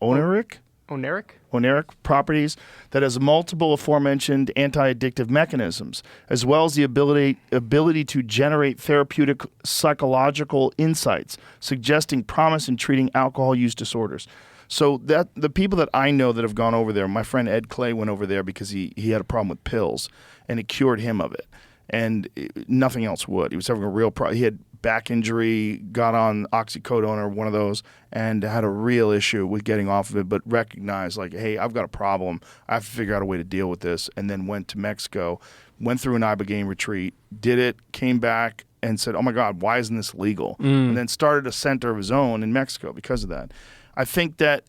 D: Oneric? Oneric properties that has multiple aforementioned anti-addictive mechanisms, as well as the ability to generate therapeutic psychological insights, suggesting promise in treating alcohol use disorders. So that the people that I know that have gone over there, my friend Ed Clay went over there because he had a problem with pills, and it cured him of it, and nothing else would. He was having a real problem. He had back injury, got on oxycodone or one of those, and had a real issue with getting off of it, but recognized like, hey, I've got a problem. I have to figure out a way to deal with this, and then went to Mexico, went through an ibogaine retreat, did it, came back, and said, oh my God, why isn't this legal? And then started a center of his own in Mexico because of that. I think that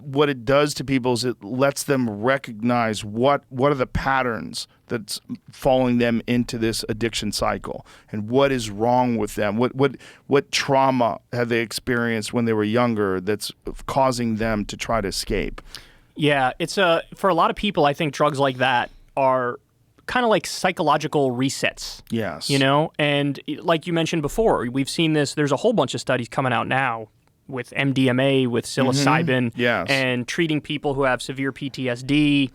D: what it does to people is it lets them recognize what are the patterns that's falling them into this addiction cycle, and what is wrong with them. What trauma have they experienced when they were younger that's causing them to try to escape?
E: Yeah, it's for a lot of people, I think drugs like that are kind of like psychological resets.
D: Yes.
E: You know, and like you mentioned before, we've seen this. There's a whole bunch of studies coming out now with MDMA, with psilocybin,
D: Yes.
E: and treating people who have severe PTSD,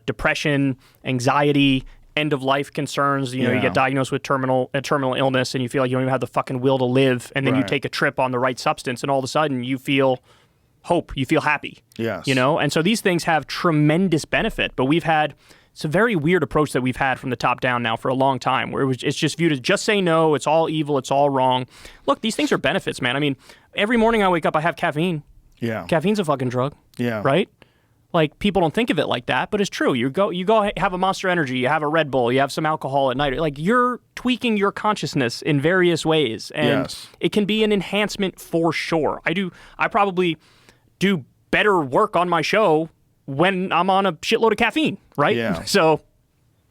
E: depression, anxiety, end-of-life concerns. You know, you get diagnosed with terminal illness, and you feel like you don't even have the fucking will to live, and then you
D: Right.
E: take a trip on the right substance, and all of a sudden you feel hope, you feel happy.
D: Yes.
E: You know, and so these things have tremendous benefit, but it's a very weird approach that we've had from the top down now for a long time, where it's just viewed as just say no, it's all evil, it's all wrong. Look, these things are benefits, man. I mean, every morning I wake up, I have caffeine.
D: Yeah.
E: Caffeine's a fucking drug.
D: Yeah.
E: Right? Like, people don't think of it like that, but it's true. You go have a Monster Energy, you have a Red Bull, you have some alcohol at night. Like, you're tweaking your consciousness in various ways, and
D: Yes.
E: it can be an enhancement for sure. I probably do better work on my show when I'm on a shitload of caffeine, right?
D: Yeah.
E: So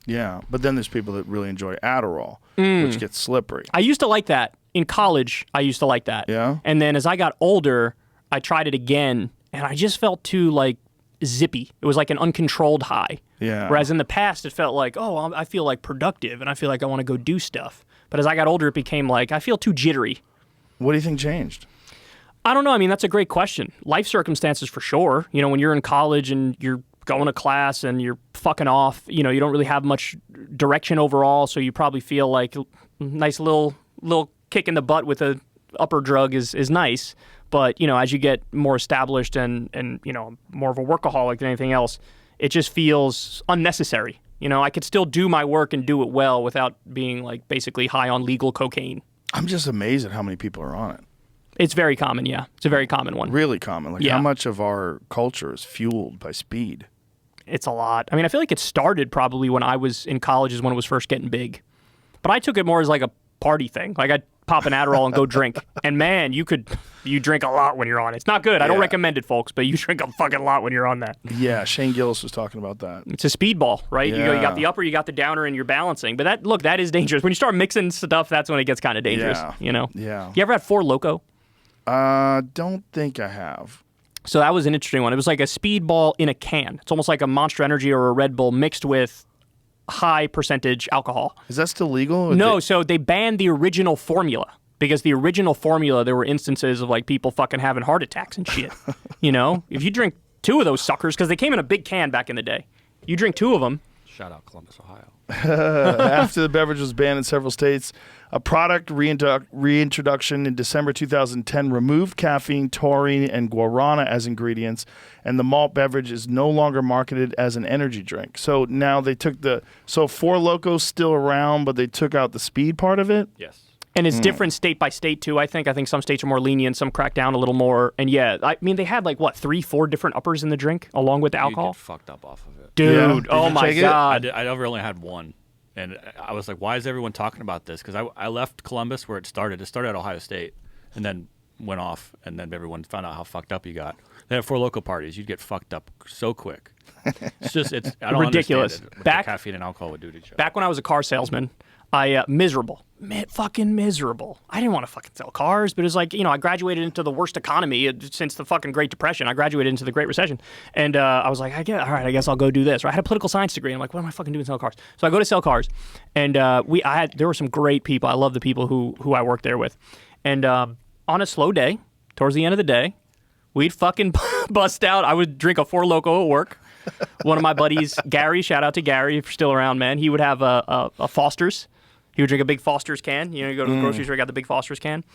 D: Yeah. But then there's people that really enjoy Adderall, which gets slippery.
E: I used to like that. In college, I used to like that.
D: Yeah?
E: And then as I got older, I tried it again, and I just felt too, like, zippy. It was like an uncontrolled high.
D: Yeah.
E: Whereas in the past, it felt like, oh, I feel like productive, and I feel like I want to go do stuff. But as I got older, it became like, I feel too jittery.
D: What do you think changed?
E: I don't know. I mean, that's a great question. Life circumstances for sure. You know, when you're in college and you're going to class and you're fucking off, you know, you don't really have much direction overall, so you probably feel like a nice little kick in the butt with a upper drug is nice. But, you know, as you get more established and you know, more of a workaholic than anything else, it just feels unnecessary. You know, I could still do my work and do it well without being, like, basically high on legal cocaine.
D: I'm just amazed at how many people are on it.
E: It's very common, yeah. It's a very common one.
D: Really common. Like,
E: Yeah.
D: how much of our culture is fueled by speed?
E: It's a lot. I mean, I feel like it started probably when I was in college is when it was first getting big. But I took it more as like a party thing. Like, I'd pop an Adderall and go drink. And man, you drink a lot when you're on it. It's not good. I don't
D: Yeah.
E: recommend it, folks, but you drink a fucking lot when you're on that.
D: Yeah, Shane Gillis was talking about that.
E: It's a speedball, right? You
D: Yeah.
E: got the upper, you got the downer, and you're balancing. But that is dangerous. When you start mixing stuff, that's when it gets kind of dangerous,
D: Yeah.
E: you know?
D: Yeah.
E: You ever had Four Loko?
D: Don't think I have.
E: So that was an interesting one. It was like a speedball in a can. It's almost like a Monster Energy or a Red Bull mixed with high percentage alcohol.
D: Is that still legal?
E: No, so they banned the original formula because the original formula, there were instances of like people fucking having heart attacks and shit. You know, if you drink two of those suckers, because they came in a big can back in the day, you drink two of them.
F: Shout out Columbus, Ohio.
D: After the beverage was banned in several states, a product reintroduction in December 2010 removed caffeine, taurine, and guarana as ingredients, and the malt beverage is no longer marketed as an energy drink. So now they took Four Locos still around, but they took out the speed part of it.
F: Yes.
E: And it's different state by state too. I think some states are more lenient, some crack down a little more. And yeah, I mean they had like what 3-4 different uppers in the drink along with the
F: You
E: alcohol.
F: get fucked up off of it.
E: Dude,
D: Yeah. Did
E: oh
D: you
E: my
D: take it?
E: god.
F: I never only had one. And I was like, why is everyone talking about this? Because I left Columbus where it started. It started at Ohio State and then went off. And then everyone found out how fucked up you got. They have 4 Loko parties. You'd get fucked up so quick. It's I don't
E: ridiculous.
F: understand what the caffeine and alcohol would do to each other.
E: Back when I was a car salesman, I fucking miserable. I didn't want to fucking sell cars, but it was like, I graduated into the worst economy since the fucking Great Depression. I graduated into the Great Recession, and I was like, all right, I guess I'll go do this. Or I had a political science degree. I'm like, what am I fucking doing selling cars? So I go to sell cars, and there were some great people. I love the people who I worked there with, and on a slow day, towards the end of the day, we'd fucking bust out. I would drink a 4 Loko at work. One of my buddies, Gary, shout out to Gary if you're still around, man. He would have a Foster's. He would drink a big Foster's can. You go to the grocery store, got the big Foster's can.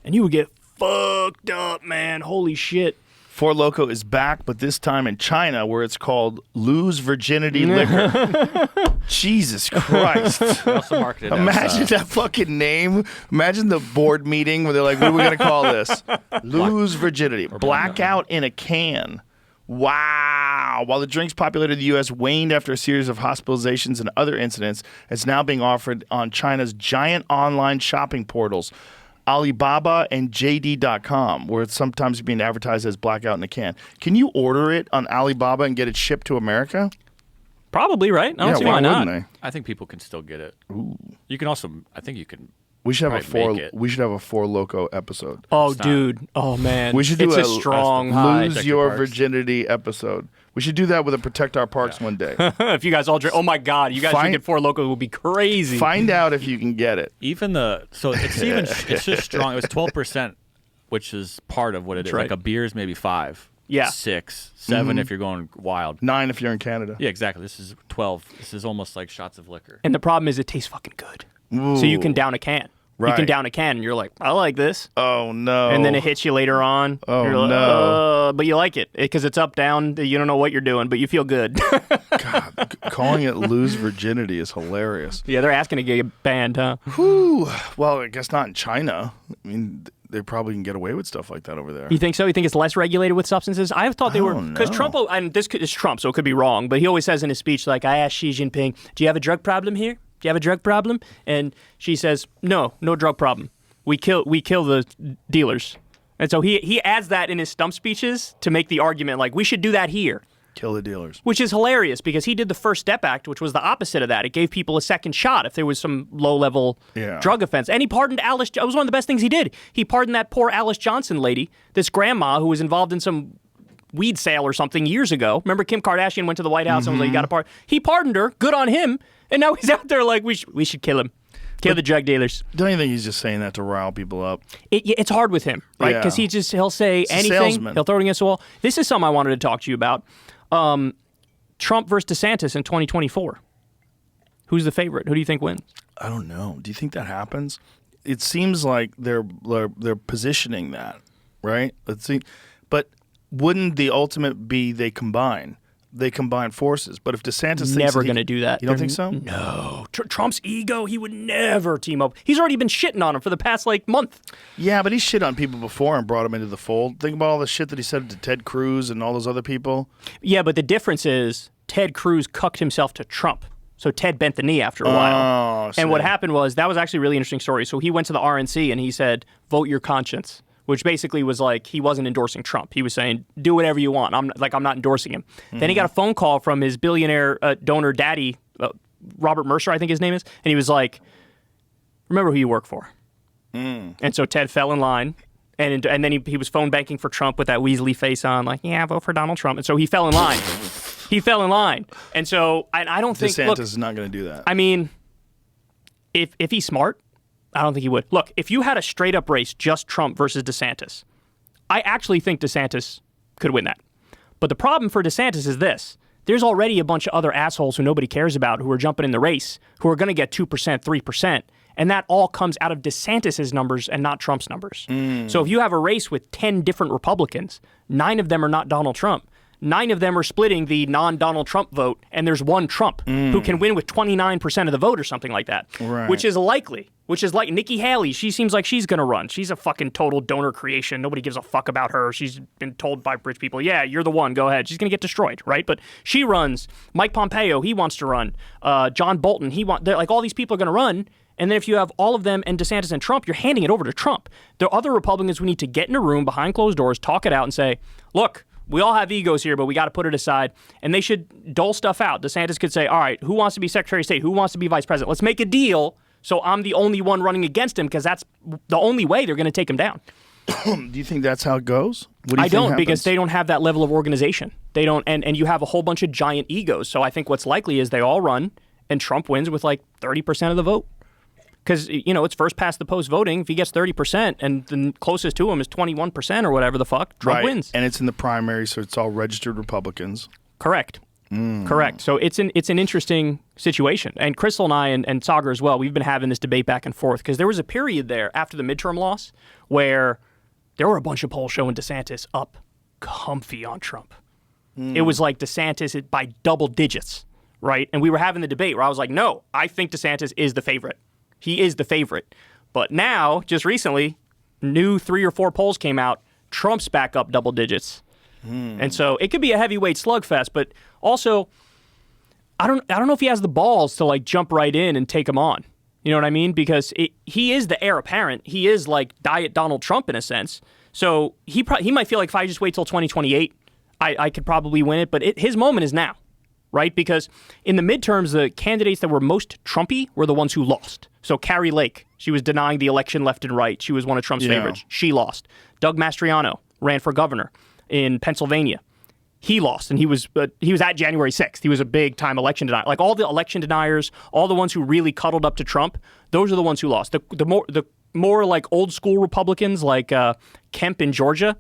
E: And you would get fucked up, man. Holy shit.
D: 4 Loko is back, but this time in China, where it's called Lose Virginity Liquor. Jesus Christ.
F: They also marketed
D: Imagine that fucking name. Imagine the board meeting where they're like, what are we going to call this? Lose Virginity. Blackout in a can. Wow. While the drink's popularity in the U.S. waned after a series of hospitalizations and other incidents, it's now being offered on China's giant online shopping portals, Alibaba and JD.com, where it's sometimes being advertised as blackout in a can. Can you order it on Alibaba and get it shipped to America?
E: Probably, right? I don't see why not.
F: I think people can still get it. Ooh. You can also, I think you can.
D: We should have We should have a 4 Loko episode.
E: Oh, dude. Oh, man.
D: We should do
E: a strong high.
D: Lose Your Virginity episode. We should do that with a Protect Our Parks one day.
E: If you guys all drink, oh my God, you guys drinking 4 Loko will be crazy.
D: Find out if you can get it.
F: It's just strong. It was 12%, which is part of what it is.
E: Right.
F: Like a beer is maybe 5.
E: Yeah.
F: 6, 7 if you're going wild.
D: 9 if you're in Canada.
F: Yeah, exactly. This is 12. This is almost like shots of liquor.
E: And the problem is it tastes fucking good.
D: Ooh.
E: So you can down a can.
D: Right.
E: You can down a can and you're like, I like this.
D: Oh, no.
E: And then it hits you later on.
D: Oh,
E: you're like,
D: no.
E: But you like it because it's up, down. You don't know what you're doing, but you feel good.
D: God, calling it Lose Virginity is hilarious.
E: Yeah, they're asking to get banned, huh?
D: Whew. Well, I guess not in China. I mean, they probably can get away with stuff like that over there.
E: You think so? You think it's less regulated with substances? I thought they were, because Trump, and this is Trump, so it could be wrong, but he always says in his speech, like, I asked Xi Jinping, do you have a drug problem here? Do you have a drug problem? And she says, no drug problem. We kill the dealers. And so he adds that in his stump speeches to make the argument, like, we should do that here.
D: Kill the dealers.
E: Which is hilarious because he did the First Step Act, which was the opposite of that. It gave people a second shot if there was some low-level drug offense. And he pardoned Alice. It was one of the best things he did. He pardoned that poor Alice Johnson lady, this grandma who was involved in some weed sale or something years ago. Remember Kim Kardashian went to the White House and was like, you got to pardon. He pardoned her. Good on him. And now he's out there like, we should kill him. Kill the drug dealers.
D: Don't you think he's just saying that to rile people up?
E: It's hard with him, right? Because he'll say anything. He'll throw it against the wall. This is something I wanted to talk to you about. Trump versus DeSantis in 2024. Who's the favorite? Who do you think wins?
D: I don't know. Do you think that happens? It seems like they're positioning that, right? Let's see. But wouldn't the ultimate be they combine? They combine forces. But if DeSantis
E: never going to do that.
D: You don't think so?
E: No. Trump's ego, he would never team up. He's already been shitting on him for the past month.
D: Yeah, but he shit on people before and brought him into the fold. Think about all the shit that he said to Ted Cruz and all those other people.
E: Yeah, but the difference is Ted Cruz cucked himself to Trump. So Ted bent the knee after a while. And what happened was, that was actually a really interesting story. So he went to the RNC and he said, vote your conscience. Which basically was like, he wasn't endorsing Trump. He was saying, do whatever you want. I'm not endorsing him. Mm-hmm. Then he got a phone call from his billionaire donor daddy, Robert Mercer, I think his name is. And he was like, remember who you work for. And so Ted fell in line. And then he was phone banking for Trump with that Weasley face on, like, yeah, vote for Donald Trump. And so he fell in line. He fell in line. And so I don't think...
D: DeSantis is not going to do that.
E: I mean, if he's smart, I don't think he would. Look, if you had a straight-up race, just Trump versus DeSantis, I actually think DeSantis could win that. But the problem for DeSantis is this. There's already a bunch of other assholes who nobody cares about who are jumping in the race, who are going to get 2%, 3%, and that all comes out of DeSantis' numbers and not Trump's numbers. So if you have a race with 10 different Republicans, 9 of them are not Donald Trump, 9 of them are splitting the non-Donald Trump vote, and there's one Trump who can win with 29% of the vote or something like that, which is likely. Which is like Nikki Haley. She seems like she's going to run. She's a fucking total donor creation. Nobody gives a fuck about her. She's been told by rich people, yeah, you're the one. Go ahead. She's going to get destroyed, right? But she runs. Mike Pompeo, he wants to run. John Bolton, like all these people are going to run. And then if you have all of them and DeSantis and Trump, you're handing it over to Trump. There are other Republicans who need to get in a room behind closed doors, talk it out and say, look, We all have egos here, but we got to put it aside. And they should dole stuff out. DeSantis could say, all right, who wants to be Secretary of State? Who wants to be Vice President? Let's make a deal so I'm the only one running against him because that's the only way they're going to take him down.
D: Do you think that's how it goes? What do you
E: I
D: think
E: don't,
D: happens?
E: because they don't have that level of organization. They don't, and you have a whole bunch of giant egos. So I think what's likely is they all run, and Trump wins with like 30% of the vote. Because, it's first past the post voting. If he gets 30% and the closest to him is 21% or whatever the fuck, Trump wins.
D: And it's in the primary, so it's all registered Republicans.
E: Correct. Correct. So it's an interesting situation. And Crystal and I and Sagar as well, we've been having this debate back and forth because there was a period there after the midterm loss where there were a bunch of polls showing DeSantis up comfy on Trump. It was like DeSantis by double digits, right? And we were having the debate where I was like, no, I think DeSantis is the favorite. He is the favorite. But now, just recently, new 3 or 4 polls came out. Trump's back up double digits. And so it could be a heavyweight slugfest, but also I don't know if he has the balls to like jump right in and take him on. You know what I mean? Because he is the heir apparent. He is like Diet Donald Trump in a sense. So he might feel like if I just wait till 2028, I could probably win it. But his moment is now, right? Because in the midterms, the candidates that were most Trumpy were the ones who lost. So Carrie Lake, she was denying the election left and right. She was one of Trump's favorites. She lost. Doug Mastriano ran for governor in Pennsylvania. He lost, and he was at January 6th. He was a big-time election denier. Like all the election deniers, all the ones who really cuddled up to Trump, those are the ones who lost. The more like old-school Republicans like Kemp in Georgia,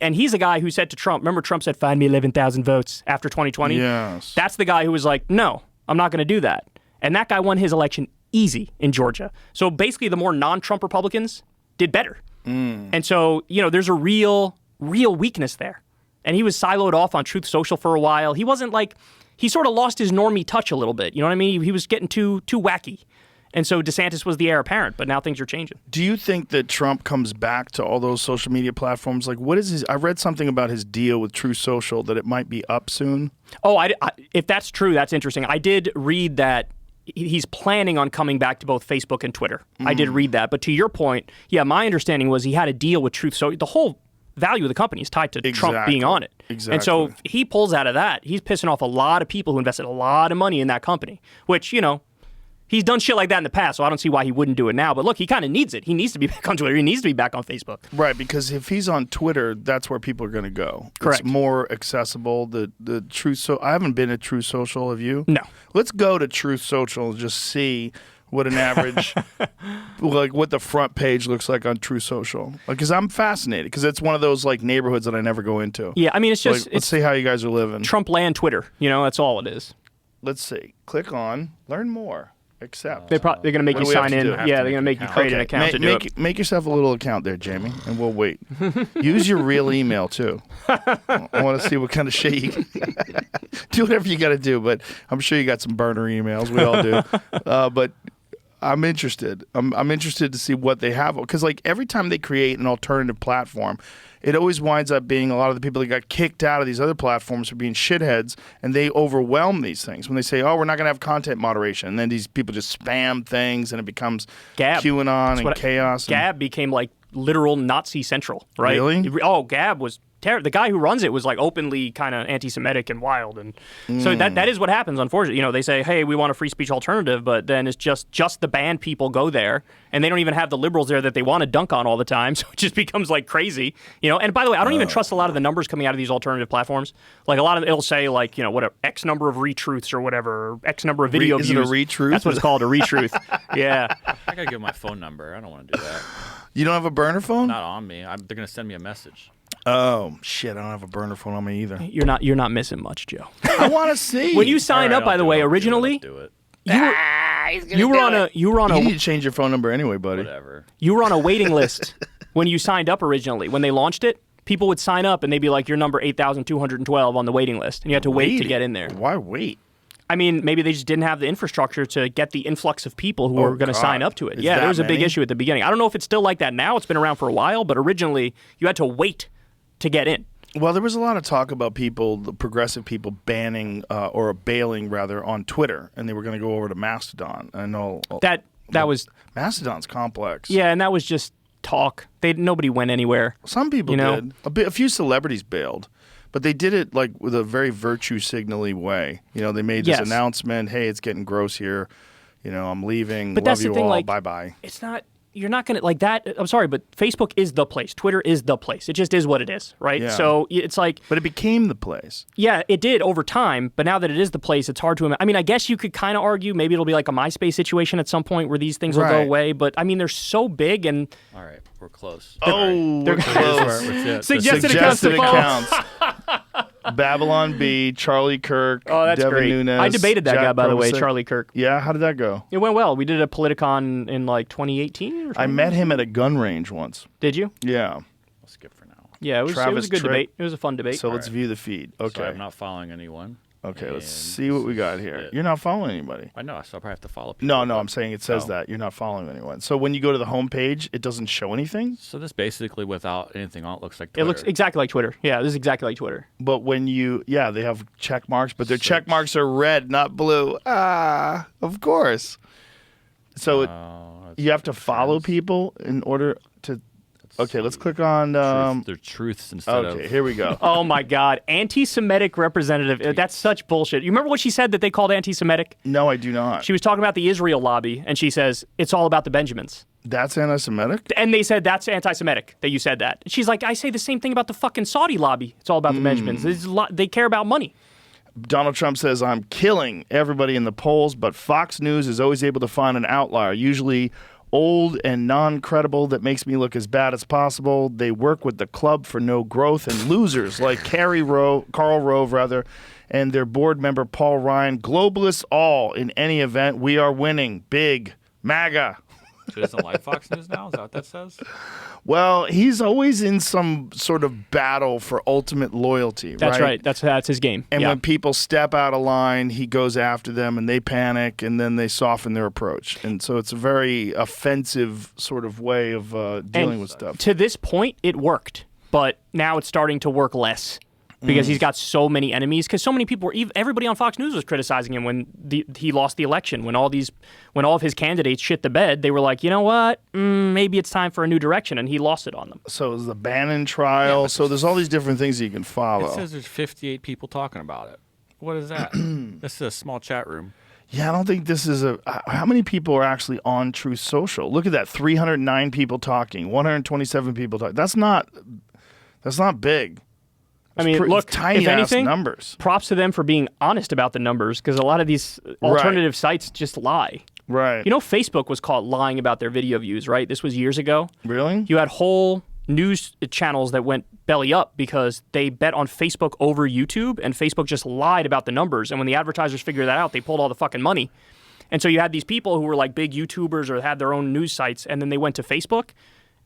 E: and he's a guy who said to Trump, remember Trump said, find me 11,000 votes after 2020?
D: Yes.
E: That's the guy who was like, no, I'm not going to do that. And that guy won his election easy in Georgia. So basically the more non-Trump Republicans did better. And so, there's a real weakness there. And he was siloed off on Truth Social for a while. He wasn't like, he sort of lost his normie touch a little bit. You know what I mean? He was getting too wacky. And so DeSantis was the heir apparent, but now things are changing.
D: Do you think that Trump comes back to all those social media platforms? Like, what is his? I read something about his deal with Truth Social that it might be up soon.
E: Oh, if that's true, that's interesting. I did read that he's planning on coming back to both Facebook and Twitter. I did read that. But to your point, yeah, my understanding was he had a deal with Truth Social. The whole value of the company is tied to Trump being on it.
D: Exactly.
E: And so if he pulls out of that, he's pissing off a lot of people who invested a lot of money in that company, which, he's done shit like that in the past, so I don't see why he wouldn't do it now. But look, he kind of needs it. He needs to be back on Twitter. He needs to be back on Facebook.
D: Right, because if he's on Twitter, that's where people are going to go.
E: Correct.
D: It's more accessible. The Truth So I haven't been at Truth Social. Have you?
E: No.
D: Let's go to Truth Social and just see what an average, like what the front page looks like on Truth Social. Because I'm fascinated, because it's one of those like neighborhoods that I never go into.
E: Yeah, I mean, it's just
D: let's see how you guys are living.
E: Trump land Twitter. That's all it is.
D: Let's see. Click on learn more. Accept.
E: They're going to make
D: What
E: you
D: do we have
E: sign
D: to
E: in.
D: do?
E: Yeah, they're going to make you create an account to do it.
D: Make yourself a little account there, Jamie, and we'll wait. Use your real email, too. I want to see what kind of shit you can do. Whatever you got to do, but I'm sure you got some burner emails. We all do. But I'm interested. I'm interested to see what they have. Because like every time they create an alternative platform, it always winds up being a lot of the people that got kicked out of these other platforms for being shitheads, and they overwhelm these things when they say, oh, we're not going to have content moderation. And then these people just spam things, and it becomes
E: Gab.
D: QAnon and chaos.
E: Gab became like literal Nazi Central, right?
D: Really?
E: Oh, Gab was terrible. The guy who runs it was like openly kind of anti-Semitic and wild. And so that is what happens, unfortunately. They say, hey, we want a free speech alternative, but then it's just the banned people go there, and they don't even have the liberals there that they want to dunk on all the time. So it just becomes like crazy. And by the way, I don't even trust a lot of the numbers coming out of these alternative platforms. Like a lot of it'll say like, whatever, X number of retruths or whatever, or X number of video views.
D: Is it a retruth?
E: That's what it's called, a retruth. Yeah.
F: I gotta give my phone number. I don't want to do that.
D: You don't have a burner phone?
F: Not on me. They're gonna send me a message.
D: Oh, shit. I don't have a burner phone on me either.
E: You're not missing much, Joe.
D: I want to see.
E: When you signed up, by the way, originally,
F: Do it.
E: you were on a
D: You need to change your phone number anyway, buddy.
F: Whatever.
E: you were on a waiting list when you signed up originally. When they launched it, people would sign up and they'd be like, "You're number 8,212 on the waiting list," and you had to wait to get in there.
D: Why wait?
E: I mean, maybe they just didn't have the infrastructure to get the influx of people who were going to sign up to it.
D: Is
E: Yeah,
D: that
E: there was a big
D: many?
E: issue at the beginning. I don't know if it's still like that now. It's been around for a while, but originally you had to wait to get in.
D: Well, there was a lot of talk about people, the progressive people, banning or bailing rather on Twitter, and they were going to go over to Mastodon. I know
E: That was
D: Mastodon's complex.
E: yeah, and that was just talk. Nobody went anywhere.
D: Some people
E: You know?
D: did. A few celebrities bailed, But they did it like with a very virtue signally way. You know, they made this
E: Yes.
D: announcement, hey, it's getting gross here. You know, I'm leaving.
E: But
D: Love
E: that's
D: you
E: the thing,
D: all.
E: like,
D: Bye-bye.
E: It's not. You're not gonna like that. I'm sorry, but Facebook is the place. Twitter is the place. It just is what it is, right?
D: Yeah.
E: So it's like,
D: But it became the place.
E: yeah, it did over time. But now that it is the place, it's hard to. I mean, I guess you could kind of argue maybe it'll be like a MySpace situation at some point where these things will go
D: Right.
E: away. But I mean, they're so big and
F: All right, we're close.
D: Oh, we're close.
E: suggested accounts to follow.
D: accounts. Babylon B, Charlie Kirk,
E: Oh, that's
D: Devin
E: great.
D: Nunes.
E: I debated that
D: Jack
E: guy, by the way,
D: Probasek.
E: Charlie Kirk.
D: Yeah, how did that go?
E: It went well. We did a Politicon in like 2018 or something.
D: I met him at a gun range once.
E: Did you?
D: Yeah.
F: I'll skip for now.
E: Yeah, it was
D: Travis
E: a good
D: Tripp.
E: debate. It was a fun debate.
D: So let's view the feed.
F: So
D: Okay.
F: I'm not following anyone.
D: Okay, let's
F: and
D: see what we got
F: this is
D: here.
F: it.
D: You're not following anybody.
F: I know, so I probably have to follow people.
D: No,
F: but-
D: I'm saying it says
F: Oh.
D: that. You're not following anyone. So when you go to the homepage, it doesn't show anything.
F: So this basically, without anything on it, looks like
E: it
F: Twitter.
E: looks exactly like Twitter. Yeah, this is exactly like Twitter.
D: But when they have check marks, but their check marks are red, not blue. Ah, of course. So you have to follow people in order to. Okay, let's click on.
F: They're truths instead of.
D: Okay, here we go.
E: Oh my God, anti-Semitic representative. That's such bullshit. You remember what she said that they called anti-Semitic?
D: No, I do not.
E: She was talking about the Israel lobby, and she says it's all about the Benjamins.
D: That's anti-Semitic?
E: And they said that's anti-Semitic that you said that. She's like, I say the same thing about the fucking Saudi lobby. It's all about the Benjamins. They care about money.
D: Donald Trump says, I'm killing everybody in the polls, but Fox News is always able to find an outlier, usually old and non-credible, that makes me look as bad as possible. They work with the club for no growth and losers like Karl Rove, and their board member Paul Ryan. Globalists all. In any event, we are winning. Big. MAGA.
F: She doesn't like Fox News now? Is that what that says?
D: Well, he's always in some sort of battle for ultimate loyalty,
E: That's right. That's his game.
D: And
E: yeah.
D: when people step out of line, he goes after them and they panic and then they soften their approach. And so it's a very offensive sort of way of dealing
E: And
D: with stuff.
E: To this point, it worked, but now it's starting to work less because he's got so many enemies. Because so many people were, everybody on Fox News was criticizing him when he lost the election. When all of his candidates shit the bed, they were like, you know what? Maybe it's time for a new direction, and he lost it on them.
D: So it's the Bannon trial. So there's all these different things you can follow.
F: It says there's 58 people talking about it. What is that? This is a small chat room.
D: Yeah, I don't think this is how many people are actually on Truth Social? Look at that, 309 people talking, 127 people talking. That's not big.
E: I mean,
D: It's
E: look,
D: tiny
E: if anything,
D: numbers.
E: props to them for being honest about the numbers, because a lot of these alternative sites just lie.
D: Right.
E: You know, Facebook was caught lying about their video views, right? This was years ago.
D: Really?
E: You had whole news channels that went belly up because they bet on Facebook over YouTube, and Facebook just lied about the numbers. And when the advertisers figured that out, they pulled all the fucking money. And so you had these people who were like big YouTubers or had their own news sites, and then they went to Facebook,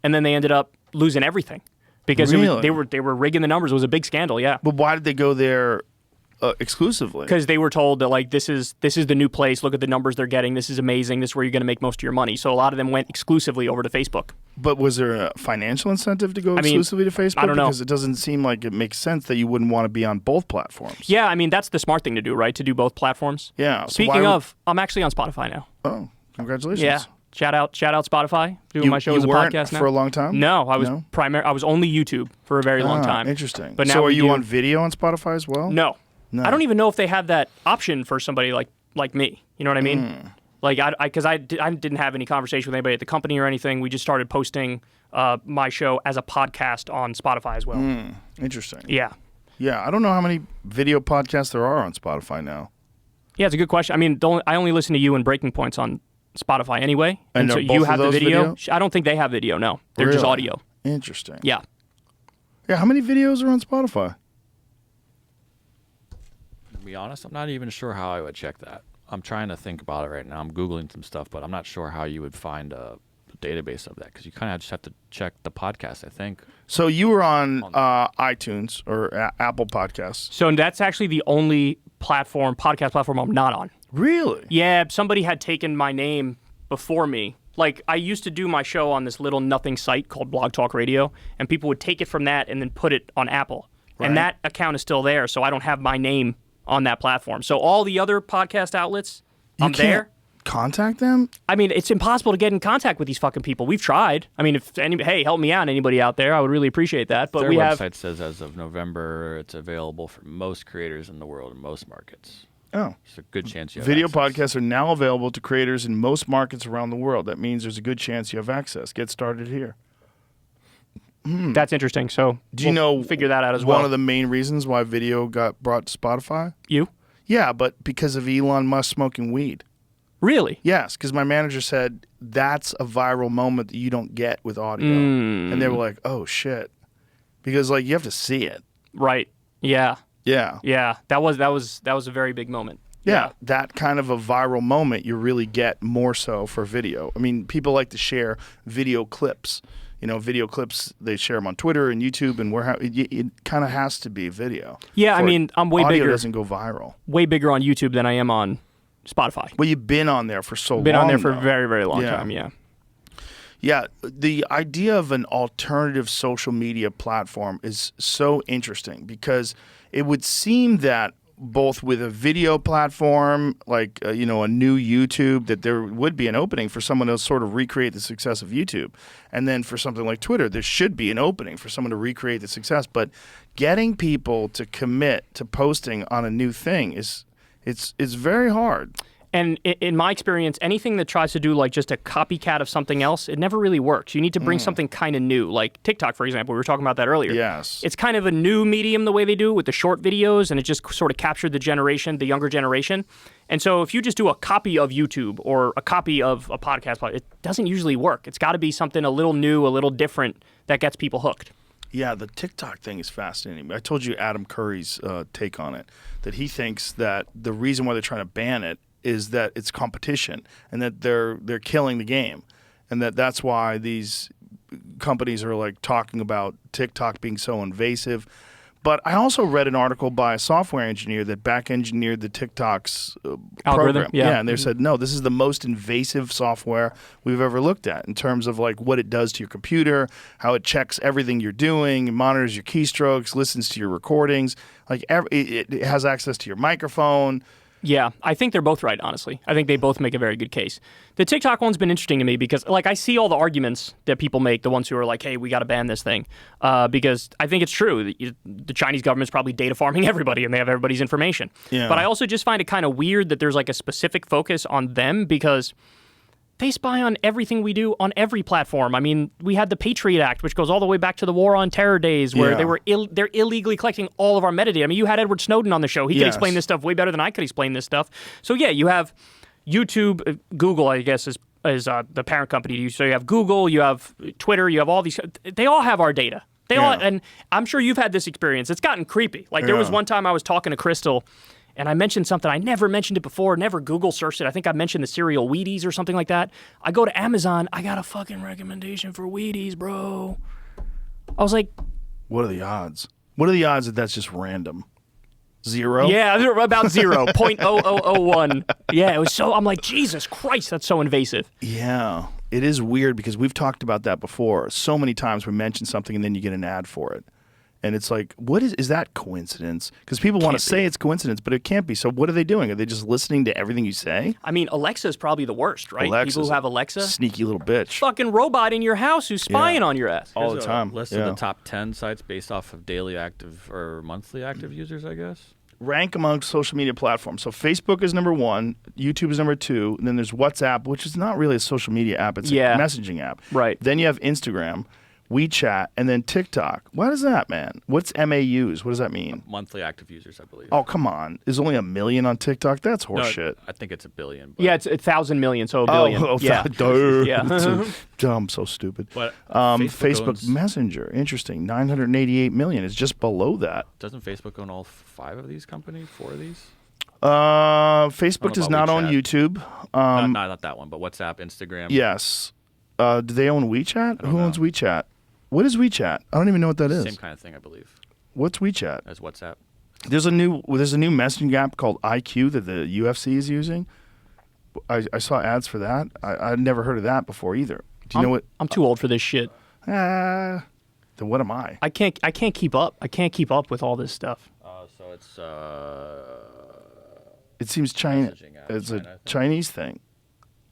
E: and then they ended up losing everything because
D: Really?
E: they were rigging the numbers. It was a big scandal, yeah.
D: But why did they go there exclusively?
E: Because they were told that like this is the new place. Look at the numbers they're getting. This is amazing. This is where you're going to make most of your money. So a lot of them went exclusively over to Facebook.
D: But was there a financial incentive to go
E: I mean,
D: exclusively to Facebook?
E: I don't know.
D: Because it doesn't seem like it makes sense that you wouldn't want to be on both platforms.
E: Yeah, I mean that's the smart thing to do, right? To do both platforms.
D: Yeah. So
E: Speaking
D: why
E: of, I'm actually on Spotify now.
D: oh, congratulations.
E: Yeah. Shout out Spotify. Doing my show
D: you
E: as a
D: weren't
E: podcast now.
D: for a long time?
E: No, I was
D: No?
E: I was only YouTube for a very long time.
D: Interesting.
E: But now
D: so are
E: we
D: you
E: do-
D: on video on Spotify as well?
E: No.
D: No.
E: I don't even know if they have that option for somebody like me. You know what I mean?
D: Hmm.
E: Like I didn't have any conversation with anybody at the company or anything. We just started posting my show as a podcast on Spotify as well.
D: Interesting.
E: Yeah.
D: Yeah, I don't know how many video podcasts there are on Spotify now.
E: Yeah, it's a good question. I mean, I only listen to you and Breaking Points on Spotify anyway.
D: And
E: so
D: are
E: you
D: both
E: have
D: of
E: the
D: those
E: video.
D: video?
E: I don't think they have video. No, they're just
D: Really?
E: audio.
D: Interesting.
E: Yeah.
D: Yeah, how many videos are on Spotify?
F: To be honest, I'm not even sure how I would check that. I'm trying to think about it right now. I'm Googling some stuff, but I'm not sure how you would find a database of that because you kind of just have to check the podcast, I think.
D: So you were on iTunes or Apple Podcasts.
E: So that's actually the only podcast platform I'm not on.
D: Really?
E: Yeah, somebody had taken my name before me. Like, I used to do my show on this little nothing site called Blog Talk Radio, and people would take it from that and then put it on Apple.
D: Right.
E: And that account is still there, so I don't have my name on that platform. So all the other podcast outlets, I'm there.
D: contact them?
E: I mean, it's impossible to get in contact with these fucking people. We've tried. I mean, hey, help me out, anybody out there. I would really appreciate that. But
F: Their
E: we
F: website says as of November, it's available for most creators in the world in most markets.
D: Oh.
F: There's a good chance you have
D: Video
F: access.
D: podcasts are now available to creators in most markets around the world. That means there's a good chance you have access. Get started here.
E: That's interesting. So
D: Do you know
E: figure that out as well?
D: One of the main reasons why video got brought to Spotify?
E: You?
D: Yeah, but because of Elon Musk smoking weed.
E: Really?
D: Yes, because my manager said that's a viral moment that you don't get with audio. And they were like, oh, shit. Because, like, you have to see it.
E: Right. Yeah.
D: Yeah.
E: Yeah. That was a very big moment.
D: Yeah, that kind of a viral moment you really get more so for video. I mean, people like to share video clips. You know, video clips, they share them on Twitter and YouTube, and it kind of has to be video.
E: Yeah, I mean, I'm way
D: audio
E: bigger.
D: Doesn't go viral.
E: Way bigger on YouTube than I am on Spotify.
D: Well, you've been on there for so long.
E: Been on there for
D: though.
E: a very, very long time, yeah.
D: Yeah, the idea of an alternative social media platform is so interesting because it would seem that both with a video platform like a new YouTube, that there would be an opening for someone to sort of recreate the success of YouTube, and then for something like Twitter, there should be an opening for someone to recreate the success. But getting people to commit to posting on a new thing is very hard.
E: And in my experience, anything that tries to do like just a copycat of something else, it never really works. You need to bring something kind of new. Like TikTok, for example, we were talking about that earlier.
D: Yes.
E: It's kind of a new medium the way they do it with the short videos, and it just sort of captured the younger generation. And so if you just do a copy of YouTube or a copy of a podcast, it doesn't usually work. It's got to be something a little new, a little different that gets people hooked.
D: Yeah, the TikTok thing is fascinating. I told you Adam Curry's take on it, that he thinks that the reason why they're trying to ban it is that it's competition and that they're killing the game, and that's why these companies are like talking about TikTok being so invasive. But I also read an article by a software engineer that back engineered the TikTok's
E: algorithm.
D: program. Yeah, and they said, no, this is the most invasive software we've ever looked at in terms of like what it does to your computer, how it checks everything you're doing, monitors your keystrokes, listens to your recordings. Like it has access to your microphone.
E: Yeah, I think they're both right, honestly. I think they both make a very good case. The TikTok one's been interesting to me because, like, I see all the arguments that people make, the ones who are like, hey, we got to ban this thing, because I think it's true. The Chinese government's probably data farming everybody, and they have everybody's information.
D: Yeah.
E: But I also just find it kind of weird that there's, like, a specific focus on them because they spy on everything we do on every platform. I mean, we had the Patriot Act, which goes all the way back to the War on Terror days, where they're illegally collecting all of our metadata. I mean, you had Edward Snowden on the show. He could explain this stuff way better than I could explain this stuff. So yeah, you have YouTube, Google, I guess, is the parent company to you. So you have Google, you have Twitter, you have all these. They all have our data. They all, and I'm sure you've had this experience. It's gotten creepy. Like there was one time I was talking to Crystal, and I mentioned something. I never mentioned it before, never Google searched it. I think I mentioned the cereal Wheaties or something like that. I go to Amazon. I got a fucking recommendation for Wheaties, bro. I was like,
D: what are the odds? What are the odds that that's just random? Zero?
E: Yeah, they're about 0.0001. Yeah, it was so, I'm like, Jesus Christ, that's so invasive.
D: Yeah. It is weird because we've talked about that before. So many times we mention something and then you get an ad for it. And it's like, what is that coincidence? Because people want to say it's coincidence, but it can't be. So what are they doing? Are they just listening to everything you say?
E: I mean, Alexa is probably the worst, right?
D: Alexa's
E: people who have Alexa.
D: Sneaky little bitch.
E: Fucking robot in your house who's spying on your ass.
D: All the
F: Here's
D: time.
F: A list of the top 10 sites based off of daily active or monthly active users, I guess.
D: Rank among social media platforms. So Facebook is number 1, YouTube is number 2, and then there's WhatsApp, which is not really a social media app, it's a messaging app.
E: Right.
D: Then you have Instagram, WeChat, and then TikTok. What is that, man? What's MAUs? What does that mean?
F: Monthly active users, I believe.
D: Oh, come on. There's only 1 million on TikTok? That's horseshit.
F: I think it's 1 billion. But
E: Yeah, it's 1,000 million, so a billion. Yeah.
D: Yeah. Dumb, so stupid.
F: But
D: Facebook
F: owns-
D: Messenger, interesting. 988 million is just below that.
F: Doesn't Facebook own all 5 of these companies? 4 of these?
D: Facebook does not
F: about
D: own
F: WeChat.
D: YouTube.
F: Not that one, but WhatsApp, Instagram.
D: Yes. Do they own WeChat? Who
F: know.
D: owns WeChat? What is WeChat? I don't even know what that is.
F: Same kind of thing, I believe,
D: What's WeChat?
F: as WhatsApp.
D: There's a new messaging app called IQ that the UFC is using. I saw ads for that. I'd never heard of that before either. Do you know what?
E: I'm too old for this shit.
D: Then what am I?
E: I can't keep up. I can't keep up with all this stuff.
F: So it's
D: It seems China.
F: Messaging app,
D: It's
F: China, I
D: a
F: think.
D: Chinese thing.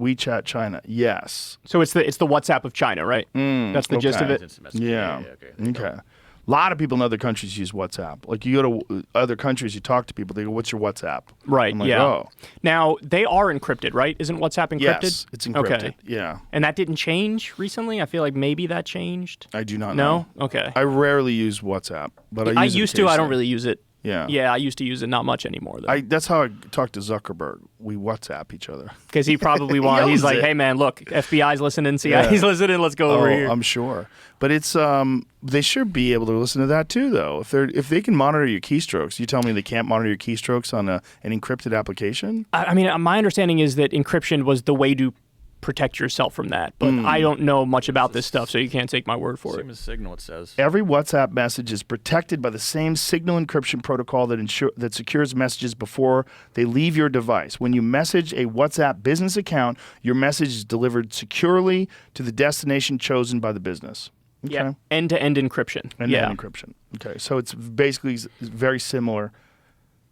D: WeChat China. Yes.
E: So it's the WhatsApp of China, right? That's the gist of
D: okay.
E: it.
F: Instant messaging.
D: Yeah.
F: Okay.
D: A lot of people in other countries use WhatsApp. Like you go to other countries, you talk to people, they go, "What's your WhatsApp?"
E: Right.
D: I'm like,
E: yeah.
D: "Oh,
E: Now they are encrypted, right? Isn't WhatsApp encrypted?
D: yes, it's encrypted."
E: Okay.
D: Yeah,
E: And that didn't change recently. I feel like maybe that changed.
D: I do not know.
E: No. Okay.
D: I rarely use WhatsApp, but I use it
E: used to. I don't
D: occasionally.
E: really use it.
D: Yeah.
E: Yeah, I used to use it. Not much anymore though.
D: That's how I talk to Zuckerberg. We WhatsApp each other.
E: Because he probably wants. He's
D: owns
E: like,
D: it.
E: hey man, look, FBI's listening, CIA's listening. Let's go over here.
D: I'm sure. But it's they should be able to listen to that too, though. If they can monitor your keystrokes, you tell me they can't monitor your keystrokes on an encrypted application?
E: I mean, my understanding is that encryption was the way to protect yourself from that. But I don't know much about this stuff, so you can't take my word for it.
F: Same as Signal, it says.
D: Every WhatsApp message is protected by the same signal encryption protocol that secures messages before they leave your device. When you message a WhatsApp business account, your message is delivered securely to the destination chosen by the business. Okay.
E: Yeah, end-to-end encryption.
D: End-to-end encryption. Okay, so it's basically very similar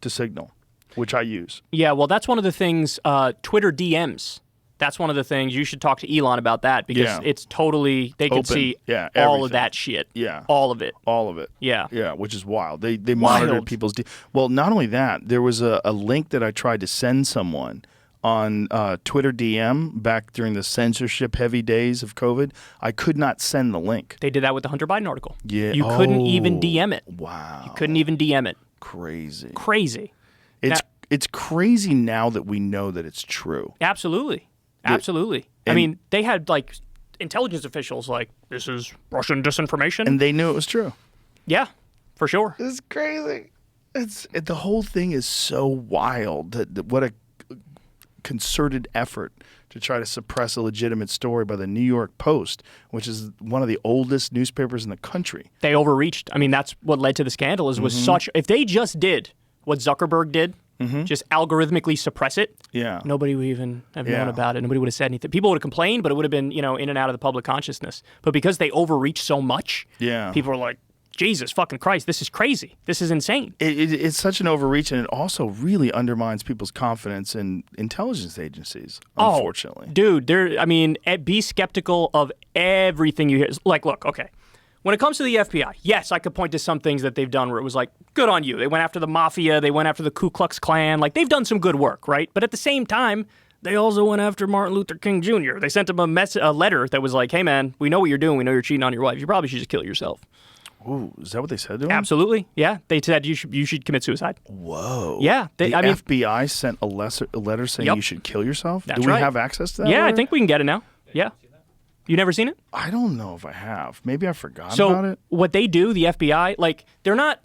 D: to Signal, which I use.
E: Yeah, well, that's one of the things. Twitter DMs. That's one of the things you should talk to Elon about that because
D: Yeah.
E: it's totally they can
D: Open.
E: see
D: Yeah,
E: all
D: everything.
E: of that shit.
D: Yeah.
E: all of it.
D: All of it.
E: Yeah.
D: Yeah, which is wild. They monitored
E: Wild.
D: people's... Well, not only that, there was a link that I tried to send someone on Twitter DM back during the censorship-heavy days of COVID. I could not send the link.
E: They did that with the Hunter Biden article.
D: Yeah.
E: You couldn't even DM it.
D: Wow.
E: You couldn't even DM it.
D: Crazy.
E: Crazy.
D: It's crazy now that we know that it's true.
E: Absolutely. Absolutely. I mean, they had like intelligence officials like, this is Russian disinformation.
D: And they knew it was true.
E: Yeah, for sure.
D: It's crazy. The whole thing is so wild. What a concerted effort to try to suppress a legitimate story by the New York Post, which is one of the oldest newspapers in the country.
E: They overreached. I mean, that's what led to the scandal was such, if they just did what Zuckerberg did, just algorithmically suppress it,
D: Yeah.
E: nobody would even have known
D: Yeah.
E: about it. Nobody would have said anything. People would have complained, but it would have been, in and out of the public consciousness. But because they overreached so much,
D: Yeah.
E: people were like, Jesus fucking Christ, this is crazy. This is insane.
D: It's such an overreach, and it also really undermines people's confidence in intelligence agencies, unfortunately.
E: Oh, dude, be skeptical of everything you hear. Like, look, okay. When it comes to the FBI, yes, I could point to some things that they've done where it was like, good on you. They went after the mafia. They went after the Ku Klux Klan. Like, they've done some good work, right? But at the same time, they also went after Martin Luther King Jr. They sent him a letter that was like, hey, man, we know what you're doing. We know you're cheating on your wife. You probably should just kill yourself.
D: Ooh, is that what they said to him?
E: Absolutely. Yeah. They said you should commit suicide.
D: Whoa.
E: Yeah.
D: The FBI sent a letter saying
E: Yep.
D: you should kill yourself?
E: That's
D: Do we
E: right.
D: have access to that?
E: Yeah, I
D: letter?
E: think we can get it now. Yeah. You never seen it?
D: I don't know if I have. Maybe I forgot
E: So
D: about it.
E: what they do, the FBI, like they're not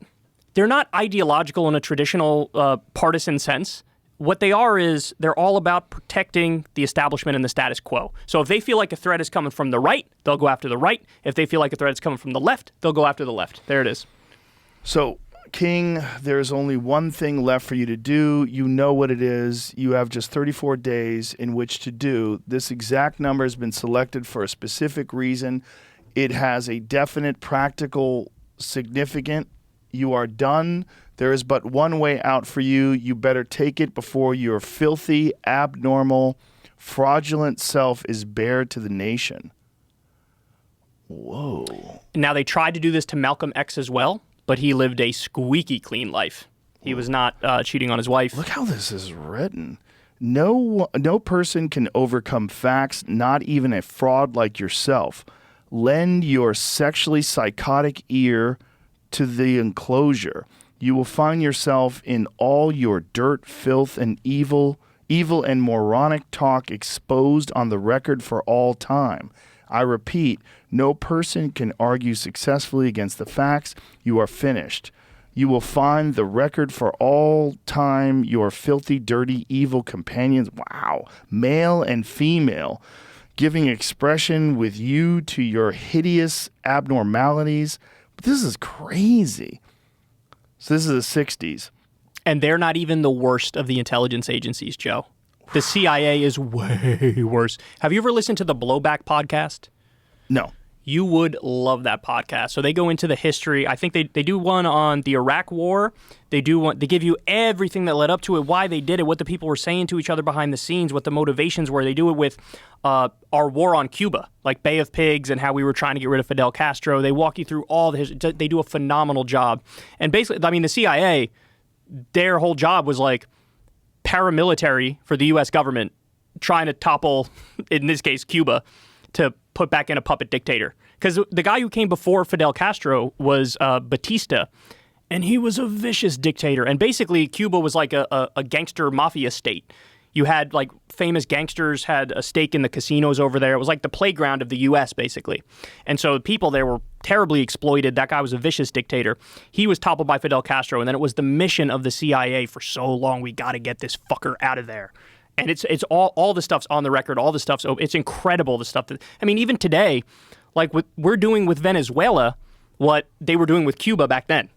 E: ideological in a traditional partisan sense. What they are is they're all about protecting the establishment and the status quo. So if they feel like a threat is coming from the right, they'll go after the right. If they feel like a threat is coming from the left, they'll go after the left. There it is.
D: So, King, there's only one thing left for you to do. You know what it is. You have just 34 days in which to do. This exact number has been selected for a specific reason. It has a definite practical significance. You are done. There is but one way out for you. You better take it before your filthy, abnormal, fraudulent self is bared to the nation. Whoa.
E: Now they tried to do this to Malcolm X as well, but he lived a squeaky clean life. He was not cheating on his wife.
D: Look how this is written. No person can overcome facts, not even a fraud like yourself. Lend your sexually psychotic ear to the enclosure. You will find yourself in all your dirt, filth, and evil and moronic talk exposed on the record for all time. I repeat, no person can argue successfully against the facts. You are finished. You will find the record for all time, your filthy, dirty, evil companions, wow, male and female, giving expression with you to your hideous abnormalities. But this is crazy. So this is the 60s.
E: And they're not even the worst of the intelligence agencies, Joe. The CIA is way worse. Have you ever listened to the Blowback podcast?
D: No.
E: You would love that podcast. So they go into the history. I think they do one on the Iraq War. They give you everything that led up to it, why they did it, what the people were saying to each other behind the scenes, what the motivations were. They do it with our war on Cuba, like Bay of Pigs and how we were trying to get rid of Fidel Castro. They walk you through all the history. They do a phenomenal job. And basically, I mean, the CIA, their whole job was like paramilitary for the U.S. government, trying to topple, in this case, Cuba, to put back in a puppet dictator. Because the guy who came before Fidel Castro was Batista, and he was a vicious dictator. And basically, Cuba was like a gangster mafia state. You had like famous gangsters had a stake in the casinos over there. It was like the playground of the U.S., basically. And so people there were terribly exploited. That guy was a vicious dictator. He was toppled by Fidel Castro, and then it was the mission of the CIA for so long, we got to get this fucker out of there. And it's all the stuff's on the record. All the stuff's it's incredible. The stuff that, I mean, even today, like what we're doing with Venezuela, what they were doing with Cuba back then,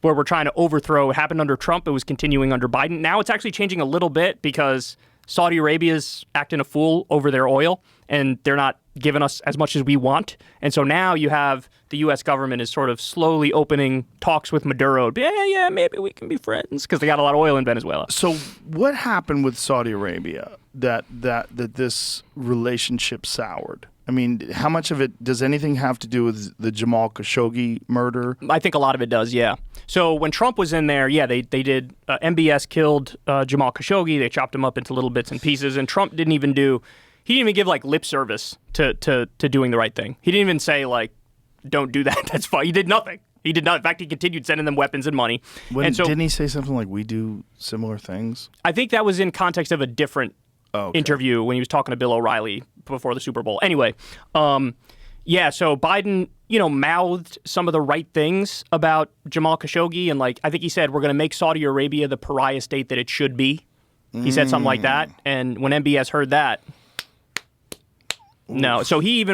E: where we're trying to overthrow. It happened under Trump. It was continuing under Biden. Now it's actually changing a little bit because Saudi Arabia's acting a fool over their oil, and they're not giving us as much as we want. And so now you have the U.S. government is sort of slowly opening talks with Maduro. Yeah, maybe we can be friends because they got a lot of oil in Venezuela.
D: So what happened with Saudi Arabia that this relationship soured? I mean, how much of it does anything have to do with the Jamal Khashoggi murder?
E: I think a lot of it does, yeah. So when Trump was in there, yeah, they did. MBS killed Jamal Khashoggi. They chopped him up into little bits and pieces, and Trump didn't even give like lip service to doing the right thing. He didn't even say like, don't do that. That's fine. He did nothing. He did not. In fact, he continued sending them weapons and money.
D: Didn't he say something like, we do similar things?
E: I think that was in context of a different interview when he was talking to Bill O'Reilly before the Super Bowl. Anyway, yeah, so Biden, mouthed some of the right things about Jamal Khashoggi. And like, I think he said, we're going to make Saudi Arabia the pariah state that it should be. He said something like that. And when MBS heard that, no. So he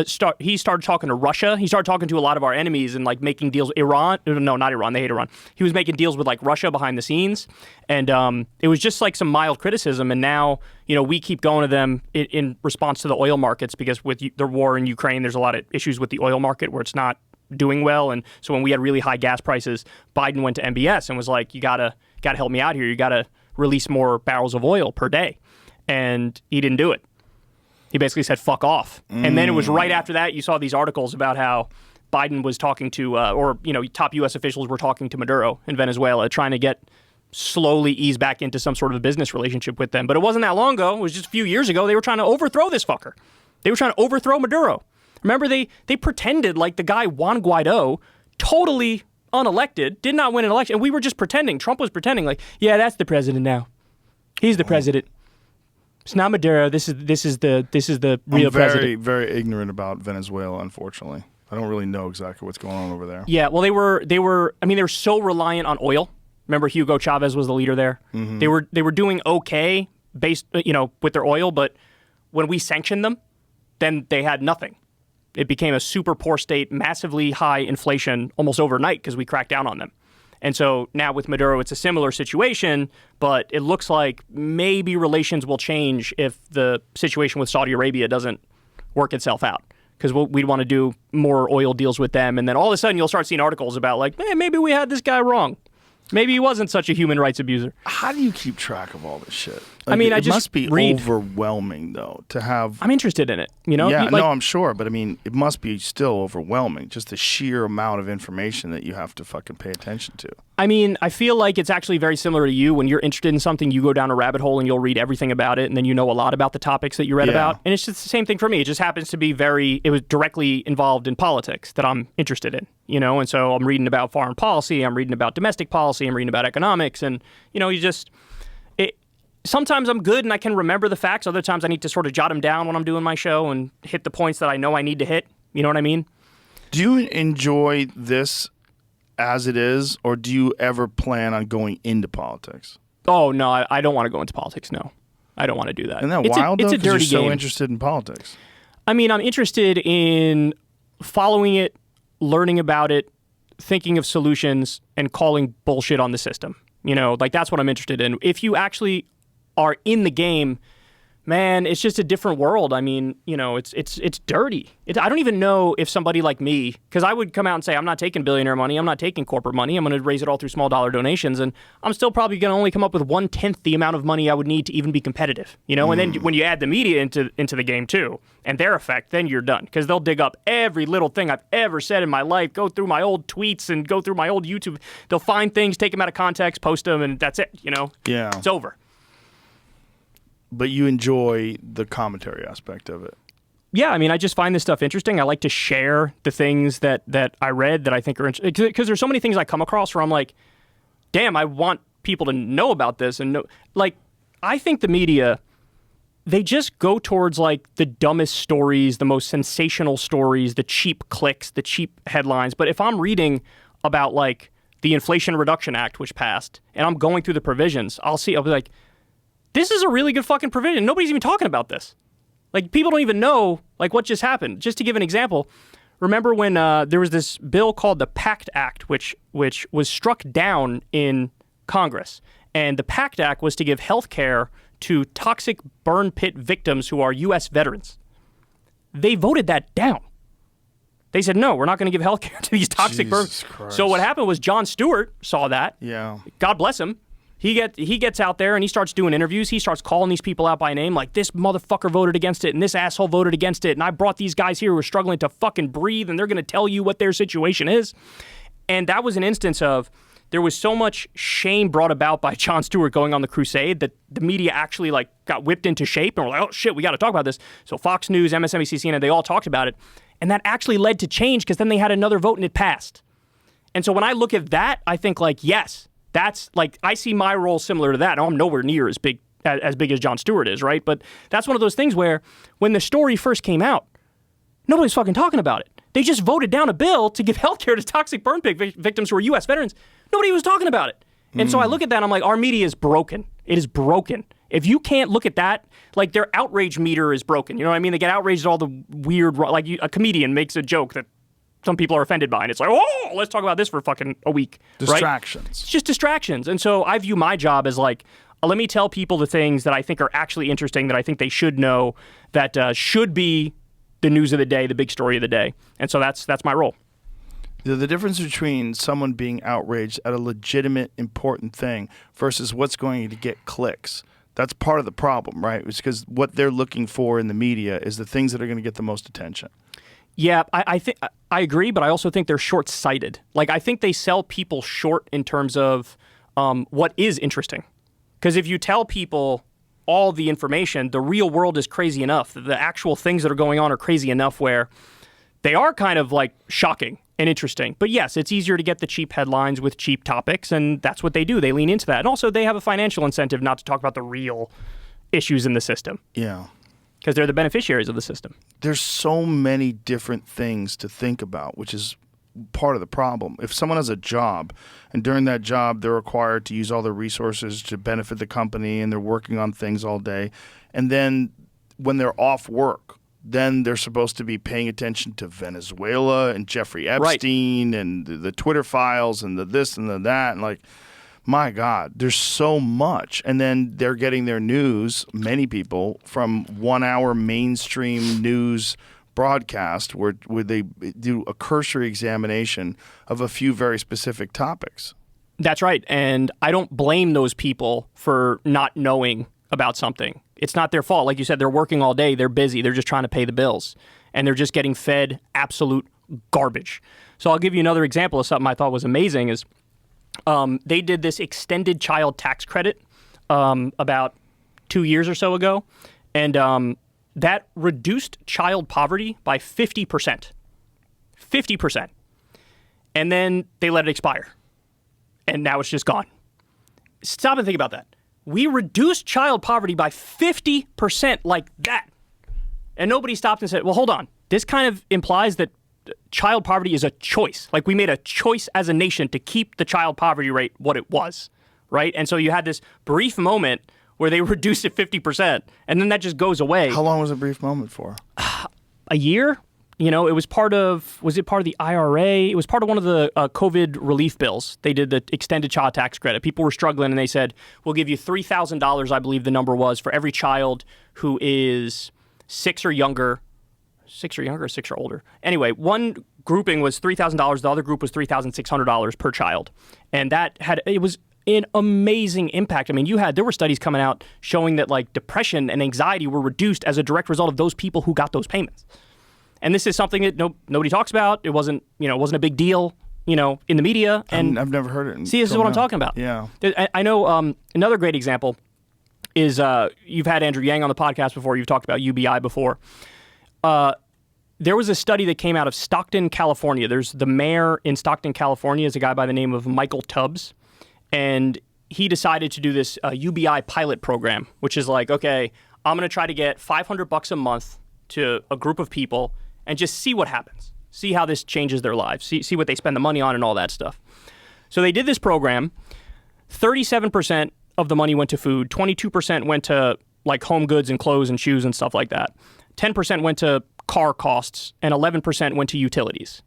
E: started talking to Russia. He started talking to a lot of our enemies and like making deals. Iran? No, not Iran. They hate Iran. He was making deals with like Russia behind the scenes. And it was just like some mild criticism. And now, we keep going to them in response to the oil markets because with the war in Ukraine, there's a lot of issues with the oil market where it's not doing well. And so when we had really high gas prices, Biden went to MBS and was like, you gotta help me out here. You gotta release more barrels of oil per day. And he didn't do it. He basically said, fuck off. And then it was right after that, you saw these articles about how Biden was talking to, top U.S. officials were talking to Maduro in Venezuela, trying to slowly ease back into some sort of a business relationship with them. But it wasn't that long ago. It was just a few years ago. They were trying to overthrow this fucker. They were trying to overthrow Maduro. Remember, they pretended like the guy Juan Guaido, totally unelected, did not win an election. And we were just pretending. Trump was pretending like, yeah, that's the president now. He's the president. It's not Maduro. This is the real president.
D: I'm very ignorant about Venezuela, unfortunately. I don't really know exactly what's going on over there.
E: Yeah, well, they were so reliant on oil. Remember, Hugo Chavez was the leader there. Mm-hmm. They were doing okay based, with their oil, but when we sanctioned them, then they had nothing. It became a super poor state, massively high inflation almost overnight because we cracked down on them. And so now with Maduro, it's a similar situation, but it looks like maybe relations will change if the situation with Saudi Arabia doesn't work itself out. Because we'd want to do more oil deals with them. And then all of a sudden you'll start seeing articles about like, maybe we had this guy wrong. Maybe he wasn't such a human rights abuser.
D: How do you keep track of all this shit?
E: Like, it
D: just must be overwhelming, though, to have...
E: I'm interested in it,
D: Yeah, I'm sure, but it must be still overwhelming, just the sheer amount of information that you have to fucking pay attention to.
E: I feel like it's actually very similar to you. When you're interested in something, you go down a rabbit hole and you'll read everything about it, and then you know a lot about the topics that you read about. And it's just the same thing for me. It just happens to be it was directly involved in politics that I'm interested in, and so I'm reading about foreign policy, I'm reading about domestic policy, I'm reading about economics, and, sometimes I'm good and I can remember the facts. Other times I need to sort of jot them down when I'm doing my show and hit the points that I know I need to hit. You know what I mean?
D: Do you enjoy this as it is, or do you ever plan on going into politics?
E: Oh, no, I don't want to go into politics, no. I don't want to do that.
D: Isn't that wild, though?
E: It's a dirty
D: you're so
E: game.
D: interested in politics.
E: I'm interested in following it, learning about it, thinking of solutions, and calling bullshit on the system. That's what I'm interested in. If you actually are in the game, Man, it's just a different world. I mean, it's dirty. I don't even know if somebody like me, because I would come out and say, I'm not taking billionaire money, I'm not taking corporate money, I'm going to raise it all through small dollar donations, and I'm still probably going to only come up with 1/10 the amount of money I would need to even be competitive. And then when you add the media into the game too, and their effect, then you're done, because they'll dig up every little thing I've ever said in my life, go through my old tweets and go through my old YouTube. They'll find things, take them out of context, post them, and that's it.
D: Yeah.
E: It's over.
D: But you enjoy the commentary aspect of it.
E: Yeah, I mean, I just find this stuff interesting. I like to share the things that I read that I think are interesting. Because there's so many things I come across where I'm like, damn, I want people to know about this. And I think the media, they just go towards like the dumbest stories, the most sensational stories, the cheap clicks, the cheap headlines. But if I'm reading about like the Inflation Reduction Act, which passed, and I'm going through the provisions, I'll be like, this is a really good fucking provision. Nobody's even talking about this. Like, people don't even know, like, what just happened. Just to give an example, remember when there was this bill called the PACT Act, which was struck down in Congress. And the PACT Act was to give health care to toxic burn pit victims who are U.S. veterans. They voted that down. They said, no, we're not going to give health care to these toxic burn. So what happened was Jon Stewart saw that.
D: Yeah.
E: God bless him. He gets out there and he starts doing interviews. He starts calling these people out by name, like, this motherfucker voted against it and this asshole voted against it. And I brought these guys here who are struggling to fucking breathe and they're going to tell you what their situation is. And that was an instance of, there was so much shame brought about by Jon Stewart going on the crusade that the media actually like got whipped into shape and were like, oh shit, we got to talk about this. So Fox News, MSNBC, CNN, they all talked about it. And that actually led to change because then they had another vote and it passed. And so when I look at that, I think like, yes, that's like, I see my role similar to that. I'm nowhere near as big as Jon Stewart is, right? But that's one of those things where when the story first came out, nobody's fucking talking about it. They just voted down a bill to give health care to toxic burn pit victims who are U.S. veterans. Nobody was talking about it. And so I look at that and I'm like, our media is broken. It is broken. If you can't look at that, like their outrage meter is broken. You know what I mean? They get outraged at all the weird, like a comedian makes a joke that some people are offended by, and it's like, oh, let's talk about this for fucking a week.
D: Distractions.
E: Right? It's just distractions. And so I view my job as like, let me tell people the things that I think are actually interesting, that I think they should know, that should be the news of the day, the big story of the day. And so that's my role.
D: The difference between someone being outraged at a legitimate, important thing versus what's going to get clicks. That's part of the problem, right? It's because what they're looking for in the media is the things that are going to get the most attention.
E: Yeah, I think I agree, but I also think they're short-sighted. Like, I think they sell people short in terms of what is interesting. Because if you tell people all the information, the real world is crazy enough. The actual things that are going on are crazy enough where they are kind of like shocking and interesting. But yes, it's easier to get the cheap headlines with cheap topics, and that's what they do. They lean into that. And also, they have a financial incentive not to talk about the real issues in the system.
D: Yeah.
E: Because they're the beneficiaries of the system.
D: There's so many different things to think about, which is part of the problem. If someone has a job and during that job they're required to use all their resources to benefit the company and they're working on things all day, and then when they're off work, then they're supposed to be paying attention to Venezuela and Jeffrey Epstein and the Twitter files and the this and the that, and like, my God, there's so much. And then they're getting their news, many people, from 1 hour mainstream news broadcast where they do a cursory examination of a few very specific topics.
E: That's right. And I don't blame those people for not knowing about something. It's not their fault. Like you said, they're working all day. They're busy. They're just trying to pay the bills. And they're just getting fed absolute garbage. So I'll give you another example of something I thought was amazing is they did this extended child tax credit about 2 years or so ago. And that reduced child poverty by 50%. 50%. And then they let it expire. And now it's just gone. Stop and think about that. We reduced child poverty by 50% like that. And nobody stopped and said, well, hold on. This kind of implies that child poverty is a choice. Like, we made a choice as a nation to keep the child poverty rate what it was, right? And so you had this brief moment where they reduced it 50%, and then that just goes away.
D: How long was a brief moment for?
E: A year, it was was it part of the IRA? It was part of one of the COVID relief bills. They did the extended child tax credit. People were struggling, and they said, we'll give you $3,000, I believe the number was, for every child who is 6 or younger. 6 or younger or 6 or older. Anyway, one grouping was $3,000. The other group was $3,600 per child. And it was an amazing impact. I mean, there were studies coming out showing that like depression and anxiety were reduced as a direct result of those people who got those payments. And this is something that nobody talks about. It wasn't a big deal, in the media. And
D: I've never heard it.
E: See, this is what I'm talking about.
D: Yeah.
E: I know another great example is you've had Andrew Yang on the podcast before. You've talked about UBI before. There was a study that came out of Stockton, California. There's the mayor in Stockton, California is a guy by the name of Michael Tubbs. And he decided to do this UBI pilot program, which is like, okay, I'm going to try to get $500 a month to a group of people and just see what happens. See how this changes their lives. See what they spend the money on and all that stuff. So they did this program. 37% of the money went to food. 22% went to like home goods and clothes and shoes and stuff like that. 10% went to car costs and 11% went to utilities.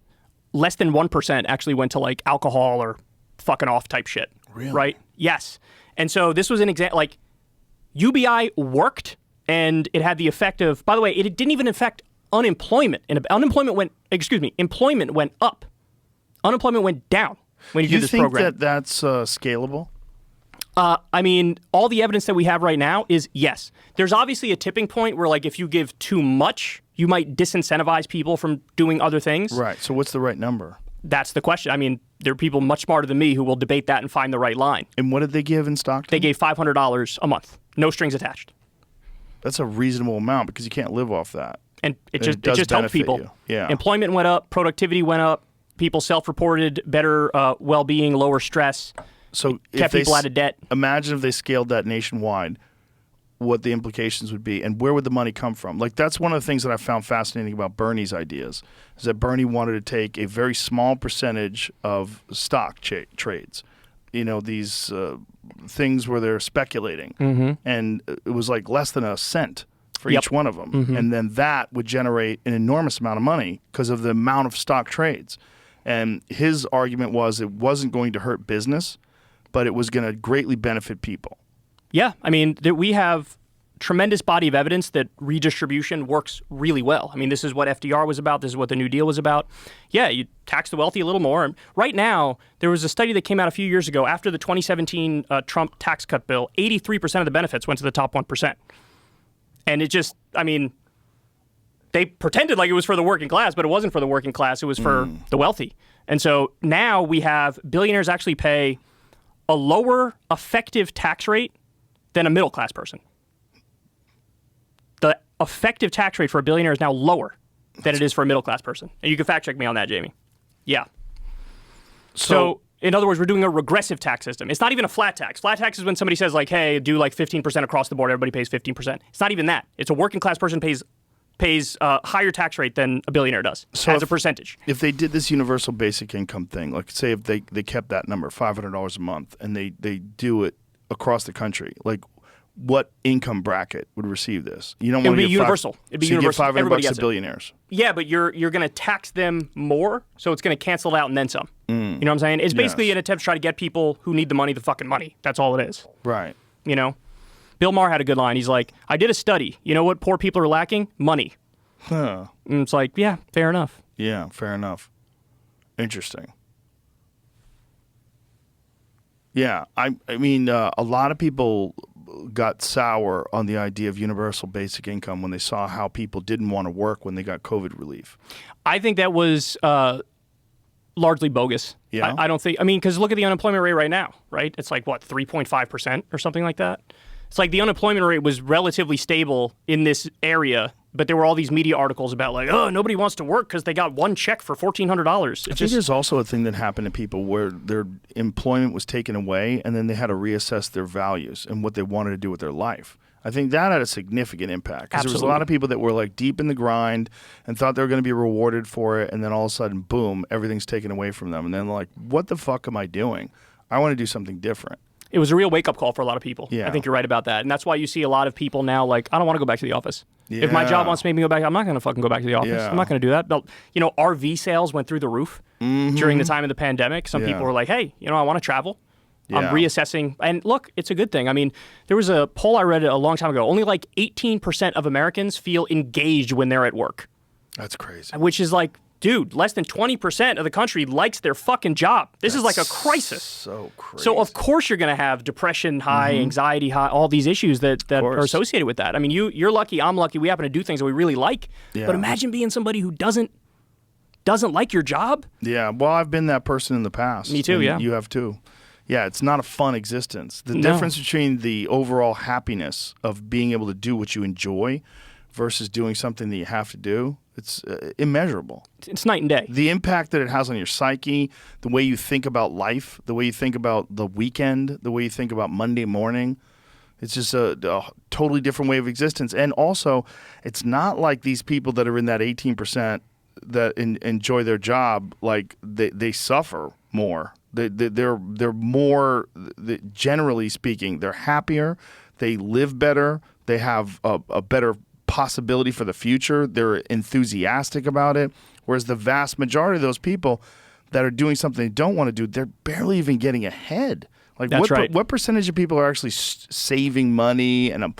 E: Less than 1% actually went to like alcohol or fucking off type shit.
D: Really?
E: Right? Yes. And so this was an example, like UBI worked and it had the effect of, by the way, it didn't even affect unemployment. And employment went up. Unemployment went down when you do this program.
D: Do you think that that's scalable?
E: I mean, all the evidence that we have right now is yes. There's obviously a tipping point where, like, if you give too much, you might disincentivize people from doing other things.
D: Right. So what's the right number?
E: That's the question. I mean, there are people much smarter than me who will debate that and find the right line.
D: And what did they give in Stockton?
E: They gave $500 a month. No strings attached.
D: That's a reasonable amount because you can't live off that.
E: And it just helped people.
D: You. Yeah.
E: Employment went up. Productivity went up. People self-reported better well-being, lower stress.
D: So
E: kept people out of debt.
D: Imagine if they scaled that nationwide, what the implications would be, and where would the money come from? Like, that's one of the things that I found fascinating about Bernie's ideas, is that Bernie wanted to take a very small percentage of stock trades, these things where they're speculating, and it was like less than a cent for each one of them, and then that would generate an enormous amount of money because of the amount of stock trades. And his argument was it wasn't going to hurt business, but it was going to greatly benefit people.
E: Yeah, I mean, we have tremendous body of evidence that redistribution works really well. I mean, this is what FDR was about. This is what the New Deal was about. Yeah, you tax the wealthy a little more. And right now, there was a study that came out a few years ago after the 2017 Trump tax cut bill. 83% of the benefits went to the top 1%. And it just, I mean, they pretended like it was for the working class, but it wasn't for the working class. It was for the wealthy. And so now we have billionaires actually pay a lower effective tax rate than a middle class person. The effective tax rate for a billionaire is now lower than it is for a middle class person. And you can fact check me on that, Jamie. Yeah. So in other words, we're doing a regressive tax system. It's not even a flat tax. Flat tax is when somebody says like, hey, do like 15% across the board. Everybody pays 15%. It's not even that. It's a working class person pays a higher tax rate than a billionaire does as a percentage.
D: If they did this universal basic income thing, like say if they kept that number, $500 a month, and they do it across the country, like what income bracket would receive this? You don't
E: it
D: want
E: would
D: to
E: be universal. It'd be
D: so
E: universal.
D: You give $500
E: Everybody
D: to
E: gets it.
D: billionaires.
E: Yeah, but you're going to tax them more, so it's going to cancel it out and then some. You know what I'm saying? It's basically an attempt to try to get people who need the money the fucking money. That's all it is.
D: Right.
E: Bill Maher had a good line. He's like, I did a study. You know what poor people are lacking? Money.
D: Huh.
E: And it's like, yeah, fair enough.
D: Yeah, fair enough. Interesting. Yeah, I mean, a lot of people got sour on the idea of universal basic income when they saw how people didn't want to work when they got COVID relief.
E: I think that was largely bogus.
D: Yeah?
E: I don't think, because look at the unemployment rate right now, right? It's like, 3.5% or something like that? It's like the unemployment rate was relatively stable in this area, but there were all these media articles about like, oh, nobody wants to work because they got one check for $1,400.
D: I think there's also a thing that happened to people where their employment was taken away and then they had to reassess their values and what they wanted to do with their life. I think that had a significant impact because there was a lot of people that were like deep in the grind and thought they were going to be rewarded for it, and then all of a sudden, boom, everything's taken away from them. And then they're like, what the fuck am I doing? I want to do something different.
E: It was a real wake-up call for a lot of people.
D: Yeah.
E: I think you're right about that. And that's why you see a lot of people now like, I don't want to go back to the office. If my job
D: Yeah.
E: wants to make me go back, I'm not going to fucking go back to the office.
D: Yeah.
E: I'm not going to do that. But, RV sales went through the roof during the time of the pandemic. Some people
D: Yeah.
E: were like, hey, I want to travel. I'm
D: Yeah.
E: reassessing. And look, it's a good thing. I mean, there was a poll I read a long time ago. Only like 18% of Americans feel engaged when they're at work,
D: That's crazy.
E: which is like, dude, less than 20% of the country likes their fucking job. This is like a crisis.
D: So crazy.
E: So of course you're going to have depression high, anxiety high, all these issues that are
D: course.
E: associated with that. I mean, you're lucky, I'm lucky. We happen to do things that we really like.
D: Yeah.
E: But imagine being somebody who doesn't like your job.
D: Yeah, well, I've been that person in the past.
E: Me too,
D: and
E: yeah.
D: You have too. Yeah, it's not a fun existence. The
E: No.
D: difference between the overall happiness of being able to do what you enjoy versus doing something that you have to do, it's immeasurable.
E: It's night and day.
D: The impact that it has on your psyche, the way you think about life, the way you think about the weekend, the way you think about Monday morning, it's just a totally different way of existence. And also, it's not like these people that are in that 18% that enjoy their job, like they suffer more. They're more, generally speaking, they're happier, they live better, they have a better possibility for the future, they're enthusiastic about it. Whereas the vast majority of those people that are doing something they don't want to do, they're barely even getting ahead. Like
E: That's right.
D: What percentage of people are actually saving money and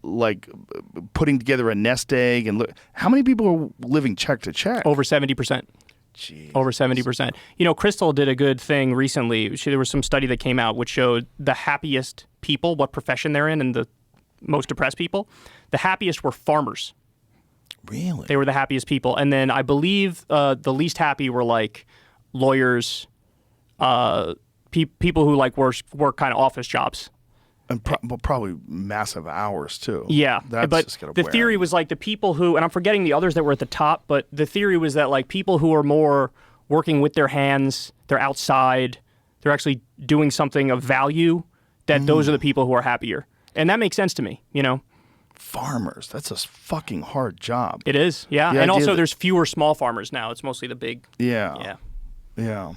D: like putting together a nest egg how many people are living check to check?
E: Over 70%.
D: Jeez.
E: Over 70%. Crystal did a good thing recently. There was some study that came out which showed the happiest people, what profession they're in, and the most depressed people. The happiest were farmers.
D: Really?
E: They were the happiest people. And then I believe the least happy were like lawyers, people who like work kind of office jobs.
D: And probably massive hours too.
E: Yeah,
D: That's
E: but
D: just gonna
E: the
D: wear
E: theory
D: on
E: was like the people who, and I'm forgetting the others that were at the top, but the theory was that like people who are more working with their hands, they're outside, they're actually doing something of value, that those are the people who are happier. And that makes sense to me,
D: farmers. That's a fucking hard job.
E: It is, yeah.
D: The
E: And
D: idea
E: also
D: that-
E: there's fewer small farmers now. It's mostly the big,
D: Yeah.
E: yeah.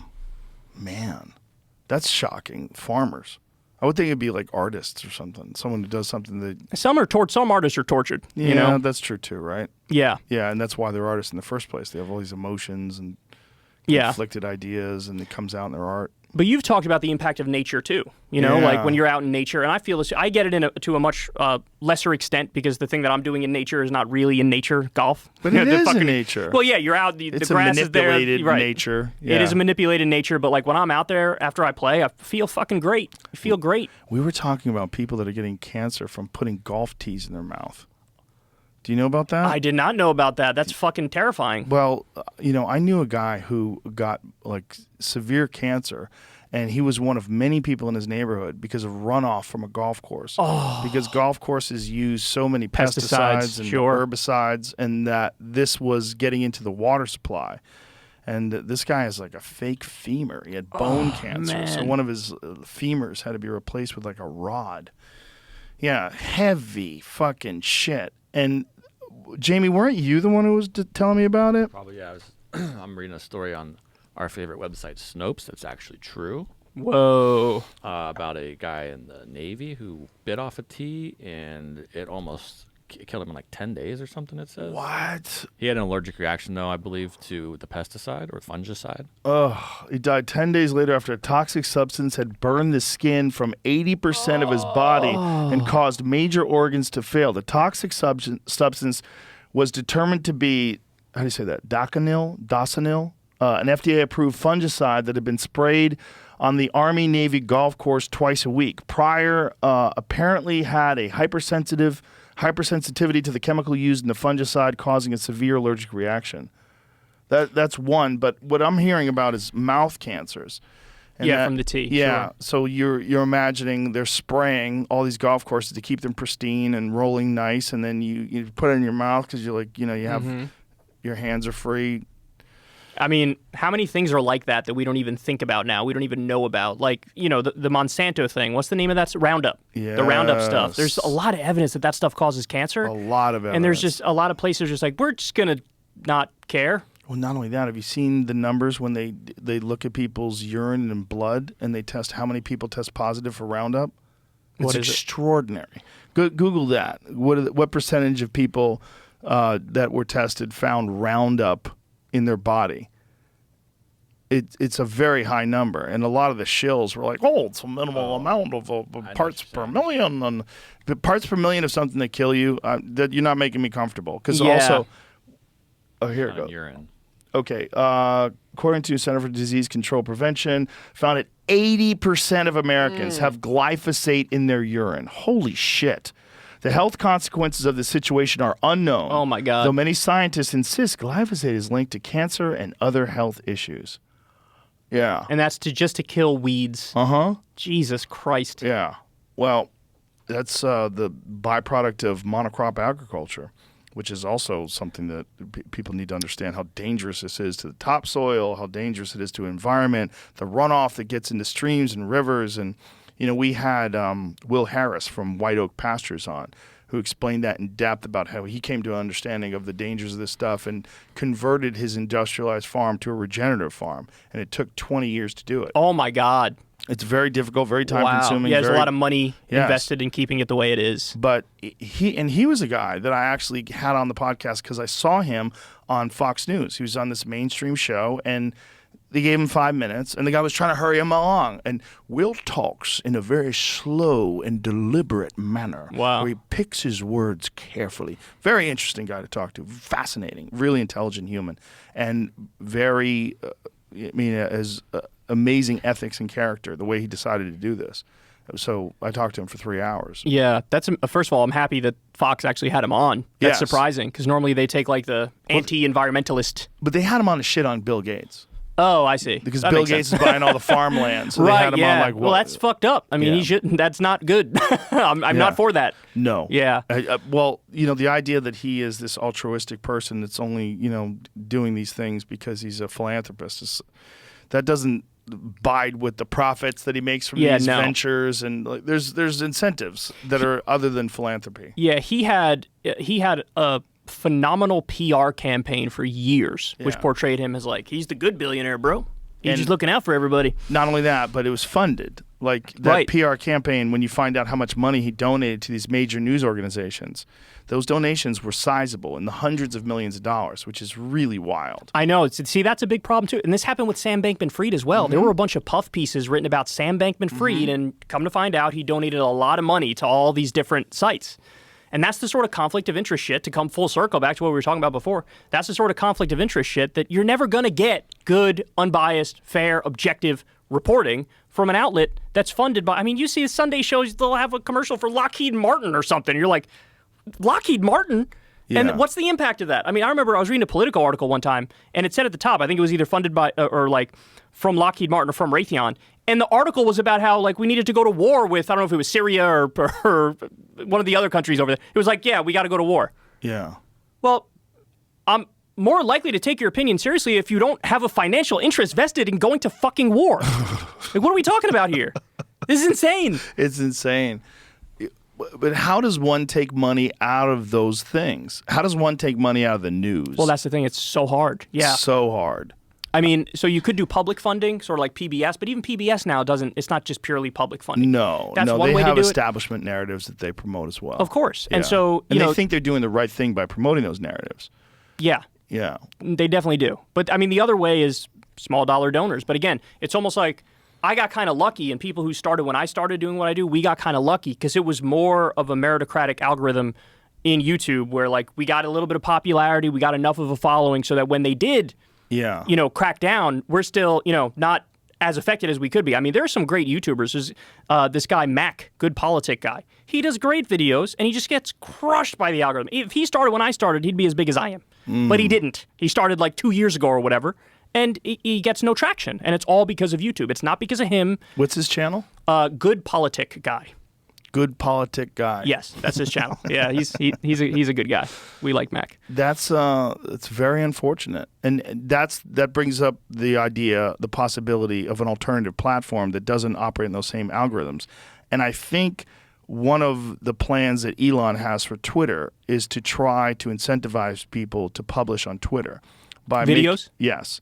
D: Man, that's shocking. Farmers. I would think it'd be like artists or something. Someone who does something that.
E: Some artists are tortured,
D: Yeah, that's true too, right?
E: Yeah,
D: Yeah, and that's why they're artists in the first place. They have all these emotions and
E: yeah.
D: conflicted ideas, and it comes out in their art.
E: But you've talked about the impact of nature too.
D: Yeah.
E: Like when you're out in nature, and I feel this. I get it to a much lesser extent because the thing that I'm doing in nature is not really in nature. Golf,
D: But it is in nature.
E: Well, yeah, you're out. The
D: It's
E: grass
D: a
E: is there.
D: manipulated
E: Right.
D: nature.
E: It is
D: Yeah.
E: a manipulated nature. But like when I'm out there after I play, I feel fucking great. I feel great.
D: We were talking about people that are getting cancer from putting golf tees in their mouth. Do you know about that?
E: I did not know about that. That's fucking terrifying.
D: Well, I knew a guy who got like severe cancer, and he was one of many people in his neighborhood because of runoff from a golf course. Because golf courses use so many pesticides and
E: sure.
D: herbicides, and that this was getting into the water supply. And this guy has like a fake femur. He had bone cancer, so
E: man.
D: one of his femurs had to be replaced with like a rod. Yeah, heavy fucking shit. And Jamie, weren't you the one who was telling me about it?
F: Probably, yeah. I'm reading a story on our favorite website, Snopes, that's actually true,
E: Whoa.
F: about a guy in the Navy who bit off a tee and it almost killed him in like 10 days or something, it says.
D: What?
F: He had an allergic reaction, though, I believe, to the pesticide or fungicide.
D: He died 10 days later after a toxic substance had burned the skin from 80% of his body and caused major organs to fail. The toxic substance was determined to be, how do you say that, Doconil, an FDA-approved fungicide that had been sprayed on the Army-Navy golf course twice a week. Prior, apparently had a hypersensitivity to the chemical used in the fungicide, causing a severe allergic reaction. That's one, but what I'm hearing about is mouth cancers. And
E: Yeah, from the tea,
D: Yeah,
E: sure.
D: so you're imagining they're spraying all these golf courses to keep them pristine and rolling nice, and then you put it in your mouth because you're like, you have your hands are free.
E: I mean, how many things are like that we don't even think about now? We don't even know about. Like, the Monsanto thing. What's the name of that? Roundup.
D: Yes.
E: The Roundup stuff. There's a lot of evidence that stuff causes cancer.
D: A lot of evidence.
E: And there's just a lot of places just like, we're just going to not care.
D: Well, not only that, have you seen the numbers when they look at people's urine and blood and they test how many people test positive for Roundup? It's
E: What is it?
D: extraordinary. Google that. What percentage of people that were tested found Roundup in their body? It's a very high number, and a lot of the shills were like, "Oh, it's a minimal amount of parts per million." And the parts per million of something that kill you, that you're not making me comfortable. Because also, here it goes.
F: Urine.
D: Okay, according to Center for Disease Control Prevention, found that 80% of Americans have glyphosate in their urine. Holy shit. The health consequences of the situation are unknown.
E: Oh, my God.
D: Though many scientists insist glyphosate is linked to cancer and other health issues. Yeah.
E: And that's just to kill weeds.
D: Uh-huh.
E: Jesus Christ.
D: Yeah. Well, that's the byproduct of monocrop agriculture, which is also something that people need to understand how dangerous this is to the topsoil, how dangerous it is to the environment, the runoff that gets into streams and rivers. And, we had Will Harris from White Oak Pastures on, who explained that in depth about how he came to an understanding of the dangers of this stuff and converted his industrialized farm to a regenerative farm. And it took 20 years to do it.
E: Oh, my God.
D: It's very difficult, very time
E: Wow.
D: consuming.
E: Yeah, there's
D: very,
E: a lot of money
D: Yes.
E: invested in keeping it the way it is.
D: But he was a guy that I actually had on the podcast because I saw him on Fox News. He was on this mainstream show, and they gave him 5 minutes, and the guy was trying to hurry him along. And Will talks in a very slow and deliberate manner.
E: Wow.
D: Where he picks his words carefully. Very interesting guy to talk to. Fascinating. Really intelligent human. And very, as amazing ethics and character, the way he decided to do this. So I talked to him for 3 hours.
E: Yeah, that's first of all, I'm happy that Fox actually had him on. That's
D: Yes.
E: surprising because normally they take like the anti-environmentalist.
D: But they had him on a shit on Bill Gates.
E: Oh, I see.
D: Because
E: That
D: Bill
E: makes
D: Gates
E: sense.
D: is buying all the farmland. So they
E: Right?
D: had him
E: Yeah.
D: on like,
E: well, that's fucked up. I mean,
D: Yeah.
E: he shouldn't. That's not good. I'm
D: Yeah.
E: not for that.
D: No.
E: Yeah.
D: Well, the idea that he is this altruistic person that's only, doing these things because he's a philanthropist, that doesn't bide with the profits that he makes from these
E: no.
D: ventures. And like, there's incentives that are other than philanthropy.
E: Yeah, he had a phenomenal PR campaign for years, which
D: Yeah.
E: portrayed him as like he's the good billionaire, bro. He's
D: And-
E: just looking out for everybody.
D: Not only that, but it was funded. Like that
E: Right.
D: PR campaign, when you find out how much money he donated to these major news organizations, those donations were sizable in the hundreds of millions of dollars, which is really wild.
E: I know. See, that's a big problem too. And this happened with Sam Bankman-Fried as well. There were a bunch of puff pieces written about Sam Bankman-Fried, and come to find out, he donated a lot of money to all these different sites. And that's the sort of conflict of interest shit, to come full circle back to what we were talking about before. That's the sort of conflict of interest shit that you're never going to get good, unbiased, fair, objective reporting from an outlet that's funded by, you see Sunday shows, they'll have a commercial for Lockheed Martin or something. You're like, Lockheed Martin?
D: Yeah.
E: And what's the impact of that? I remember I was reading a Politico article one time, and it said at the top, I think it was either funded by, or like from Lockheed Martin or from Raytheon. And the article was about how like we needed to go to war with, I don't know if it was Syria or one of the other countries over there. It was like, yeah, we got to go to war.
D: Yeah.
E: Well, I'm more likely to take your opinion seriously if you don't have a financial interest vested in going to fucking war. Like, what are we talking about here? This is insane.
D: It's insane. But how does one take money out of those things? How does one take money out of the news?
E: Well, that's the thing. It's so hard. Yeah.
D: So hard.
E: So you could do public funding, sort of like PBS, but even PBS now doesn't, it's not just purely public funding.
D: No,
E: That's one
D: they
E: way to
D: have
E: do it.
D: establishment narratives that they promote as well.
E: Of course.
D: Yeah.
E: And so,
D: and they think they're doing the right thing by promoting those narratives.
E: yeah,
D: Yeah.
E: they definitely do. But the other way is small dollar donors. But again, it's almost like I got kind of lucky, and people who started when I started doing what I do, we got kind of lucky because it was more of a meritocratic algorithm in YouTube where like we got a little bit of popularity, we got enough of a following so that when they did,
D: Yeah.
E: crack down, we're still, not as affected as we could be. There are some great YouTubers. There's this guy, Mac, Good Politic guy. He does great videos, and he just gets crushed by the algorithm. If he started when I started, he'd be as big as I am. But he didn't. He started like 2 years ago or whatever, and he gets no traction. And it's all because of YouTube. It's not because of him.
D: What's his channel?
E: Good Politic guy.
D: Good Politic Guy.
E: Yes, that's his channel. Yeah, he's a good guy. We like Mac.
D: That's it's very unfortunate, and that brings up the possibility of an alternative platform that doesn't operate in those same algorithms. And I think one of the plans that Elon has for Twitter is to try to incentivize people to publish on Twitter by
E: Videos?
D: Yes.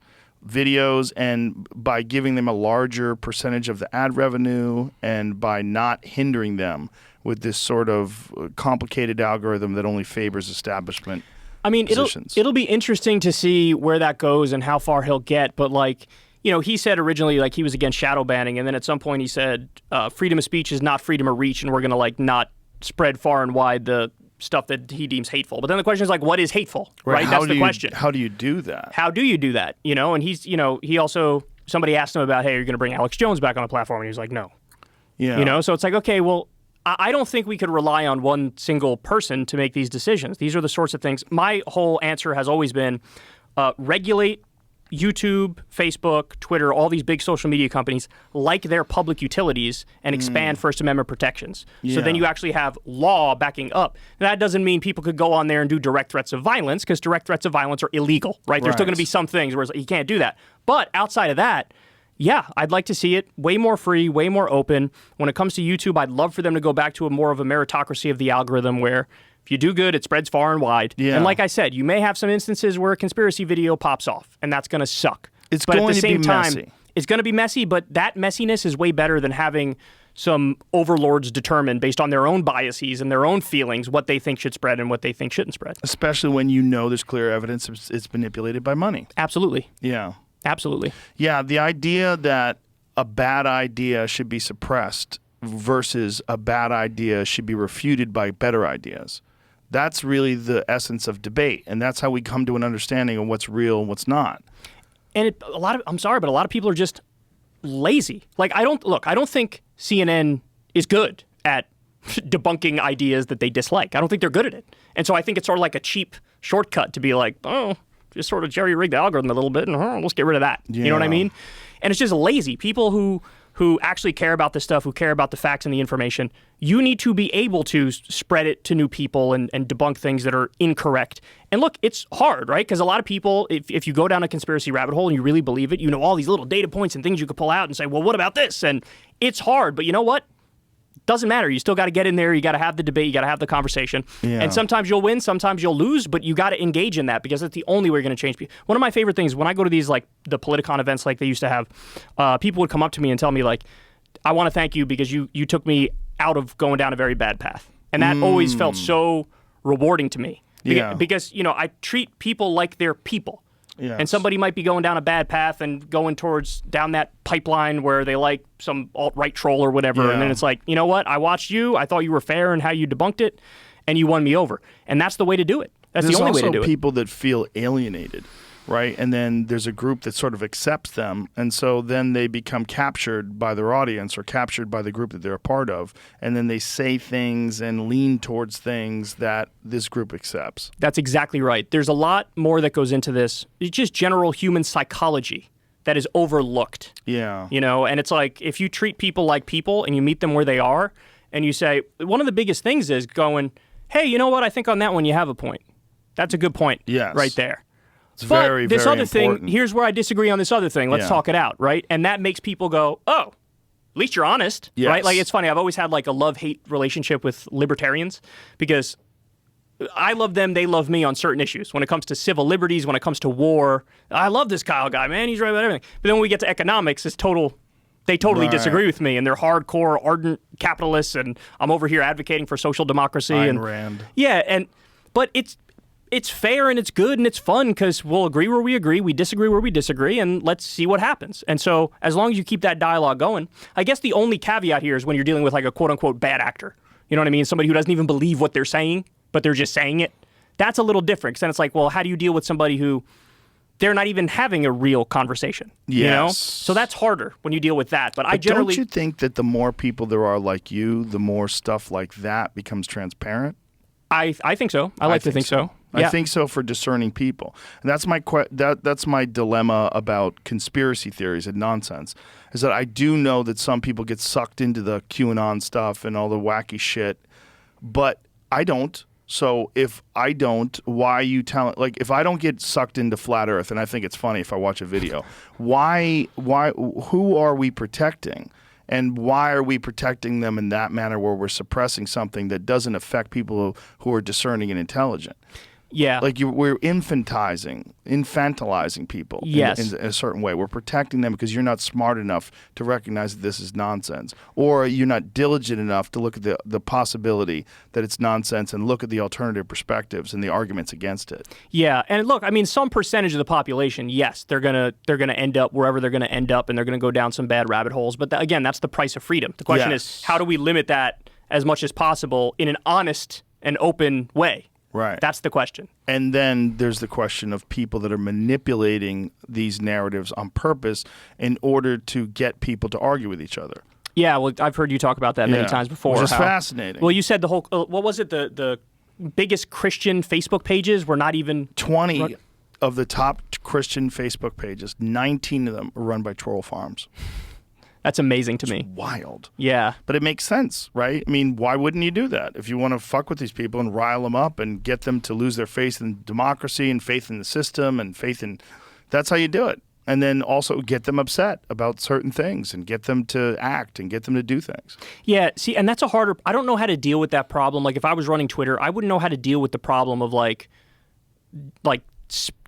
D: videos, and by giving them a larger percentage of the ad revenue, and by not hindering them with this sort of complicated algorithm that only favors establishment
E: I mean,
D: positions.
E: it'll be interesting to see where that goes and how far he'll get. But like, he said originally like he was against shadow banning, and then at some point he said freedom of speech is not freedom of reach, and we're going to like not spread far and wide the stuff that he deems hateful. But then the question is like, what is hateful? Right? That's the question.
D: How do you do that?
E: How do you do that? And he's, he also, somebody asked him about, hey, you're going to bring Alex Jones back on the platform, and he was like, no.
D: Yeah.
E: So it's like, okay, well, I don't think we could rely on one single person to make these decisions. These are the sorts of things. My whole answer has always been regulate YouTube, Facebook, Twitter, all these big social media companies like their public utilities and expand First Amendment protections. So then you actually have law backing up. That doesn't mean people could go on there and do direct threats of violence, because direct threats of violence are illegal, right? There's still going to be some things where it's like, you can't do that. But outside of that, yeah, I'd like to see it way more free, way more open. When it comes to YouTube, I'd love for them to go back to more of a meritocracy of the algorithm where if you do good, it spreads far and wide. Yeah. And like I said, you may have some instances where a conspiracy video pops off, and that's going to suck.
D: It's
E: but
D: going
E: at the
D: to
E: same
D: be
E: time,
D: messy.
E: It's going to be messy, but that messiness is way better than having some overlords determine based on their own biases and their own feelings what they think should spread and what they think shouldn't spread.
D: Especially when there's clear evidence it's manipulated by money.
E: Absolutely.
D: Yeah.
E: Absolutely.
D: Yeah, the idea that a bad idea should be suppressed versus a bad idea should be refuted by better ideas. That's really the essence of debate, and that's how we come to an understanding of what's real and what's not.
E: And I'm sorry, but a lot of people are just lazy. Like, I don't think CNN is good at debunking ideas that they dislike. I don't think they're good at it. And so I think it's sort of like a cheap shortcut to be like, oh, just sort of jerry-rig the algorithm a little bit, and let's get rid of that.
D: Yeah.
E: You know what I mean? And it's just lazy. People who actually care about this stuff, who care about the facts and the information, you need to be able to spread it to new people and debunk things that are incorrect. And look, it's hard, right? Because a lot of people, if you go down a conspiracy rabbit hole and you really believe it, you know all these little data points and things you could pull out and say, well, what about this? And it's hard, but you know what? Doesn't matter. You still got to get in there. You got to have the debate. You got to have the conversation.
D: Yeah.
E: And sometimes you'll win, sometimes you'll lose, but you got to engage in that because that's the only way you're going to change people. One of my favorite things when I go to these like the Politicon events like they used to have, people would come up to me and tell me like, I want to thank you because you took me out of going down a very bad path. And that always felt so rewarding to me.
D: Yeah.
E: Because, I treat people like they're people.
D: Yes.
E: And somebody might be going down a bad path and going down that pipeline where they like some alt-right troll or whatever.
D: Yeah.
E: And then it's like, you know what? I watched you. I thought you were fair in how you debunked it, and you won me over. And that's the way to do it. That's the only way to do it.
D: There's also people that feel alienated, right? And then there's a group that sort of accepts them, and so then they become captured by their audience or captured by the group that they're a part of, and then they say things and lean towards things that this group accepts.
E: That's exactly right. There's a lot more that goes into this. It's just general human psychology that is overlooked.
D: Yeah.
E: And it's like if you treat people like people and you meet them where they are and you say, one of the biggest things is going, hey, you know what? I think on that one you have a point. That's a good point.
D: Yes.
E: Right there.
D: It's
E: But
D: very,
E: this
D: very
E: other
D: important.
E: thing, here's where I disagree on this other thing. Let's
D: Yeah.
E: talk it out, right? And that makes people go, oh, at least you're honest,
D: Yes.
E: right? Like, it's funny. I've always had like a love-hate relationship with libertarians because I love them, they love me on certain issues. When it comes to civil liberties, when it comes to war, I love this Kyle guy, man. He's right about everything. But then when we get to economics, they totally
D: Right.
E: disagree with me, and they're hardcore, ardent capitalists, and I'm over here advocating for social democracy.
D: Ayn
E: and
D: Rand.
E: Yeah, but it's fair and it's good and it's fun because we'll agree where we agree, we disagree where we disagree, and let's see what happens. And so as long as you keep that dialogue going, I guess the only caveat here is when you're dealing with like a quote-unquote bad actor. You know what I mean? Somebody who doesn't even believe what they're saying, but they're just saying it. That's a little different because then it's like, well, how do you deal with somebody who they're not even having a real conversation? You know?
D: Yes.
E: So that's harder when you deal with that. But I
D: But
E: generally...
D: don't you think that the more people there are like you, the more stuff like that becomes transparent?
E: I think so. I like to think so.
D: I
E: Yeah.
D: think so for discerning people. And that's that's my dilemma about conspiracy theories and nonsense, is that I do know that some people get sucked into the QAnon stuff and all the wacky shit, but I don't. So if I don't, why are you telling? Like, if I don't get sucked into flat Earth, and I think it's funny if I watch a video, why? Who are we protecting? And why are we protecting them in that manner where we're suppressing something that doesn't affect people who are discerning and intelligent?
E: Yeah.
D: Like we're infantilizing people
E: Yes.
D: in a certain way. We're protecting them because you're not smart enough to recognize that this is nonsense, or you're not diligent enough to look at the possibility that it's nonsense and look at the alternative perspectives and the arguments against it.
E: Yeah, and look, I mean, some percentage of the population, yes, they're gonna end up wherever they're gonna end up, and they're gonna go down some bad rabbit holes. But again, that's the price of freedom. The question
D: Yes.
E: is, how do we limit that as much as possible in an honest and open way?
D: Right.
E: That's the question.
D: And then there's the question of people that are manipulating these narratives on purpose in order to get people to argue with each other.
E: Yeah, well, I've heard you talk about that many
D: Yeah,
E: times before.
D: which is fascinating.
E: Well, you said the whole, what was it, the biggest Christian Facebook pages were not even...
D: 20 of the top Christian Facebook pages, 19 of them are run by troll farms.
E: That's amazing to me.
D: Wild.
E: Yeah.
D: But it makes sense, right? I mean, why wouldn't you do that? If you want to fuck with these people and rile them up and get them to lose their faith in democracy and faith in the system and faith in... That's how you do it. And then also get them upset about certain things and get them to act and get them to do things.
E: Yeah, see, and that's a harder... I don't know how to deal with that problem. Like, if I was running Twitter, I wouldn't know how to deal with the problem of, like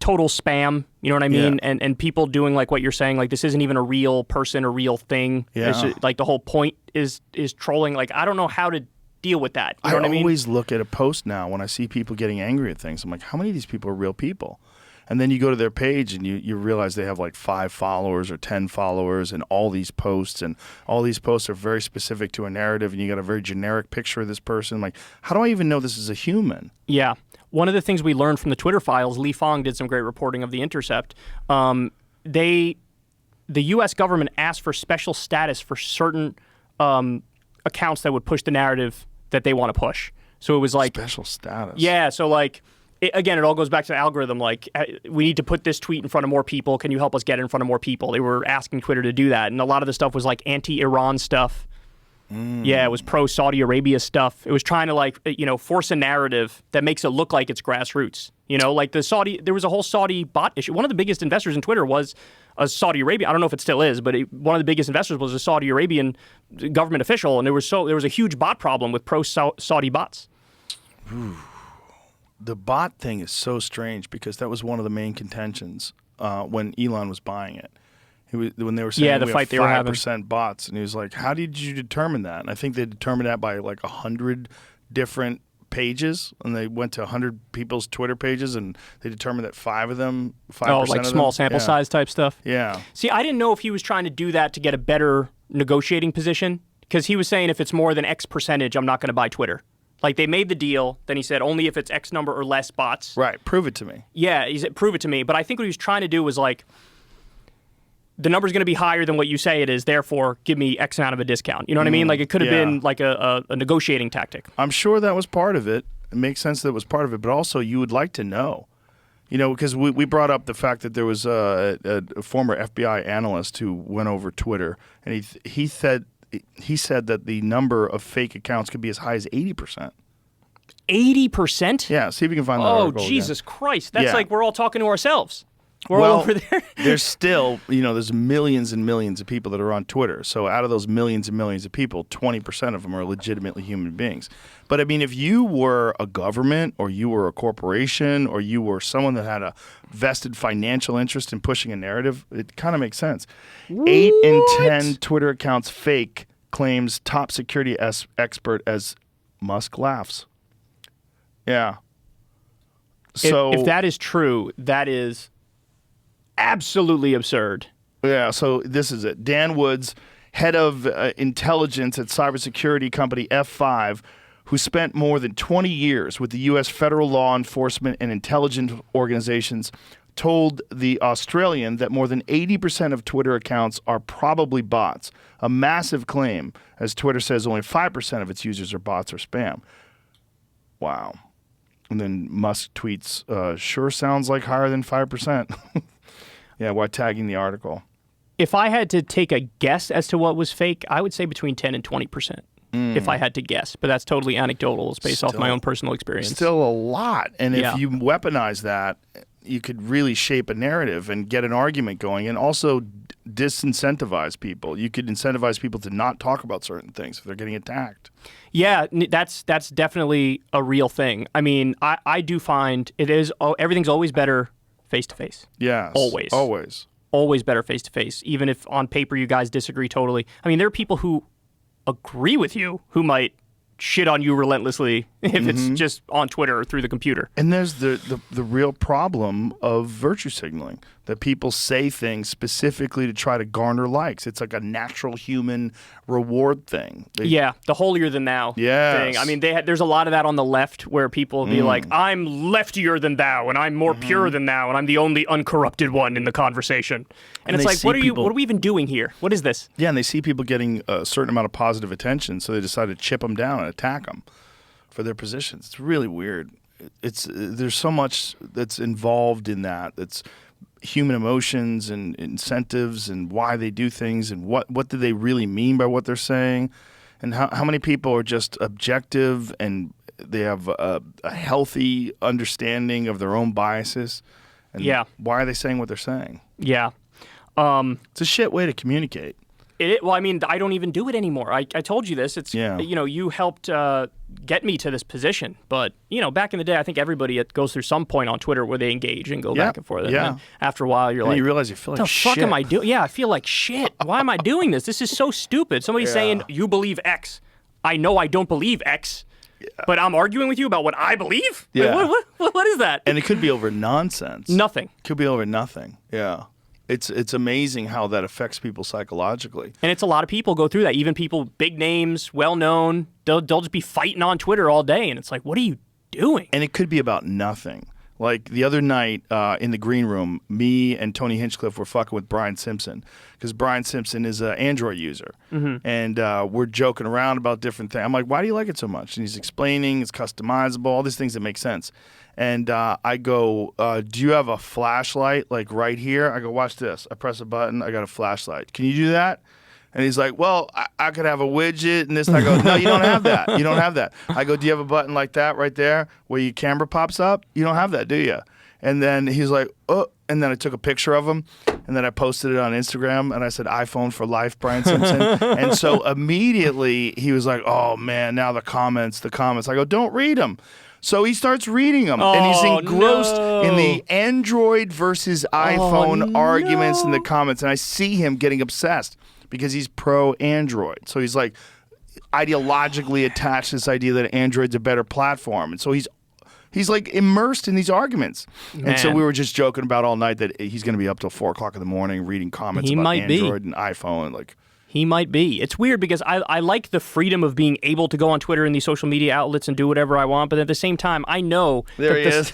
E: total spam, you know what I mean?
D: Yeah.
E: And people doing like what you're saying, like this isn't even a real person or real thing.
D: Yeah.
E: It's just, like the whole point is trolling. Like I don't know how to deal with that. You know what I mean?
D: always look at a post now when I see people getting angry at things. I'm like, how many of these people are real people? And then you go to their page and you realize they have like 5 followers or 10 followers and all these posts are very specific to a narrative and you got a very generic picture of this person. Like, how do I even know this is a human?
E: Yeah. One of the things we learned from the Twitter files, Lee Fong did some great reporting of The Intercept. The U.S. government asked for special status for certain accounts that would push the narrative that they want to push. So it was like...
D: Special status?
E: Yeah, so like... Again, it all goes back to the algorithm. Like, we need to put this tweet in front of more people. Can you help us get it in front of more people? They were asking Twitter to do that. And a lot of the stuff was like anti-Iran stuff. Yeah, it was pro-Saudi Arabia stuff. It was trying to like, force a narrative that makes it look like it's grassroots. Like there was a whole Saudi bot issue. One of the biggest investors in Twitter was a Saudi Arabia. I don't know if it still is, but one of the biggest investors was a Saudi Arabian government official. And there was a huge bot problem with pro-Saudi bots.
D: Ooh. The bot thing is so strange because that was one of the main contentions when Elon was buying it. When they were saying
E: the fight they were having
D: 5% bots, and he was like, "How did you determine that?" And I think they determined that by like 100 different pages, and they went to 100 people's Twitter pages, and they determined that 5 of them, 5%.
E: Oh, like small sample size type stuff.
D: Yeah.
E: See, I didn't know if he was trying to do that to get a better negotiating position because he was saying if it's more than X percentage, I'm not going to buy Twitter. Like, they made the deal, then he said, only if it's X number or less bots.
D: Right, prove it to me.
E: Yeah, he said, prove it to me. But I think what he was trying to do was, like, the number's going to be higher than what you say it is, therefore, give me X amount of a discount. You know what I mean? Like, it could have been, like, a negotiating tactic.
D: I'm sure that was part of it. It makes sense that it was part of it, but also you would like to know. Because we brought up the fact that there was a former FBI analyst who went over Twitter, and he said that the number of fake accounts could be as high as 80%.
E: 80%?
D: Yeah, see if you can find that
E: Oh,
D: article
E: Jesus
D: again.
E: Christ. That's
D: Yeah.
E: like we're all talking to ourselves. We're all over there.
D: There's still, there's millions and millions of people that are on Twitter. So out of those millions and millions of people, 20% of them are legitimately human beings. But I mean, if you were a government or you were a corporation or you were someone that had a vested financial interest in pushing a narrative, it kind of makes sense.
E: What?
D: 8 in 10 Twitter accounts fake, claims top security expert as Musk laughs. Yeah. So
E: if that is true, that is absolutely absurd.
D: Yeah, so this is it. Dan Woods, head of intelligence at cybersecurity company F5, who spent more than 20 years with the U.S. federal law enforcement and intelligence organizations, told the Australian that more than 80% of Twitter accounts are probably bots, a massive claim, as Twitter says only 5% of its users are bots or spam. Wow. And then Musk tweets, sure sounds like higher than 5%. Yeah, while tagging the article.
E: If I had to take a guess as to what was fake, I would say between 10 and 20%. If I had to guess. But that's totally anecdotal. It's based off my own personal experience.
D: Still a lot. And
E: Yeah.
D: if you weaponize that, you could really shape a narrative and get an argument going and also disincentivize people. You could incentivize people to not talk about certain things if they're getting attacked.
E: Yeah, that's definitely a real thing. I mean, I do find everything's always better face to face.
D: Yes.
E: Always. Always better face to face, even if on paper you guys disagree totally. I mean, there are people who agree with you who might shit on you relentlessly if it's just on Twitter or through the computer.
D: And there's the real problem of virtue signaling, that people say things specifically to try to garner likes. It's like a natural human reward thing.
E: Yeah, the holier than thou thing. I mean, there's a lot of that on the left where people will be like, I'm leftier than thou, and I'm more pure than thou, and I'm the only uncorrupted one in the conversation. And it's like, what are we even doing here? What is this?
D: Yeah, and they see people getting a certain amount of positive attention, so they decide to chip them down and attack them for their positions. It's really weird. There's so much that's involved in that. That's human emotions and incentives and why they do things and what do they really mean by what they're saying, and how many people are just objective and they have a healthy understanding of their own biases. And why are they saying what they're saying?
E: Yeah.
D: It's a shit way to communicate.
E: Well, I mean, I don't even do it anymore. I told you this. It's you helped get me to this position. But back in the day, I think everybody goes through some point on Twitter where they engage and go back and forth. And then after a while, you're like,
D: you realize you feel like shit.
E: What the fuck am I doing? Yeah, I feel like shit. Why am I doing this? This is so stupid. Somebody's saying you believe X. I know I don't believe X. But I'm arguing with you about what I believe?
D: Yeah.
E: Like, what is that?
D: And it could be over nonsense.
E: Nothing.
D: Could be over nothing. Yeah. It's amazing how that affects people psychologically.
E: And it's a lot of people go through that. Even people, big names, well-known, they'll just be fighting on Twitter all day. And it's like, what are you doing?
D: And it could be about nothing. Like the other night in the green room, me and Tony Hinchcliffe were fucking with Brian Simpson because Brian Simpson is an Android user. And we're joking around about different things. I'm like, why do you like it so much? And he's explaining it's customizable, all these things that make sense. And I go, do you have a flashlight like right here? I go, watch this. I press a button. I got a flashlight. Can you do that? And he's like, well, I could have a widget and this. And I go, no, you don't have that. You don't have that. I go, do you have a button like that right there where your camera pops up? You don't have that, do you? And then he's like, oh. And then I took a picture of him, and then I posted it on Instagram, and I said, iPhone for life, Brian Simpson. And so immediately he was like, oh, man, now the comments. I go, don't read them. So he starts reading them, and he's engrossed in the Android versus iPhone arguments in the comments, and I see him getting obsessed because he's pro-Android. So he's like ideologically attached to this idea that Android's a better platform, and so he's like immersed in these arguments. Man. And so we were just joking about all night that he's going to be up till 4 o'clock in the morning reading comments about Android and iPhone. Like,
E: he might be. It's weird because I like the freedom of being able to go on Twitter and these social media outlets and do whatever I want, but at the same time, I know
D: there he is.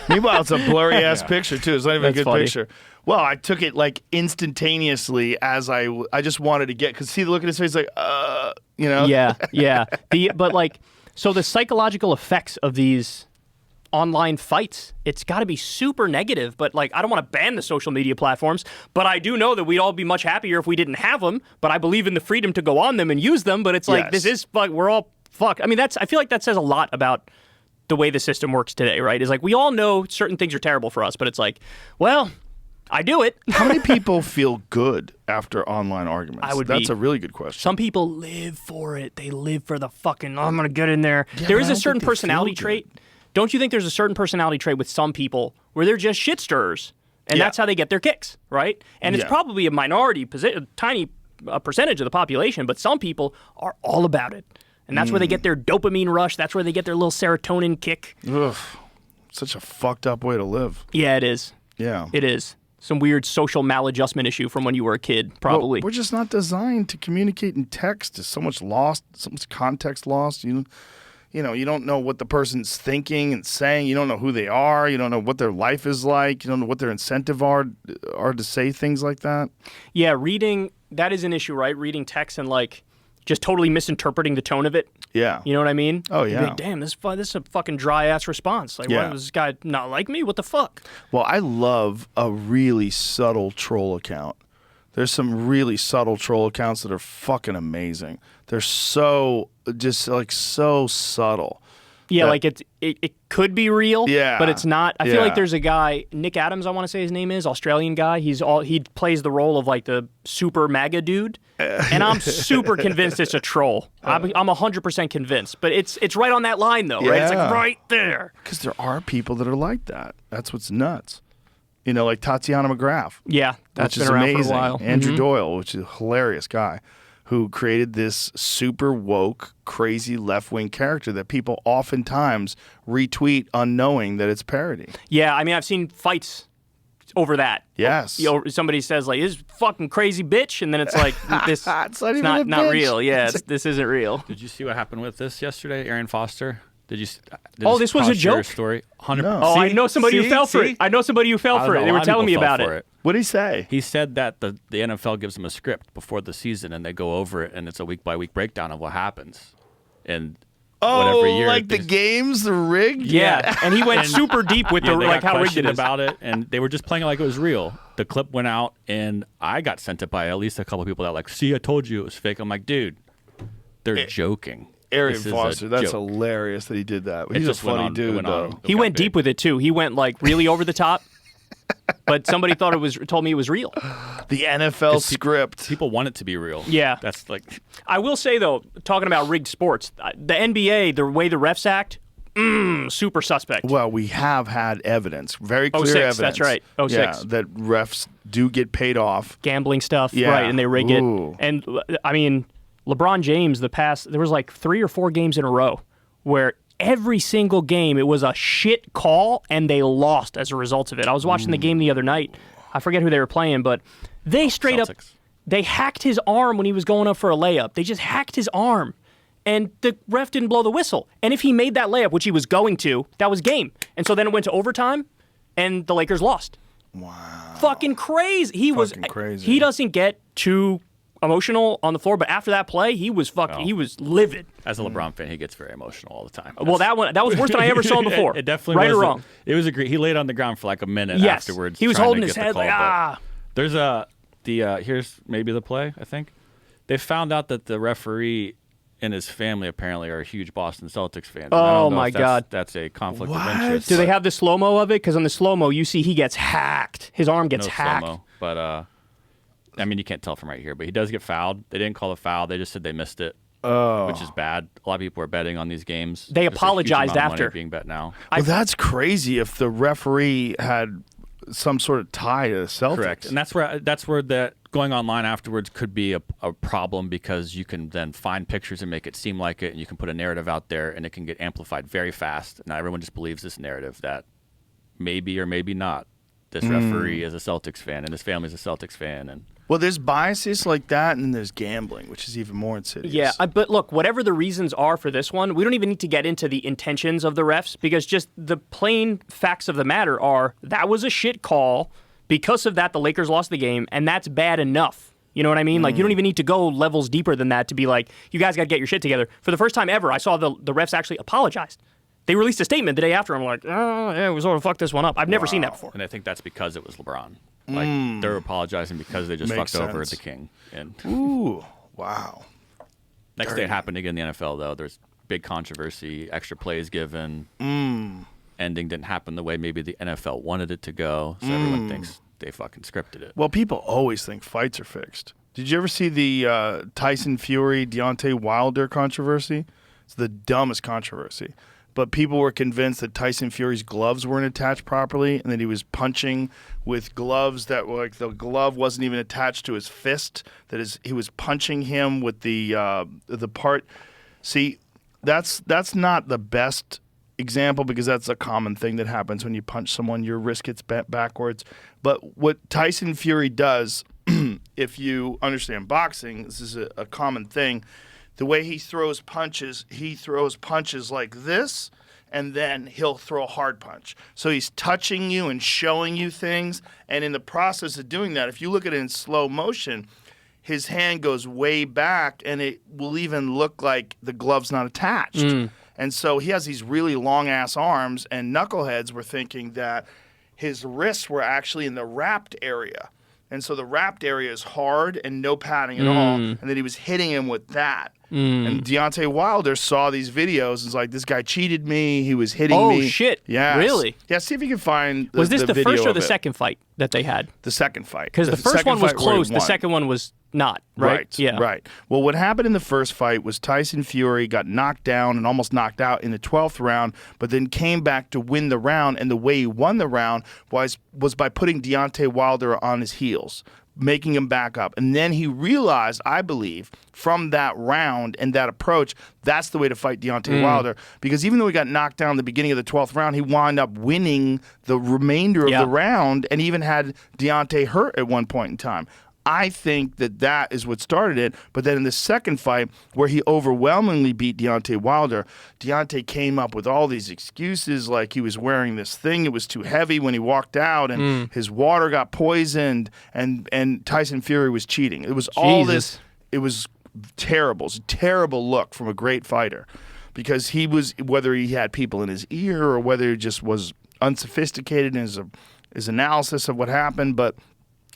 D: Meanwhile, it's a blurry ass picture too. It's not even a good picture. Well, I took it like instantaneously as I just wanted to get, because see the look at his face, like,
E: Yeah. But like, so the psychological effects of these online fights, it's got to be super negative. But like, I don't want to ban the social media platforms, but I do know that we'd all be much happier if we didn't have them. But I believe in the freedom to go on them and use them. But it's like, this is fuck. We're all fucked. I mean, I feel like that says a lot about the way the system works today, right? Is like, we all know certain things are terrible for us, but it's like, well, I do it.
D: How many people feel good after online arguments? That's a really good question.
E: Some people live for it. They live for the fucking, I'm going to get in there. There is a certain personality trait. Don't you think there's a certain personality trait with some people where they're just shit stirrers, and that's how they get their kicks, right? And it's probably a minority, tiny percentage of the population, but some people are all about it. And that's where they get their dopamine rush. That's where they get their little serotonin kick.
D: Ugh. Such a fucked up way to live.
E: Yeah, it is.
D: Yeah.
E: It is. Some weird social maladjustment issue from when you were a kid, probably.
D: Well, we're just not designed to communicate in text. There's so much lost, so much context lost. You don't know what the person's thinking and saying. You don't know who they are. You don't know what their life is like. You don't know what their incentive are to say things like that.
E: Yeah, reading, that is an issue, right? Reading text and like just totally misinterpreting the tone of it.
D: Yeah.
E: You know what I mean?
D: Oh, yeah.
E: Like, damn, this is a fucking dry-ass response. Like, what, does this guy not like me? What the fuck?
D: Well, I love a really subtle troll account. There's some really subtle troll accounts that are fucking amazing. They're so subtle.
E: Yeah,
D: That-
E: like it could be real,
D: Yeah.
E: but it's not. I feel
D: Yeah.
E: like there's a guy, Nick Adams, I want to say his name is, Australian guy. He plays the role of like the super MAGA dude, and I'm super convinced it's a troll. I'm 100% convinced, but it's right on that line though, right? It's
D: Yeah.
E: like right there.
D: Because there are people that are like that. That's what's nuts. You know, like Tatiana McGrath.
E: Yeah, that's
D: which
E: been
D: is
E: around
D: amazing.
E: for a while.
D: Andrew
E: Mhm.
D: Doyle, which is a hilarious guy, who created this super woke, crazy left-wing character that people oftentimes retweet unknowing that it's parody.
E: Yeah, I mean, I've seen fights over that.
D: Yes.
E: You know, somebody says like, "This fucking crazy bitch," and then it's like, "This
D: It's not even
E: not
D: a
E: not
D: bitch.
E: real." Yeah, this isn't real.
F: Did you see what happened with this yesterday, Aaron Foster? Did you?
E: Oh, this was a
F: cross your
E: joke?
F: Story. 100%.
D: No.
E: Oh, I know somebody who fell for it. I know somebody who fell for it. They were telling me about it.
D: What'd he say?
F: He said that the NFL gives him a script before the season, and they go over it, and it's a week-by-week breakdown of what happens. And whatever year,
D: like the games, the rigged?
E: Yeah, and he went super deep with
F: yeah,
E: the
F: they
E: like
F: got
E: how rigged it
F: questioned
E: is.
F: about it, and they were just playing it like it was real. The clip went out, and I got sent it by at least a couple of people that like, see, I told you it was fake. I'm like, dude, they're joking.
D: Arian
F: This is a
D: Foster, that's
F: joke.
D: hilarious that he did that.
F: It
D: He's a
F: just went
D: funny
F: on- it
D: dude,
F: went
D: though.
F: on.
E: He
F: got
E: went
F: big.
E: deep with it too. He went like really over the top. But somebody thought told me it was real.
D: The NFL script.
F: People want it to be real.
E: Yeah.
F: That's like
E: I will say though, talking about rigged sports, the NBA, the way the refs act, super suspect.
D: Well, we have had evidence, very clear
E: 06,
D: evidence.
E: that's right, 06.
D: Yeah, that refs do get paid off.
E: Gambling stuff,
D: Yeah.
E: right? And they rig
D: Ooh.
E: it. And I mean, LeBron James, there was like 3 or 4 games in a row where every single game it was a shit call and they lost as a result of it. I was watching the game the other night. I forget who they were playing, but they straight up
F: Celtics.
E: they hacked his arm when he was going up for a layup. They just hacked his arm. And the ref didn't blow the whistle. And if he made that layup, which he was going to, that was game. And so then it went to overtime, and the Lakers lost.
D: Wow.
E: Fucking crazy. He was
D: crazy.
E: He doesn't get too emotional on the floor, but after that play, he was he was livid.
F: as a LeBron fan, he gets very emotional all the time.
E: Well, that was worse than I ever saw him before.
F: It definitely
E: right
F: was
E: or wrong.
F: It was a great. He laid on the ground for like a minute
E: Yes.
F: afterwards.
E: He was
F: trying
E: holding
F: to
E: his
F: get the
E: head
F: call,
E: like,
F: but
E: ah.
F: There's here's maybe the play. I think they found out that the referee and his family apparently are huge Boston Celtics fans. And I
E: Oh,
F: don't know
E: my
F: if that's-
E: God.
F: that's a conflict
D: What?
F: of interest.
E: Do they
F: but
E: have the slow mo of it? Because on the slow mo, you see he gets hacked. His arm
F: no
E: gets hacked.
F: slow-mo, but I mean you can't tell from right here, but he does get fouled. They didn't call the foul. They just said they missed it. Which is bad. A lot of people are betting on these games.
E: They
F: There's a huge
E: apologized
F: amount of money
E: after.
F: being bet now.
D: Well, that's crazy if the referee had some sort of tie to the Celtics.
F: Correct, and that's where that going online afterwards could be a problem because you can then find pictures and make it seem like it, and you can put a narrative out there, and it can get amplified very fast. Now everyone just believes this narrative that maybe or maybe not this referee is a Celtics fan and his family's a Celtics fan, and
D: Well, there's biases like that, and then there's gambling, which is even more insidious.
E: Yeah, but look, whatever the reasons are for this one, we don't even need to get into the intentions of the refs because just the plain facts of the matter are that was a shit call. Because of that, the Lakers lost the game, and that's bad enough. You know what I mean? Like, you don't even need to go levels deeper than that to be like, you guys got to get your shit together. For the first time ever, I saw the refs actually apologized. They released a statement the day after. I'm like, oh, yeah, we sort of fucked this one up. I've never seen that before.
F: I think that's because it was LeBron. Like they're apologizing because they just
D: Makes
F: fucked over
D: sense.
F: the king. And
D: Ooh, wow.
F: next day it happened again in the NFL though. There's big controversy, extra plays given. Ending didn't happen the way maybe the NFL wanted it to go, so everyone thinks they fucking scripted it.
D: Well, people always think fights are fixed. Did you ever see the Tyson Fury, Deontay Wilder controversy? It's the dumbest controversy. But people were convinced that Tyson Fury's gloves weren't attached properly and that he was punching with gloves that were like the glove wasn't even attached to his fist, that he was punching him with the part. See, that's not the best example because that's a common thing that happens when you punch someone, your wrist gets bent backwards. But what Tyson Fury does, if you understand boxing, this is a common thing. The way he throws punches like this, and then he'll throw a hard punch. So he's touching you and showing you things, and in the process of doing that, if you look at it in slow motion, his hand goes way back, and it will even look like the glove's not attached. And so he has these really long-ass arms, and knuckleheads were thinking that his wrists were actually in the wrapped area. And so the wrapped area is hard and no padding at all, and that he was hitting him with that. And Deontay Wilder saw these videos and was like, this guy cheated me. He was hitting
E: Oh,
D: me.
E: shit.
D: Yes.
E: Really?
D: Yeah, see if you can find
E: Was this the
D: video
E: first or
D: of
E: the
D: it.
E: second fight that they had?
D: The second fight.
E: Because the first
D: second
E: one was
D: fight where he
E: close. The
D: won.
E: second one was not, right? Yeah.
D: Right. Well, what happened in the first fight was Tyson Fury got knocked down and almost knocked out in the 12th round, but then came back to win the round. And the way he won the round was by putting Deontay Wilder on his heels, making him back up. And then he realized, I believe, from that round and that approach, that's the way to fight Deontay Wilder. Because even though he got knocked down in the beginning of the 12th round, he wound up winning the remainder of the round and even had Deontay hurt at one point in time. I think that is what started it. But then in the second fight, where he overwhelmingly beat Deontay Wilder, Deontay came up with all these excuses, like he was wearing this thing, it was too heavy when he walked out, and his water got poisoned, and Tyson Fury was cheating. It was all this. It was terrible. It was a terrible look from a great fighter, because he was, whether he had people in his ear or whether he just was unsophisticated in his analysis of what happened, but.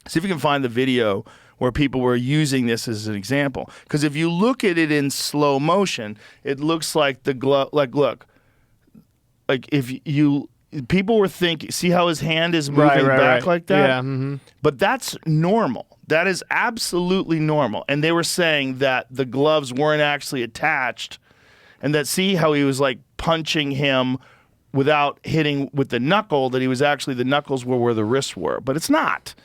D: See if you can find the video where people were using this as an example. Because if you look at it in slow motion, it looks like the glove. Like, look, like if you people were thinking, see how his hand is moving back like that?
E: Yeah. Mm-hmm.
D: But that's normal. That is absolutely normal. And they were saying that the gloves weren't actually attached, and that see how he was like punching him without hitting with the knuckle. That he was actually the knuckles were where the wrists were, but it's not.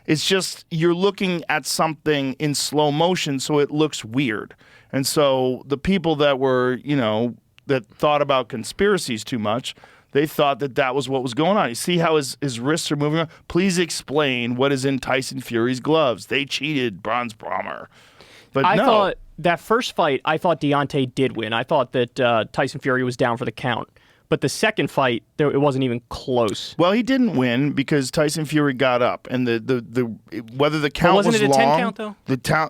D: It's just you're looking at something in slow motion, so it looks weird. And so the people that were, that thought about conspiracies too much, they thought that was what was going on. You see how his wrists are moving around? Please explain what is in Tyson Fury's gloves. They cheated, Bronze Bomber. But
E: I
D: no.
E: thought that first fight, I thought Deontay did win. I thought that Tyson Fury was down for the count. But the second fight, it wasn't even close.
D: Well, he didn't win because Tyson Fury got up, and the whether the count
E: wasn't
D: was
E: it a
D: long.
E: 10 count though?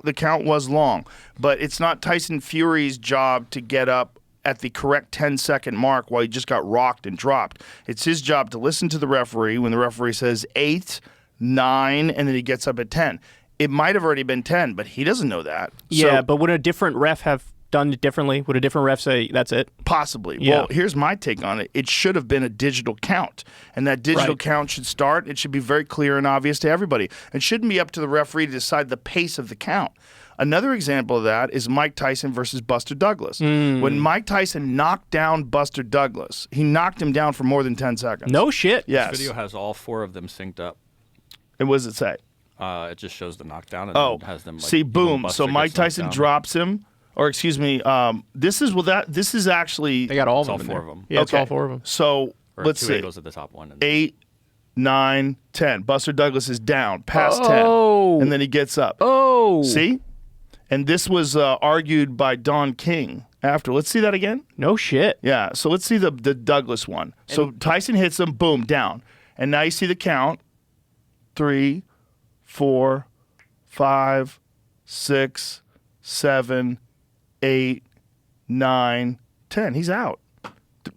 D: The count was long, but it's not Tyson Fury's job to get up at the correct 10-second mark while he just got rocked and dropped. It's his job to listen to the referee when the referee says 8, 9, and then he gets up at 10. It might have already been 10, but he doesn't know that.
E: Yeah,
D: So,
E: but would a different ref have done it differently? Would a different ref say that's it?
D: possibly.
E: Yeah.
D: Well, here's my take on it. It should have been a digital count, and that digital
E: Right.
D: count should start. It should be very clear and obvious to everybody. It shouldn't be up to the referee to decide the pace of the count. Another example of that is Mike Tyson versus Buster Douglas. When Mike Tyson knocked down Buster Douglas, he knocked him down for more than 10 seconds.
E: No shit.
D: Yes.
F: This video has all 4 of them synced up.
D: And what does it say?
F: It just shows the knockdown and then has them. Like,
D: see,
F: even
D: boom.
F: Buster
D: So
F: gets
D: Mike
F: knocked
D: Tyson
F: down.
D: drops him. Or excuse me, this is actually
E: They got all
F: It's
E: of
F: all
E: them.
F: 4
E: in
F: of
E: there.
F: them.
E: Yeah, it's
D: Okay.
E: all 4 of them.
D: So
F: Or
D: let's
F: 2
D: see.
F: angles at the top one. And
D: 8, 9, 10. Buster Douglas is down past
E: Oh.
D: 10, and then he gets up.
E: Oh.
D: See? And this was argued by Don King after. Let's see that again.
E: No shit.
D: Yeah. So let's see the Douglas one. So Tyson hits him, boom, down, and now you see the count: 3, 4, 5, 6, 7, 8, 9, 10. He's out.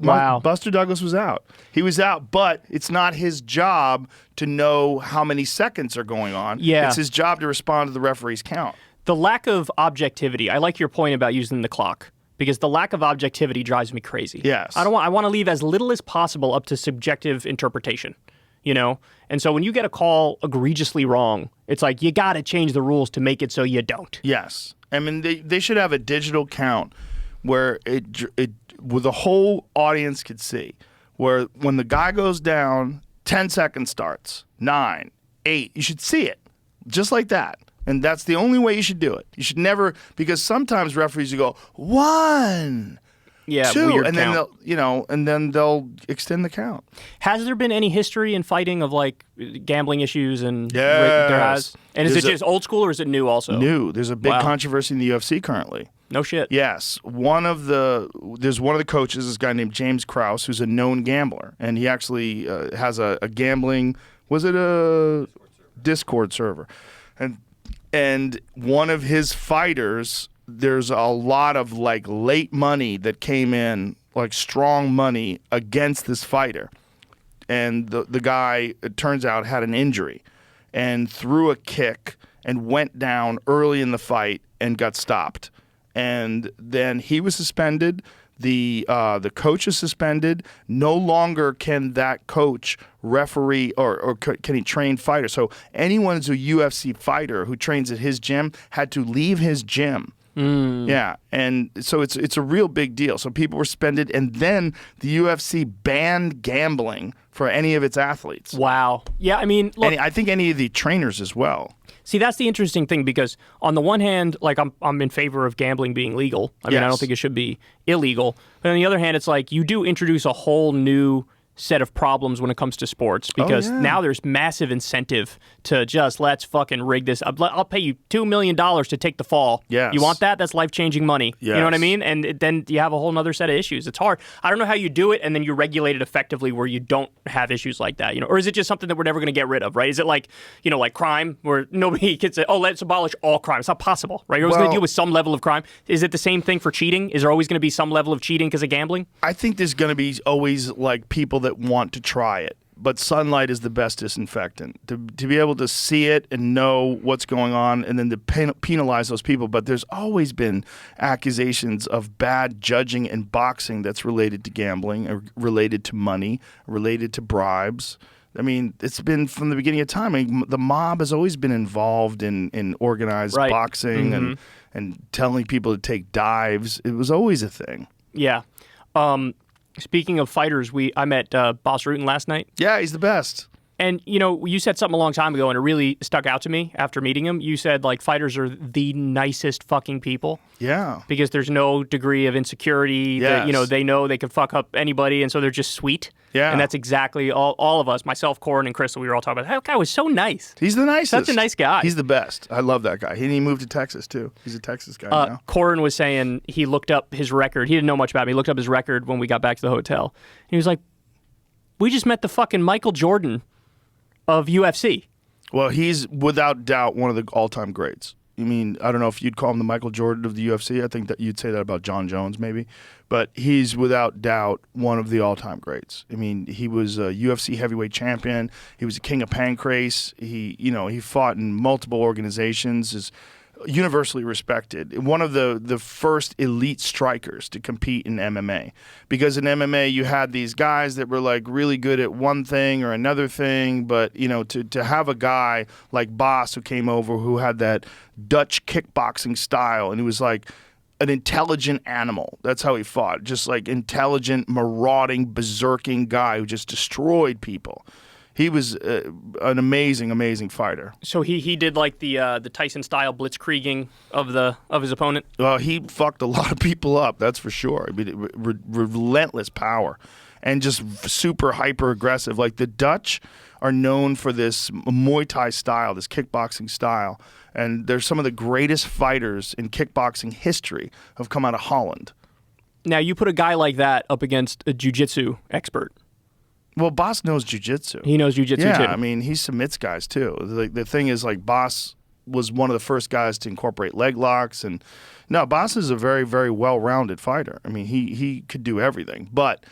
E: Wow.
D: Buster Douglas was out. He was out, but it's not his job to know how many seconds are going on.
E: Yeah.
D: It's his job to respond to the referee's count.
E: The lack of objectivity. I like your point about using the clock, because the lack of objectivity drives me crazy.
D: Yes.
E: I want to leave as little as possible up to subjective interpretation, And so when you get a call egregiously wrong, it's like you got to change the rules to make it so you don't.
D: Yes. I mean, they should have a digital count where where the whole audience could see, where when the guy goes down, 10 seconds starts, 9, 8. You should see it just like that. And that's the only way you should do it. You should never, because sometimes referees will go 1,
E: Yeah,
D: 2,
E: weird
D: and then
E: count.
D: they'll extend the count.
E: Has there been any history in fighting of like gambling issues and
D: Yes.
E: there has? And is
D: There's
E: it just old school or is it new also?
D: New. There's a big
E: Wow.
D: controversy in the UFC currently.
E: No shit.
D: Yes, there's one of the coaches, this guy named James Krause, who's a known gambler, and he actually has a gambling. Was it a Discord server? And one of his fighters, there's a lot of like late money that came in, like strong money against this fighter, and the guy, it turns out, had an injury, and threw a kick and went down early in the fight and got stopped. and then he was suspended. The coach is suspended. No longer can that coach referee or can he train fighters. So anyone who's a UFC fighter who trains at his gym had to leave his gym. Yeah, and so it's a real big deal. So people were suspended, and then the UFC banned gambling for any of its athletes.
E: Wow. Yeah, I mean, look,
D: I think any of the trainers as well.
E: see, that's the interesting thing because on the one hand, like I'm in favor of gambling being legal. I mean, I
D: Yes.
E: don't think it should be illegal. But on the other hand, it's like you do introduce a whole new set of problems when it comes to sports because now there's massive incentive to just let's fucking rig this. I'll pay you $2 million to take the fall.
D: Yes.
E: You want that? That's life-changing money. You know what I
D: Yes.
E: mean? And then you have a whole other set of issues. It's hard. I don't know how you do it and then you regulate it effectively where you don't have issues like that. Or is it just something that we're never going to get rid of, right? Is it like, like crime where nobody can say, oh, let's abolish all crime. It's not possible, right? You're always going to deal with some level of crime. Is it the same thing for cheating? Is there always going to be some level of cheating because of gambling?
D: I think there's going to be always like people that want to try it, but sunlight is the best disinfectant. To be able to see it and know what's going on, and then to penalize those people. But there's always been accusations of bad judging in boxing that's related to gambling, or related to money, related to bribes. I mean, it's been from the beginning of time. I mean, the mob has always been involved in organized boxing and telling people to take dives. It was always a thing.
E: Yeah. Speaking of fighters, I met Boss Rutan last night.
D: Yeah, he's the best.
E: And, you said something a long time ago, and it really stuck out to me after meeting him. You said, like, fighters are the nicest fucking people.
D: Yeah.
E: Because there's no degree of insecurity.
D: Yes.
E: That, they know they can fuck up anybody, and so they're just sweet.
D: Yeah.
E: And that's exactly all of us, myself, Corin, and Crystal, we were all talking about, that guy was so nice.
D: He's the nicest.
E: Such a nice guy.
D: He's the best. I love that guy. He moved to Texas, too. He's a Texas guy now.
E: Corin was saying he looked up his record. He didn't know much about me. He looked up his record when we got back to the hotel. And he was like, we just met the fucking Michael Jordan of UFC.
D: Well, he's without doubt one of the all-time greats. I mean, I don't know if you'd call him the Michael Jordan of the UFC. I think that you'd say that about John Jones, maybe. But he's without doubt one of the all-time greats. I mean, he was a UFC heavyweight champion. He was a king of pancrase. He fought in multiple organizations. Is universally respected. One of the first elite strikers to compete in MMA. Because in MMA, you had these guys that were like really good at one thing or another thing, but to have a guy like Bas who came over who had that Dutch kickboxing style, and he was like an intelligent animal. That's how he fought. Just like intelligent, marauding, berserking guy who just destroyed people. He was an amazing, amazing fighter.
E: So he did like the Tyson style blitzkrieging of his opponent.
D: Well, he fucked a lot of people up. That's for sure. I mean, relentless power, and just super hyper aggressive. Like the Dutch are known for this Muay Thai style, this kickboxing style, and they're some of the greatest fighters in kickboxing history have come out of Holland.
E: Now you put a guy like that up against a jiu-jitsu expert.
D: Well, Bas knows jiu-jitsu.
E: He knows jiu-jitsu
D: yeah,
E: too.
D: I mean, he submits guys too. The thing is, like, Bas was one of the first guys to incorporate leg locks, and no, Bas is a very, very well-rounded fighter. I mean, he could do everything, but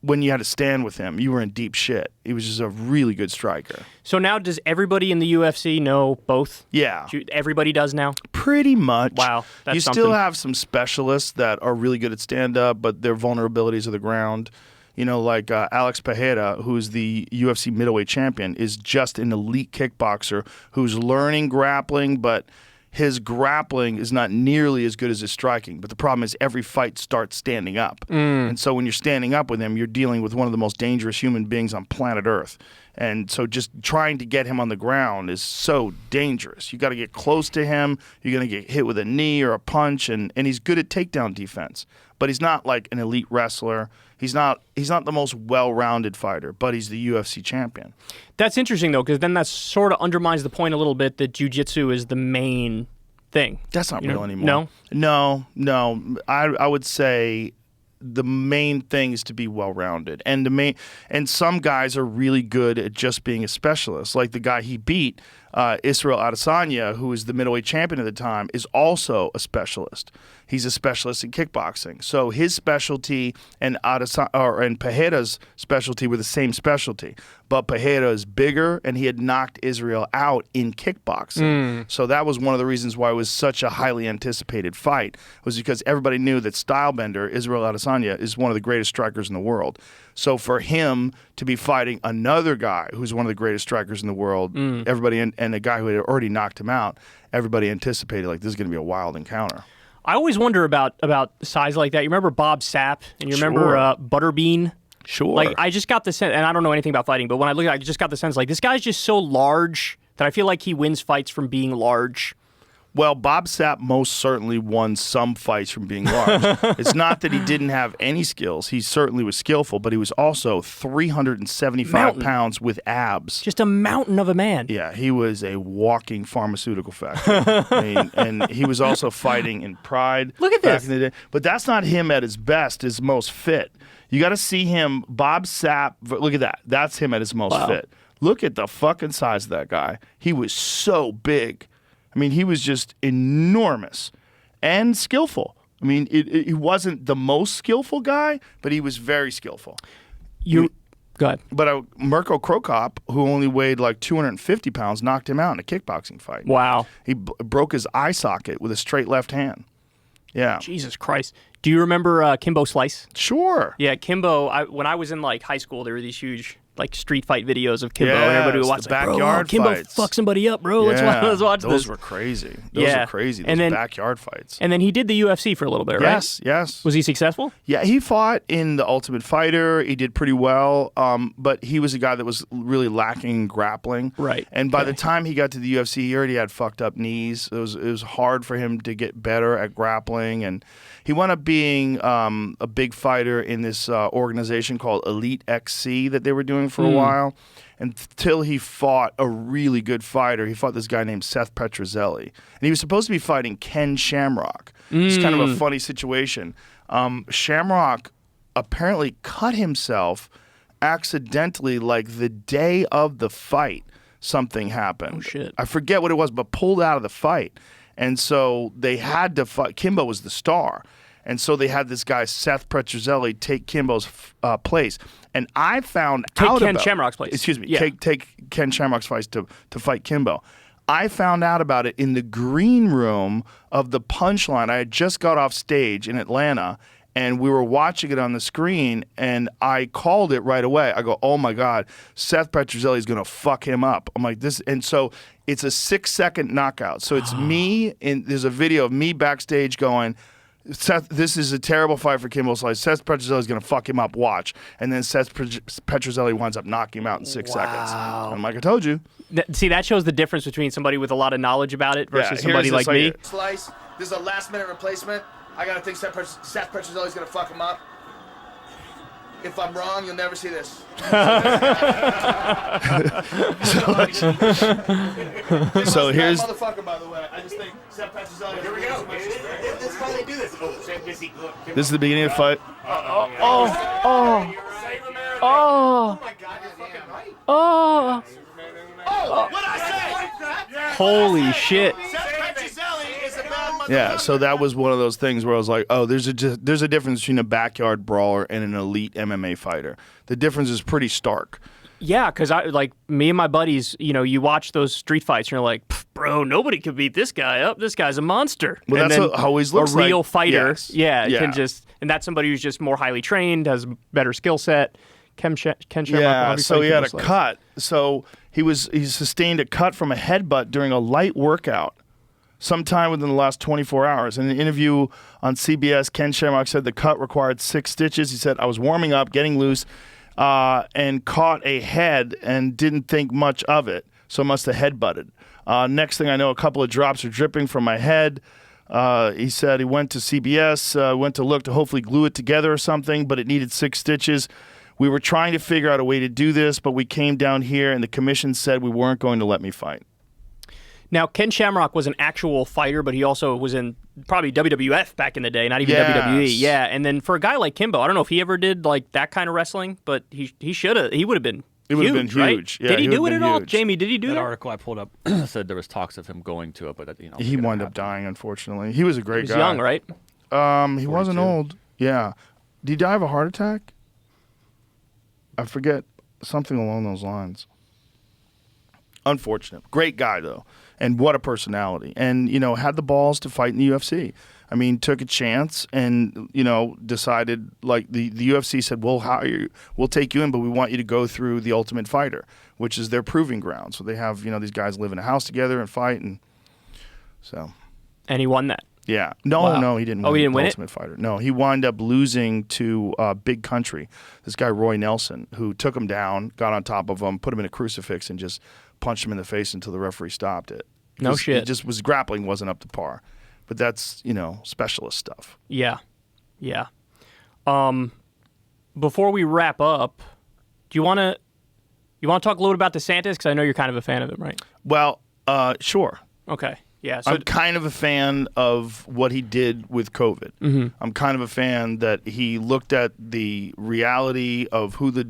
D: when you had to stand with him, you were in deep shit. He was just a really good striker.
E: So now does everybody in the UFC know both?
D: Yeah.
E: Everybody does now?
D: Pretty much.
E: Wow, that's
D: you
E: something.
D: still have some specialists that are really good at stand-up, but their vulnerabilities are the ground. Like Alex Pereira, who's the UFC middleweight champion, is just an elite kickboxer who's learning grappling, but his grappling is not nearly as good as his striking. But the problem is every fight starts standing up. And so when you're standing up with him, you're dealing with one of the most dangerous human beings on planet Earth. And so just trying to get him on the ground is so dangerous. You got to get close to him. You're going to get hit with a knee or a punch, and he's good at takedown defense. But he's not like an elite wrestler. He's not the most well-rounded fighter, but he's the UFC champion.
E: That's interesting, though, because then that sort of undermines the point a little bit that jiu-jitsu is the main thing.
D: That's not real anymore.
E: No?
D: No. I would say the main thing is to be well-rounded. And some guys are really good at just being a specialist. Like the guy he beat, Israel Adesanya, who is the middleweight champion at the time, is also a specialist. He's a specialist in kickboxing. So his specialty and Pereira's specialty were the same specialty. But Pereira is bigger, and he had knocked Israel out in kickboxing. So that was one of the reasons why it was such a highly anticipated fight, was because everybody knew that Stylebender, Israel Adesanya, is one of the greatest strikers in the world. So for him to be fighting another guy who's one of the greatest strikers in the world, everybody, and a guy who had already knocked him out, everybody anticipated, like, this is going to be a wild encounter.
E: I always wonder about size like that. You remember Bob Sapp, and you remember Butterbean?
D: Sure.
E: Like, I just got the sense, and I don't know anything about fighting, but when I look at it, I just got the sense, like, this guy's just so large that I feel like he wins fights from being large.
D: Well, Bob Sapp most certainly won some fights from being large. It's not that he didn't have any skills. He certainly was skillful, but he was also 375 pounds with abs.
E: Just a mountain of a man.
D: Yeah, he was a walking pharmaceutical factory. I mean, and he was also fighting in Pride.
E: Look at
D: back
E: this.
D: in the day. But that's not him at his best, his most fit. You got to see him, Bob Sapp. Look at that. That's him at his most fit. Look at the fucking size of that guy. He was so big. I mean, he was just enormous and skillful. I mean, he wasn't the most skillful guy, but he was very skillful.
E: Go ahead.
D: But Mirko Krokop, who only weighed like 250 pounds, knocked him out in a kickboxing fight.
E: Wow.
D: He broke his eye socket with a straight left hand. Yeah.
E: Jesus Christ. Do you remember Kimbo Slice?
D: Sure.
E: Yeah, Kimbo, when I was in like high school, there were these huge like street fight videos of Kimbo,
D: Yeah,
E: and everybody would watch
D: the
E: like,
D: backyard
E: Kimbo
D: fights.
E: fuck somebody up, bro. Let's watch
D: those
E: this.
D: were crazy. Those were crazy. Those backyard fights.
E: And then he did the UFC for a little bit, right?
D: Yes.
E: Was he successful?
D: Yeah, he fought in The Ultimate Fighter. He did pretty well, but he was a guy that was really lacking in grappling.
E: Right.
D: And by the time he got to the UFC, he already had fucked up knees. It was hard for him to get better at grappling, and he wound up being a big fighter in this organization called Elite XC that they were doing for a while. Until he fought a really good fighter. He fought this guy named Seth Petrozelli. And he was supposed to be fighting Ken Shamrock. It's kind of a funny situation. Shamrock apparently cut himself accidentally, like the day of the fight, something happened.
E: Oh, shit.
D: I forget what it was, but pulled out of the fight. And so they had to fight. Kimbo was the star. And so they had this guy, Seth Petrozelli, take Kimbo's place. And I found out
E: Ken
D: about...
E: Shamrock's place.
D: Excuse me.
E: Yeah.
D: Take Ken Shamrock's place to fight Kimbo. I found out about it in the green room of the Punchline. I had just got off stage in Atlanta, and we were watching it on the screen, and I called it right away. I go, oh, my God, Seth Petrozelli is going to fuck him up. I'm like, this... And so it's a 6-second knockout. So it's me, and there's a video of me backstage going... Seth, this is a terrible fight for Kimbo Slice. Seth Petrozelli is going to fuck him up. Watch. And then Seth Petrozelli winds up knocking him out in 6 seconds. And I'm like, I told you.
E: See, that shows the difference between somebody with a lot of knowledge about it versus somebody
C: here's
E: like
C: this
E: me.
C: here. Slice. This is a last-minute replacement. I gotta think Seth Petrozelli's gonna fuck him up. If I'm wrong, you'll never see this.
D: So here's...
C: Motherfucker, by the way. I just think Seth Petrozelli... Here we go. That's how they do this.
D: This is the beginning of the fight.
E: Oh
C: my God, you're fucking right.
E: Oh!
C: What I say?
E: Holy shit!
C: Seth Petrozelli is a bad motherfucker.
D: Yeah, so that was one of those things where I was like, oh, there's a difference between a backyard brawler and an elite MMA fighter. The difference is pretty stark.
E: Yeah, because me and my buddies, you watch those street fights and you're like, bro, nobody could beat this guy up. This guy's a monster.
D: Well,
E: and
D: that's
E: then
D: how always looks
E: a real
D: like.
E: fighter,
D: Yes.
E: can just, and that's somebody who's just more highly trained, has a better skill set. Ken Shamrock.
D: Yeah, so he had a
E: Kimbo Slice.
D: cut. So he sustained a cut from a headbutt during a light workout sometime within the last 24 hours. In an interview on CBS, Ken Shamrock said the cut required 6 stitches. He said, I was warming up, getting loose, and caught a head and didn't think much of it, so must have headbutted. Next thing I know, a couple of drops are dripping from my head. He said he went to CBS, went to look to hopefully glue it together or something, but it needed 6 stitches. We were trying to figure out a way to do this, but we came down here and the commission said we weren't going to let me fight.
E: Now, Ken Shamrock was an actual fighter, but he also was in probably WWF back in the day, not even
D: Yes.
E: WWE. Yeah, and then for a guy like Kimbo, I don't know if he ever did like that kind of wrestling, but he should have. He would have been
D: It would have been
E: right?
D: huge. Yeah,
E: did he
D: would
E: do
D: have
E: it at
D: been
E: all?
D: huge.
E: Jamie, did he do
F: That
E: that?
F: article I pulled up said there was talks of him going to it, but
D: He wound up dying, unfortunately. He was a great
E: He was
D: guy.
E: young, right?
D: He wasn't
F: 42.
D: old. Yeah. Did he die of a heart attack? I forget. Something along those lines. Unfortunate. Great guy, though. And what a personality. And, had the balls to fight in the UFC. I mean, took a chance and, decided, like, the UFC said, we'll hire you, we'll take you in, but we want you to go through the Ultimate Fighter, which is their proving ground. So they have, these guys live in a house together and fight. And so.
E: And he won that.
D: Yeah. No,
E: Wow.
D: no, he didn't
E: Oh,
D: win
E: he didn't
D: the
E: win it?
D: Ultimate Fighter. No, he wound up losing to Big Country. This guy, Roy Nelson, who took him down, got on top of him, put him in a crucifix, and just punched him in the face until the referee stopped it.
E: No shit.
D: It just was grappling wasn't up to par. But that's, specialist stuff.
E: Yeah. Yeah. Before we wrap up, do you want to talk a little bit about DeSantis? Because I know you're kind of a fan of him, right?
D: Well, sure.
E: Okay. Yeah. So
D: I'm kind of a fan of what he did with COVID.
E: Mm-hmm.
D: I'm kind of a fan that he looked at the reality of who the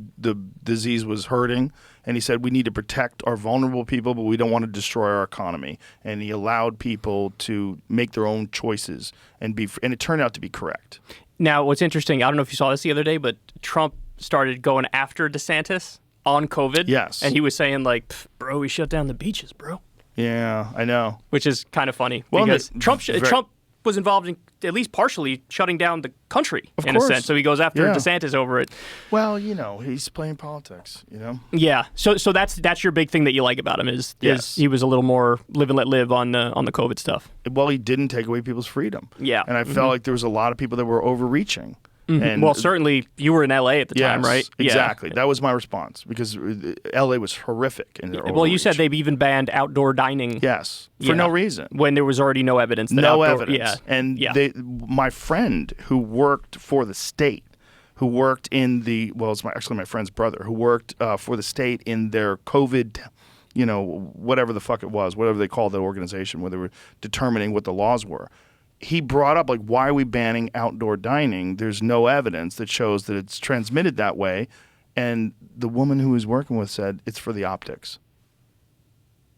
D: disease was hurting, and he said we need to protect our vulnerable people, but we don't want to destroy our economy. And he allowed people to make their own choices, and it turned out to be correct.
E: now, what's interesting, I don't know if you saw this the other day, but Trump started going after DeSantis on COVID.
D: Yes.
E: And he was saying like, "Pff, bro, we shut down the beaches, bro."
D: Yeah, I know.
E: Which is kind of funny
D: Well,
E: because Trump
D: very-
E: was involved in at least partially shutting down the country in
D: course.
E: a sense. So he goes after
D: Yeah.
E: DeSantis over it.
D: Well, he's playing politics,
E: Yeah. So that's your big thing that you like about him is
D: Yes.
E: he was a little more live and let live on the COVID stuff.
D: Well, he didn't take away people's freedom.
E: Yeah.
D: And I felt like there was a lot of people that were overreaching. And
E: Well, certainly you were in LA at the time, right?
D: Exactly.
E: Yeah.
D: That was my response because LA was horrific in their
E: Well, you said
D: overreach.
E: they've even banned outdoor dining.
D: Yes, for
E: Yeah.
D: no reason.
E: When there was already no evidence. That
D: No
E: outdoor,
D: evidence.
E: Yeah.
D: And
E: yeah.
D: my friend who worked for the state, who worked in it's actually my friend's brother, who worked for the state in their COVID, whatever the fuck it was, whatever they called the organization, where they were determining what the laws were. He brought up, like, why are we banning outdoor dining? There's no evidence that shows that it's transmitted that way. And the woman who he was working with said it's for the optics.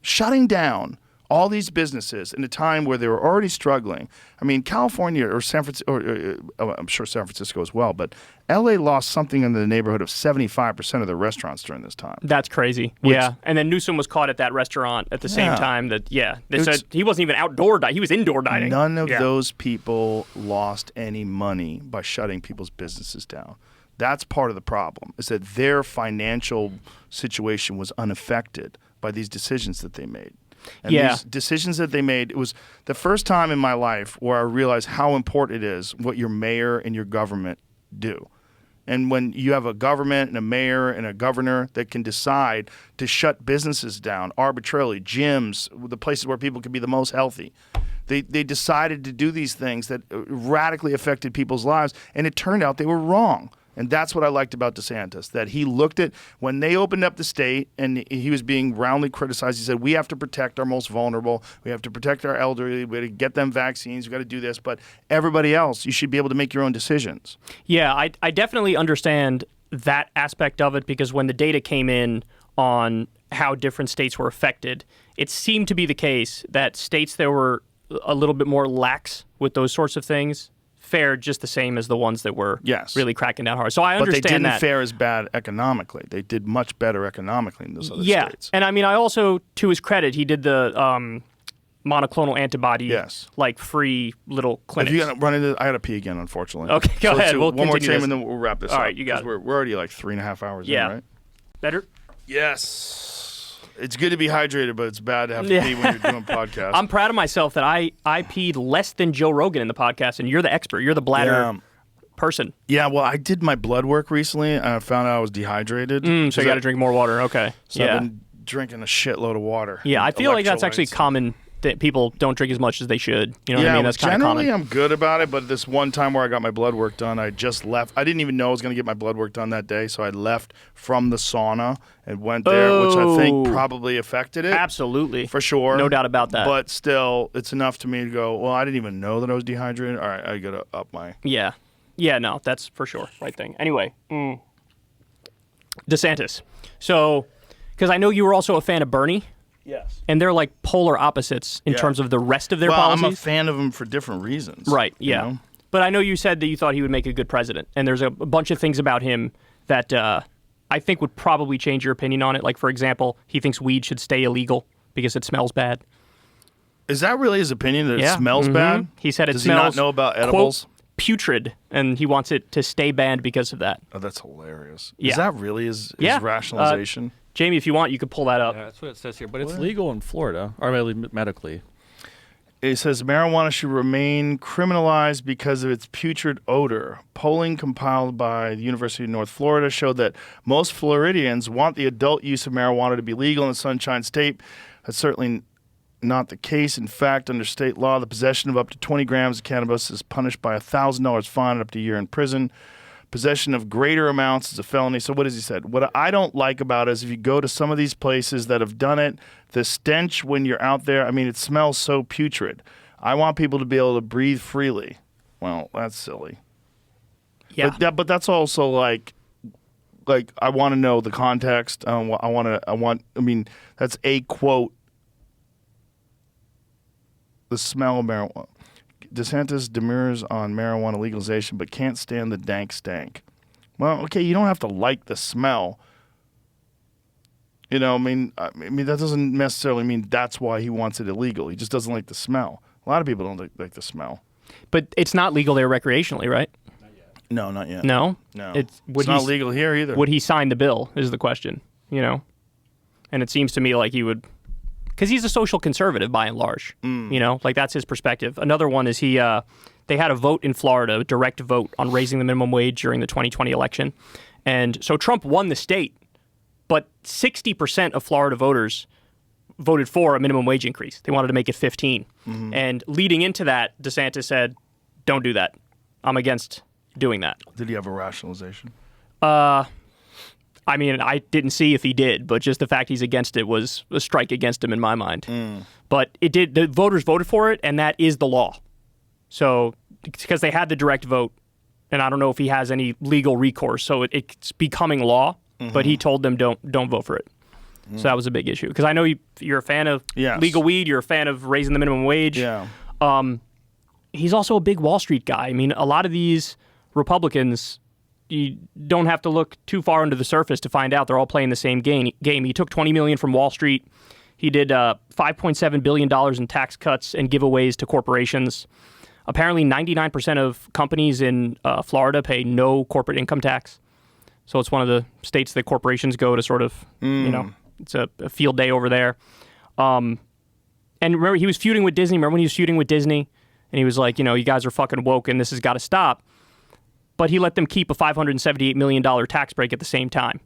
D: Shutting down all these businesses in a time where they were already struggling. I mean, California or San Francisco, I'm sure San Francisco as well, but LA lost something in the neighborhood of 75% of their restaurants during this time.
E: That's crazy. Yeah. And then Newsom was caught at that restaurant at the same
D: Yeah.
E: time they
D: It's-
E: said he wasn't even outdoor dining. He was indoor dining.
D: None of
E: Yeah.
D: those people lost any money by shutting people's businesses down. That's part of the problem, is that their financial situation was unaffected by these decisions that they made. And
E: Yeah.
D: these decisions that they made, it was the first time in my life where I realized how important it is what your mayor and your government do. And when you have a government and a mayor and a governor that can decide to shut businesses down arbitrarily, gyms, the places where people can be the most healthy, they decided to do these things that radically affected people's lives, and it turned out they were wrong. And that's what I liked about DeSantis, that he looked at when they opened up the state and he was being roundly criticized. He said, we have to protect our most vulnerable. We have to protect our elderly. We got to get them vaccines. We got to do this. But everybody else, you should be able to make your own decisions.
E: Yeah, I definitely understand that aspect of it because when the data came in on how different states were affected, it seemed to be the case that states that were a little bit more lax with those sorts of things fared just the same as the ones that were
D: Yes.
E: really cracking down hard. So I
D: But they
E: understand
D: didn't
E: that.
D: fare as bad economically. They did much better economically in those other
E: Yeah,
D: states.
E: and I mean, I also, to his credit, he did the monoclonal antibody,
D: Yes.
E: like free little
D: If
E: clinics.
D: you're going to run into, I got to pee again, unfortunately.
E: Okay, go
D: So let's
E: ahead.
D: do
E: We'll
D: one more
E: continue
D: time
E: this.
D: and then we'll wrap this
E: All
D: up.
E: right, you got
D: 'cause
E: it.
D: We're already like 3.5 hours
E: Yeah.
D: in, right?
E: Better?
D: Yes. It's good to be hydrated, but it's bad to have to
E: Yeah.
D: pee when you're doing podcasts.
E: I'm proud of myself that I peed less than Joe Rogan in the podcast, and you're the expert. You're the bladder
D: Yeah.
E: person.
D: Yeah, well, I did my blood work recently, and I found out I was dehydrated.
E: So you got to drink more water. Okay.
D: So
E: yeah.
D: I've been drinking a shitload of water.
E: Yeah, I feel like that's actually
D: Electrolytes.
E: common that people don't drink as much as they should. You know what
D: Yeah,
E: I mean? That's kind of
D: generally
E: common.
D: I'm good about it, but this one time where I got my blood work done, I just left. I didn't even know I was going to get my blood work done that day, so I left from the sauna and went there, which I think
E: Oh.
D: probably affected it.
E: Absolutely.
D: For sure.
E: No doubt about that.
D: But still, it's enough to me to go, well, I didn't even know that I was dehydrated. All right, I got to up my...
E: Yeah. Yeah, no, that's for sure. Right thing. Anyway. DeSantis. So, because I know you were also a fan of Bernie,
D: Yes.
E: and they're like polar opposites in
D: Yeah.
E: terms of the rest of their
D: Well,
E: policies.
D: I'm a fan of him for different reasons.
E: Right,
D: you
E: yeah.
D: know?
E: But I know you said that you thought he would make a good president, and there's a bunch of things about him that I think would probably change your opinion on it. Like, for example, he thinks weed should stay illegal because it smells bad.
D: Is that really his opinion that
E: Yeah.
D: it smells bad?
E: He said it
D: Does
E: smells,
D: he not know about
E: quote,
D: edibles?
E: putrid, and he wants it to stay banned because of that.
D: Oh, that's hilarious.
E: Yeah.
D: Is that really his
E: Yeah.
D: rationalization?
E: Jamie, if you want, you could pull that up.
F: Yeah, that's what it says here. But it's legal in Florida, or medically.
D: It says marijuana should remain criminalized because of its putrid odor. Polling compiled by the University of North Florida showed that most Floridians want the adult use of marijuana to be legal in the Sunshine State. That's certainly not the case. In fact, under state law, the possession of up to 20 grams of cannabis is punished by a $1,000 fine and up to a year in prison. Possession of greater amounts is a felony. So what has he said? What I don't like about it is if you go to some of these places that have done it, the stench when you're out there, I mean, it smells so putrid. I want people to be able to breathe freely. Well, that's silly.
E: Yeah.
D: But that's also like I want to know the context. I mean, that's a quote. The smell of marijuana. DeSantis demurs on marijuana legalization, but can't stand the dank stank. Well, okay, you don't have to like the smell. You know, I mean, that doesn't necessarily mean that's why he wants it illegal. He just doesn't like the smell. A lot of people don't like the smell.
E: But it's not legal there recreationally, right?
D: No, not yet.
E: No?
D: No.
E: It's
D: not legal here either.
E: Would he sign the bill is the question, you know? And it seems to me like he would, because he's a social conservative by and large, you know? Like that's his perspective. Another one is they had a vote in Florida, a direct vote on raising the minimum wage during the 2020 election. And so Trump won the state, but 60% of Florida voters voted for a minimum wage increase. They wanted to make it 15. And leading into that, DeSantis said, don't do that. I'm against doing that.
D: Did he have a rationalization?
E: I mean, I didn't see if he did, but just the fact he's against it was a strike against him in my mind. But it did. The voters voted for it, and that is the law. So, because they had the direct vote, and I don't know if he has any legal recourse, so it's becoming law. But he told them don't vote for it. So that was a big issue. Because I know you're a fan of legal weed, you're a fan of raising the minimum wage.
D: Yeah.
E: He's also a big Wall Street guy. I mean, a lot of these Republicans, you don't have to look too far under the surface to find out they're all playing the same game. He took $20 million from Wall Street. He did $5.7 billion in tax cuts and giveaways to corporations. Apparently, 99% of companies in Florida pay no corporate income tax. So it's one of the states that corporations go to sort of, you know, it's a field day over there. And remember, he was feuding with Disney. Remember when he was feuding with Disney? And he was like, you know, you guys are fucking woke and this has got to stop. But he let them keep a $578 million tax break at the same time.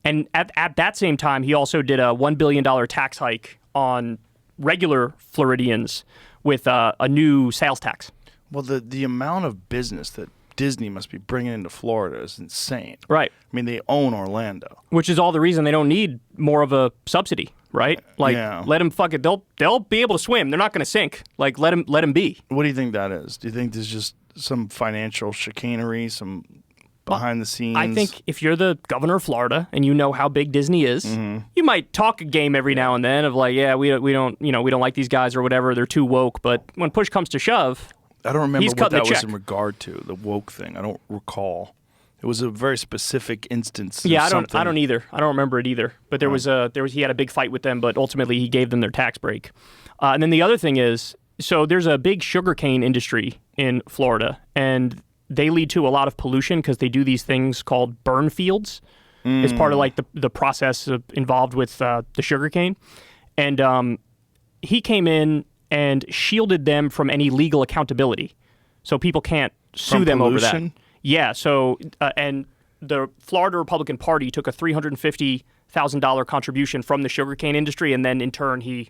E: And at that same time, he also did a $1 billion tax hike on regular Floridians with a new sales tax.
D: Well, the amount of business that Disney must be bringing into Florida is insane.
E: Right.
D: I mean, they own Orlando.
E: Which is all the reason they don't need more of a subsidy, right? Like, let them fuck it. They'll be able to swim. They're not going to sink. Like, let them be.
D: What do you think that is? Do you think there's just some financial chicanery, some behind the scenes?
E: I think if you're the governor of Florida and you know how big Disney is, you might talk a game every now and then of like, yeah, we don't like these guys or whatever. They're too woke. But when push comes to shove,
D: I don't remember
E: he's
D: what
E: cutting
D: that
E: the
D: was
E: check.
D: in regard to, the woke thing. I don't recall. It was a very specific instance.
E: Yeah,
D: of something.
E: I don't either. I don't remember it either. But he had a big fight with them, but ultimately he gave them their tax break. And then the other thing is, so there's a big sugarcane industry in Florida, and they lead to a lot of pollution because they do these things called burn fields as part of like the process involved with the sugarcane. And he came in and shielded them from any legal accountability. So people can't sue them over that. Yeah, so, and the Florida Republican Party took a $350,000 contribution from the sugarcane industry, and then in turn he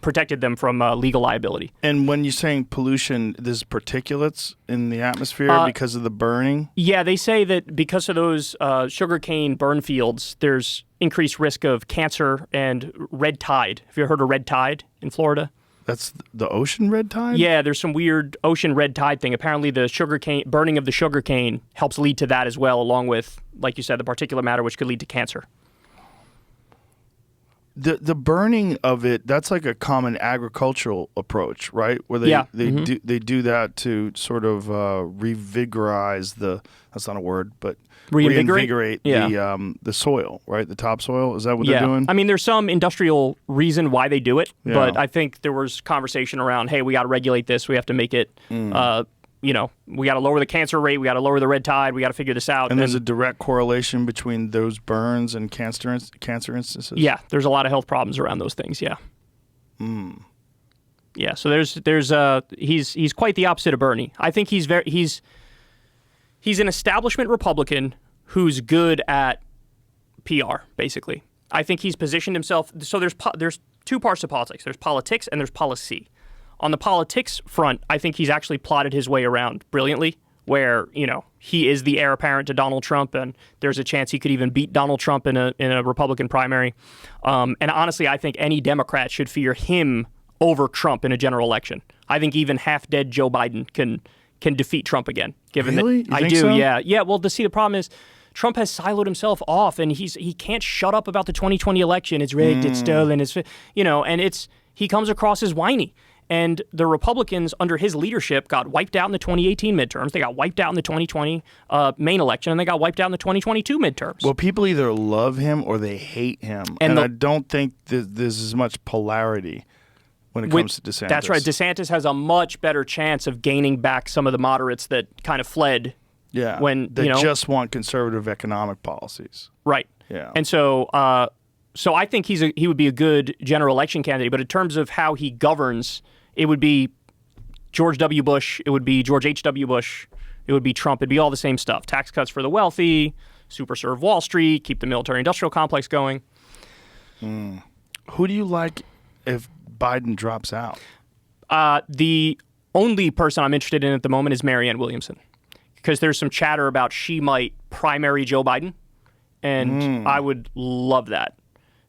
E: protected them from legal liability.
D: And when you're saying pollution, there's particulates in the atmosphere because of the burning?
E: Yeah, they say that because of those sugarcane burn fields, there's increased risk of cancer and red tide. Have you ever heard of red tide in Florida?
D: That's the ocean red tide?
E: Yeah, there's some weird ocean red tide thing. Apparently, the burning of the sugarcane helps lead to that as well, along with, like you said, the particulate matter, which could lead to cancer.
D: The burning of it, that's like a common agricultural approach, right? Where they do that to sort of revigorize that's not a word, but reinvigorate the soil, right? The topsoil. Is that what they're doing?
E: I mean, there's some industrial reason why they do it, but I think there was conversation around, hey, we got to regulate this. We have to make it we got to lower the cancer rate. We got to lower the red tide. We got to figure this out.
D: And there's a direct correlation between those burns and cancer instances?
E: Yeah, there's a lot of health problems around those things, yeah. Yeah, so he's quite the opposite of Bernie. I think he's an establishment Republican who's good at PR, basically. I think he's positioned himself. So there's two parts to politics. There's politics and there's policy. On the politics front, I think he's actually plotted his way around brilliantly, where, he is the heir apparent to Donald Trump, and there's a chance he could even beat Donald Trump in a Republican primary. And honestly, I think any Democrat should fear him over Trump in a general election. I think even half-dead Joe Biden can defeat Trump again.
D: Really? You
E: I
D: think
E: do,
D: so?
E: yeah. Yeah, well, the problem is Trump has siloed himself off, and he can't shut up about the 2020 election. It's rigged, it's stolen, and he comes across as whiny. And the Republicans, under his leadership, got wiped out in the 2018 midterms. They got wiped out in the 2020 main election, and they got wiped out in the 2022 midterms.
D: Well, people either love him or they hate him. And I don't think there's as much polarity when it comes to DeSantis.
E: That's right. DeSantis has a much better chance of gaining back some of the moderates that kind of fled.
D: Yeah,
E: they
D: just want conservative economic policies.
E: Right.
D: Yeah.
E: And so I think he would be a good general election candidate, but in terms of how he governs, it would be George W. Bush, it would be George H.W. Bush, it would be Trump, it'd be all the same stuff. Tax cuts for the wealthy, super serve Wall Street, keep the military-industrial complex going.
D: Who do you like if Biden drops out?
E: The only person I'm interested in at the moment is Marianne Williamson, because there's some chatter about she might primary Joe Biden, and I would love that.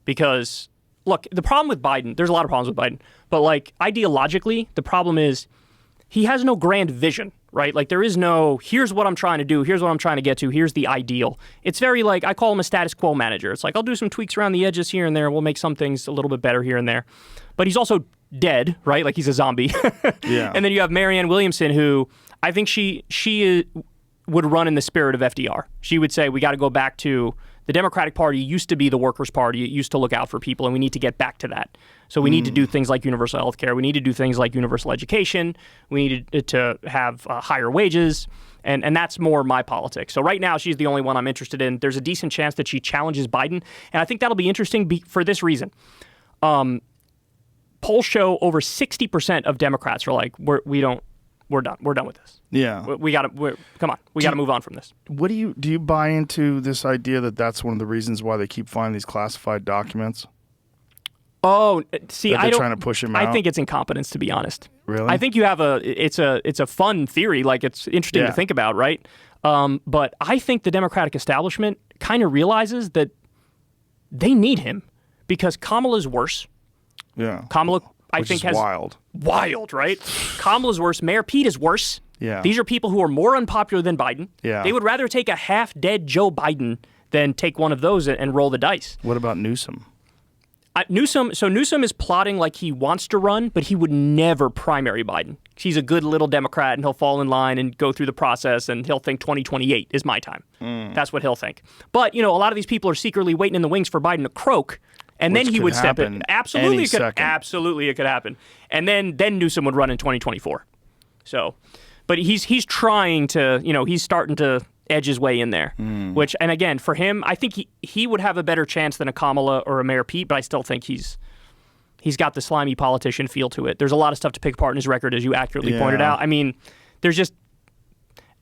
E: Because, look, the problem with Biden, there's a lot of problems with Biden, but, ideologically, the problem is he has no grand vision, right? There is no, here's what I'm trying to do, here's what I'm trying to get to, here's the ideal. It's very, I call him a status quo manager. It's I'll do some tweaks around the edges here and there, we'll make some things a little bit better here and there. But he's also dead, right? He's a zombie.
D: Yeah.
E: And then you have Marianne Williamson, who I think she would run in the spirit of FDR. She would say, we got to go back to the Democratic Party used to be the workers' party. It used to look out for people, and we need to get back to that. So we need to do things like universal health care. We need to do things like universal education. We need to have higher wages, and that's more my politics. So right now, she's the only one I'm interested in. There's a decent chance that she challenges Biden, and I think that'll be interesting for this reason. Polls show over 60% of Democrats are we're done. We're done with this.
D: Yeah.
E: We got to, come on. We got to move on from this.
D: What do you buy into this idea that that's one of the reasons why they keep finding these classified documents?
E: Oh, see,
D: that they're trying to push him out?
E: I think it's incompetence, to be honest.
D: Really?
E: I think you have it's a fun theory, it's interesting to think about, right? But I think the Democratic establishment kind of realizes that they need him because Kamala's worse.
D: Yeah.
E: Kamala, I
D: Which
E: think,
D: is
E: has wild, right? Kamala's worse. Mayor Pete is worse.
D: Yeah.
E: These are people who are more unpopular than Biden.
D: Yeah.
E: They would rather take a half-dead Joe Biden than take one of those and roll the dice.
D: What about Newsom?
E: Newsom is plotting like he wants to run, but he would never primary Biden. He's a good little Democrat, and he'll fall in line and go through the process, and he'll think 2028 is my time. That's what he'll think. But, a lot of these people are secretly waiting in the wings for Biden to croak, and
D: Which
E: then he would step in. Absolutely, it could happen. And then Newsom would run in 2024. So, but he's trying to, he's starting to edge his way in there. Which, and again, for him, I think he would have a better chance than a Kamala or a Mayor Pete, but I still think he's got the slimy politician feel to it. There's a lot of stuff to pick apart in his record, as you accurately pointed out. I mean,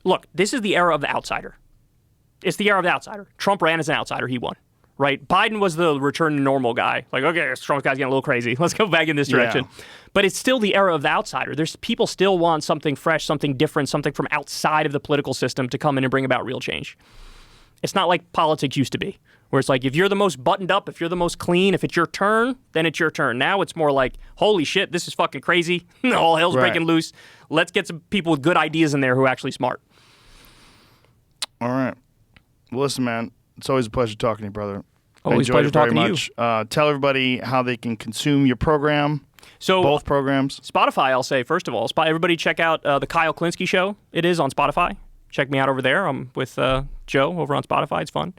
E: look, this is the era of the outsider. It's the era of the outsider. Trump ran as an outsider. He won. Right? Biden was the return to normal guy. Okay, Trump's guy's getting a little crazy. Let's go back in this direction. Yeah. But it's still the era of the outsider. There's people still want something fresh, something different, something from outside of the political system to come in and bring about real change. It's not like politics used to be, where it's like if you're the most buttoned up, if you're the most clean, if it's your turn, then it's your turn. Now it's more like, holy shit, this is fucking crazy. All hell's
D: Right.
E: breaking loose. Let's get some people with good ideas in there who are actually smart.
D: All right. Well, listen, man, it's always a pleasure talking to you, brother.
E: Always
D: I
E: pleasure
D: enjoyed it very
E: talking to you.
D: much. Tell everybody how they can consume your program,
E: So
D: both programs.
E: Spotify, I'll say, first of all. Everybody check out the Kyle Kulinski Show. It is on Spotify. Check me out over there. I'm with Joe over on Spotify. It's fun.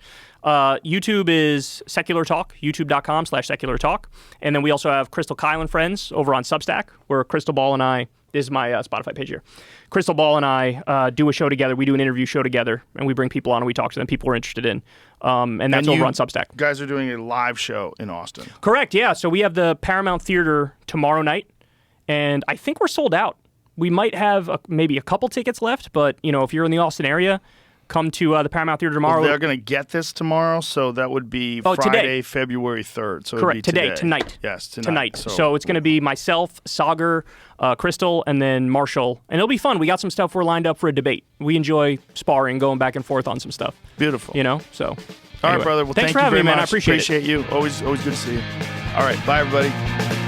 E: YouTube is Secular Talk, youtube.com/Secular Talk. And then we also have Crystal Kyle and Friends over on Substack, where Crystal Ball and I, this is my Spotify page here. Crystal Ball and I do a show together. We do an interview show together, and we bring people on and we talk to them, people we're interested in. And that's over on Substack.
D: Guys are doing a live show in Austin.
E: Correct, yeah. So we have the Paramount Theater tomorrow night, and I think we're sold out. We might have maybe a couple tickets left, but if you're in the Austin area, come to the Paramount Theater tomorrow.
D: Well, they're going to get this tomorrow, so that would be
E: Today.
D: Friday, February 3rd. So
E: Correct,
D: it'd be
E: tonight.
D: Yes, tonight.
E: So it's going to be myself, Sagar, Crystal, and then Marshall. And it'll be fun. We got some stuff we're lined up for a debate. We enjoy sparring, going back and forth on some stuff.
D: Beautiful.
E: So.
D: All
E: anyway.
D: right, brother. Well,
E: Thanks
D: thank
E: for
D: you
E: having
D: very
E: me, man.
D: much.
E: I appreciate it.
D: you. Always good to see you. All right. Bye, everybody.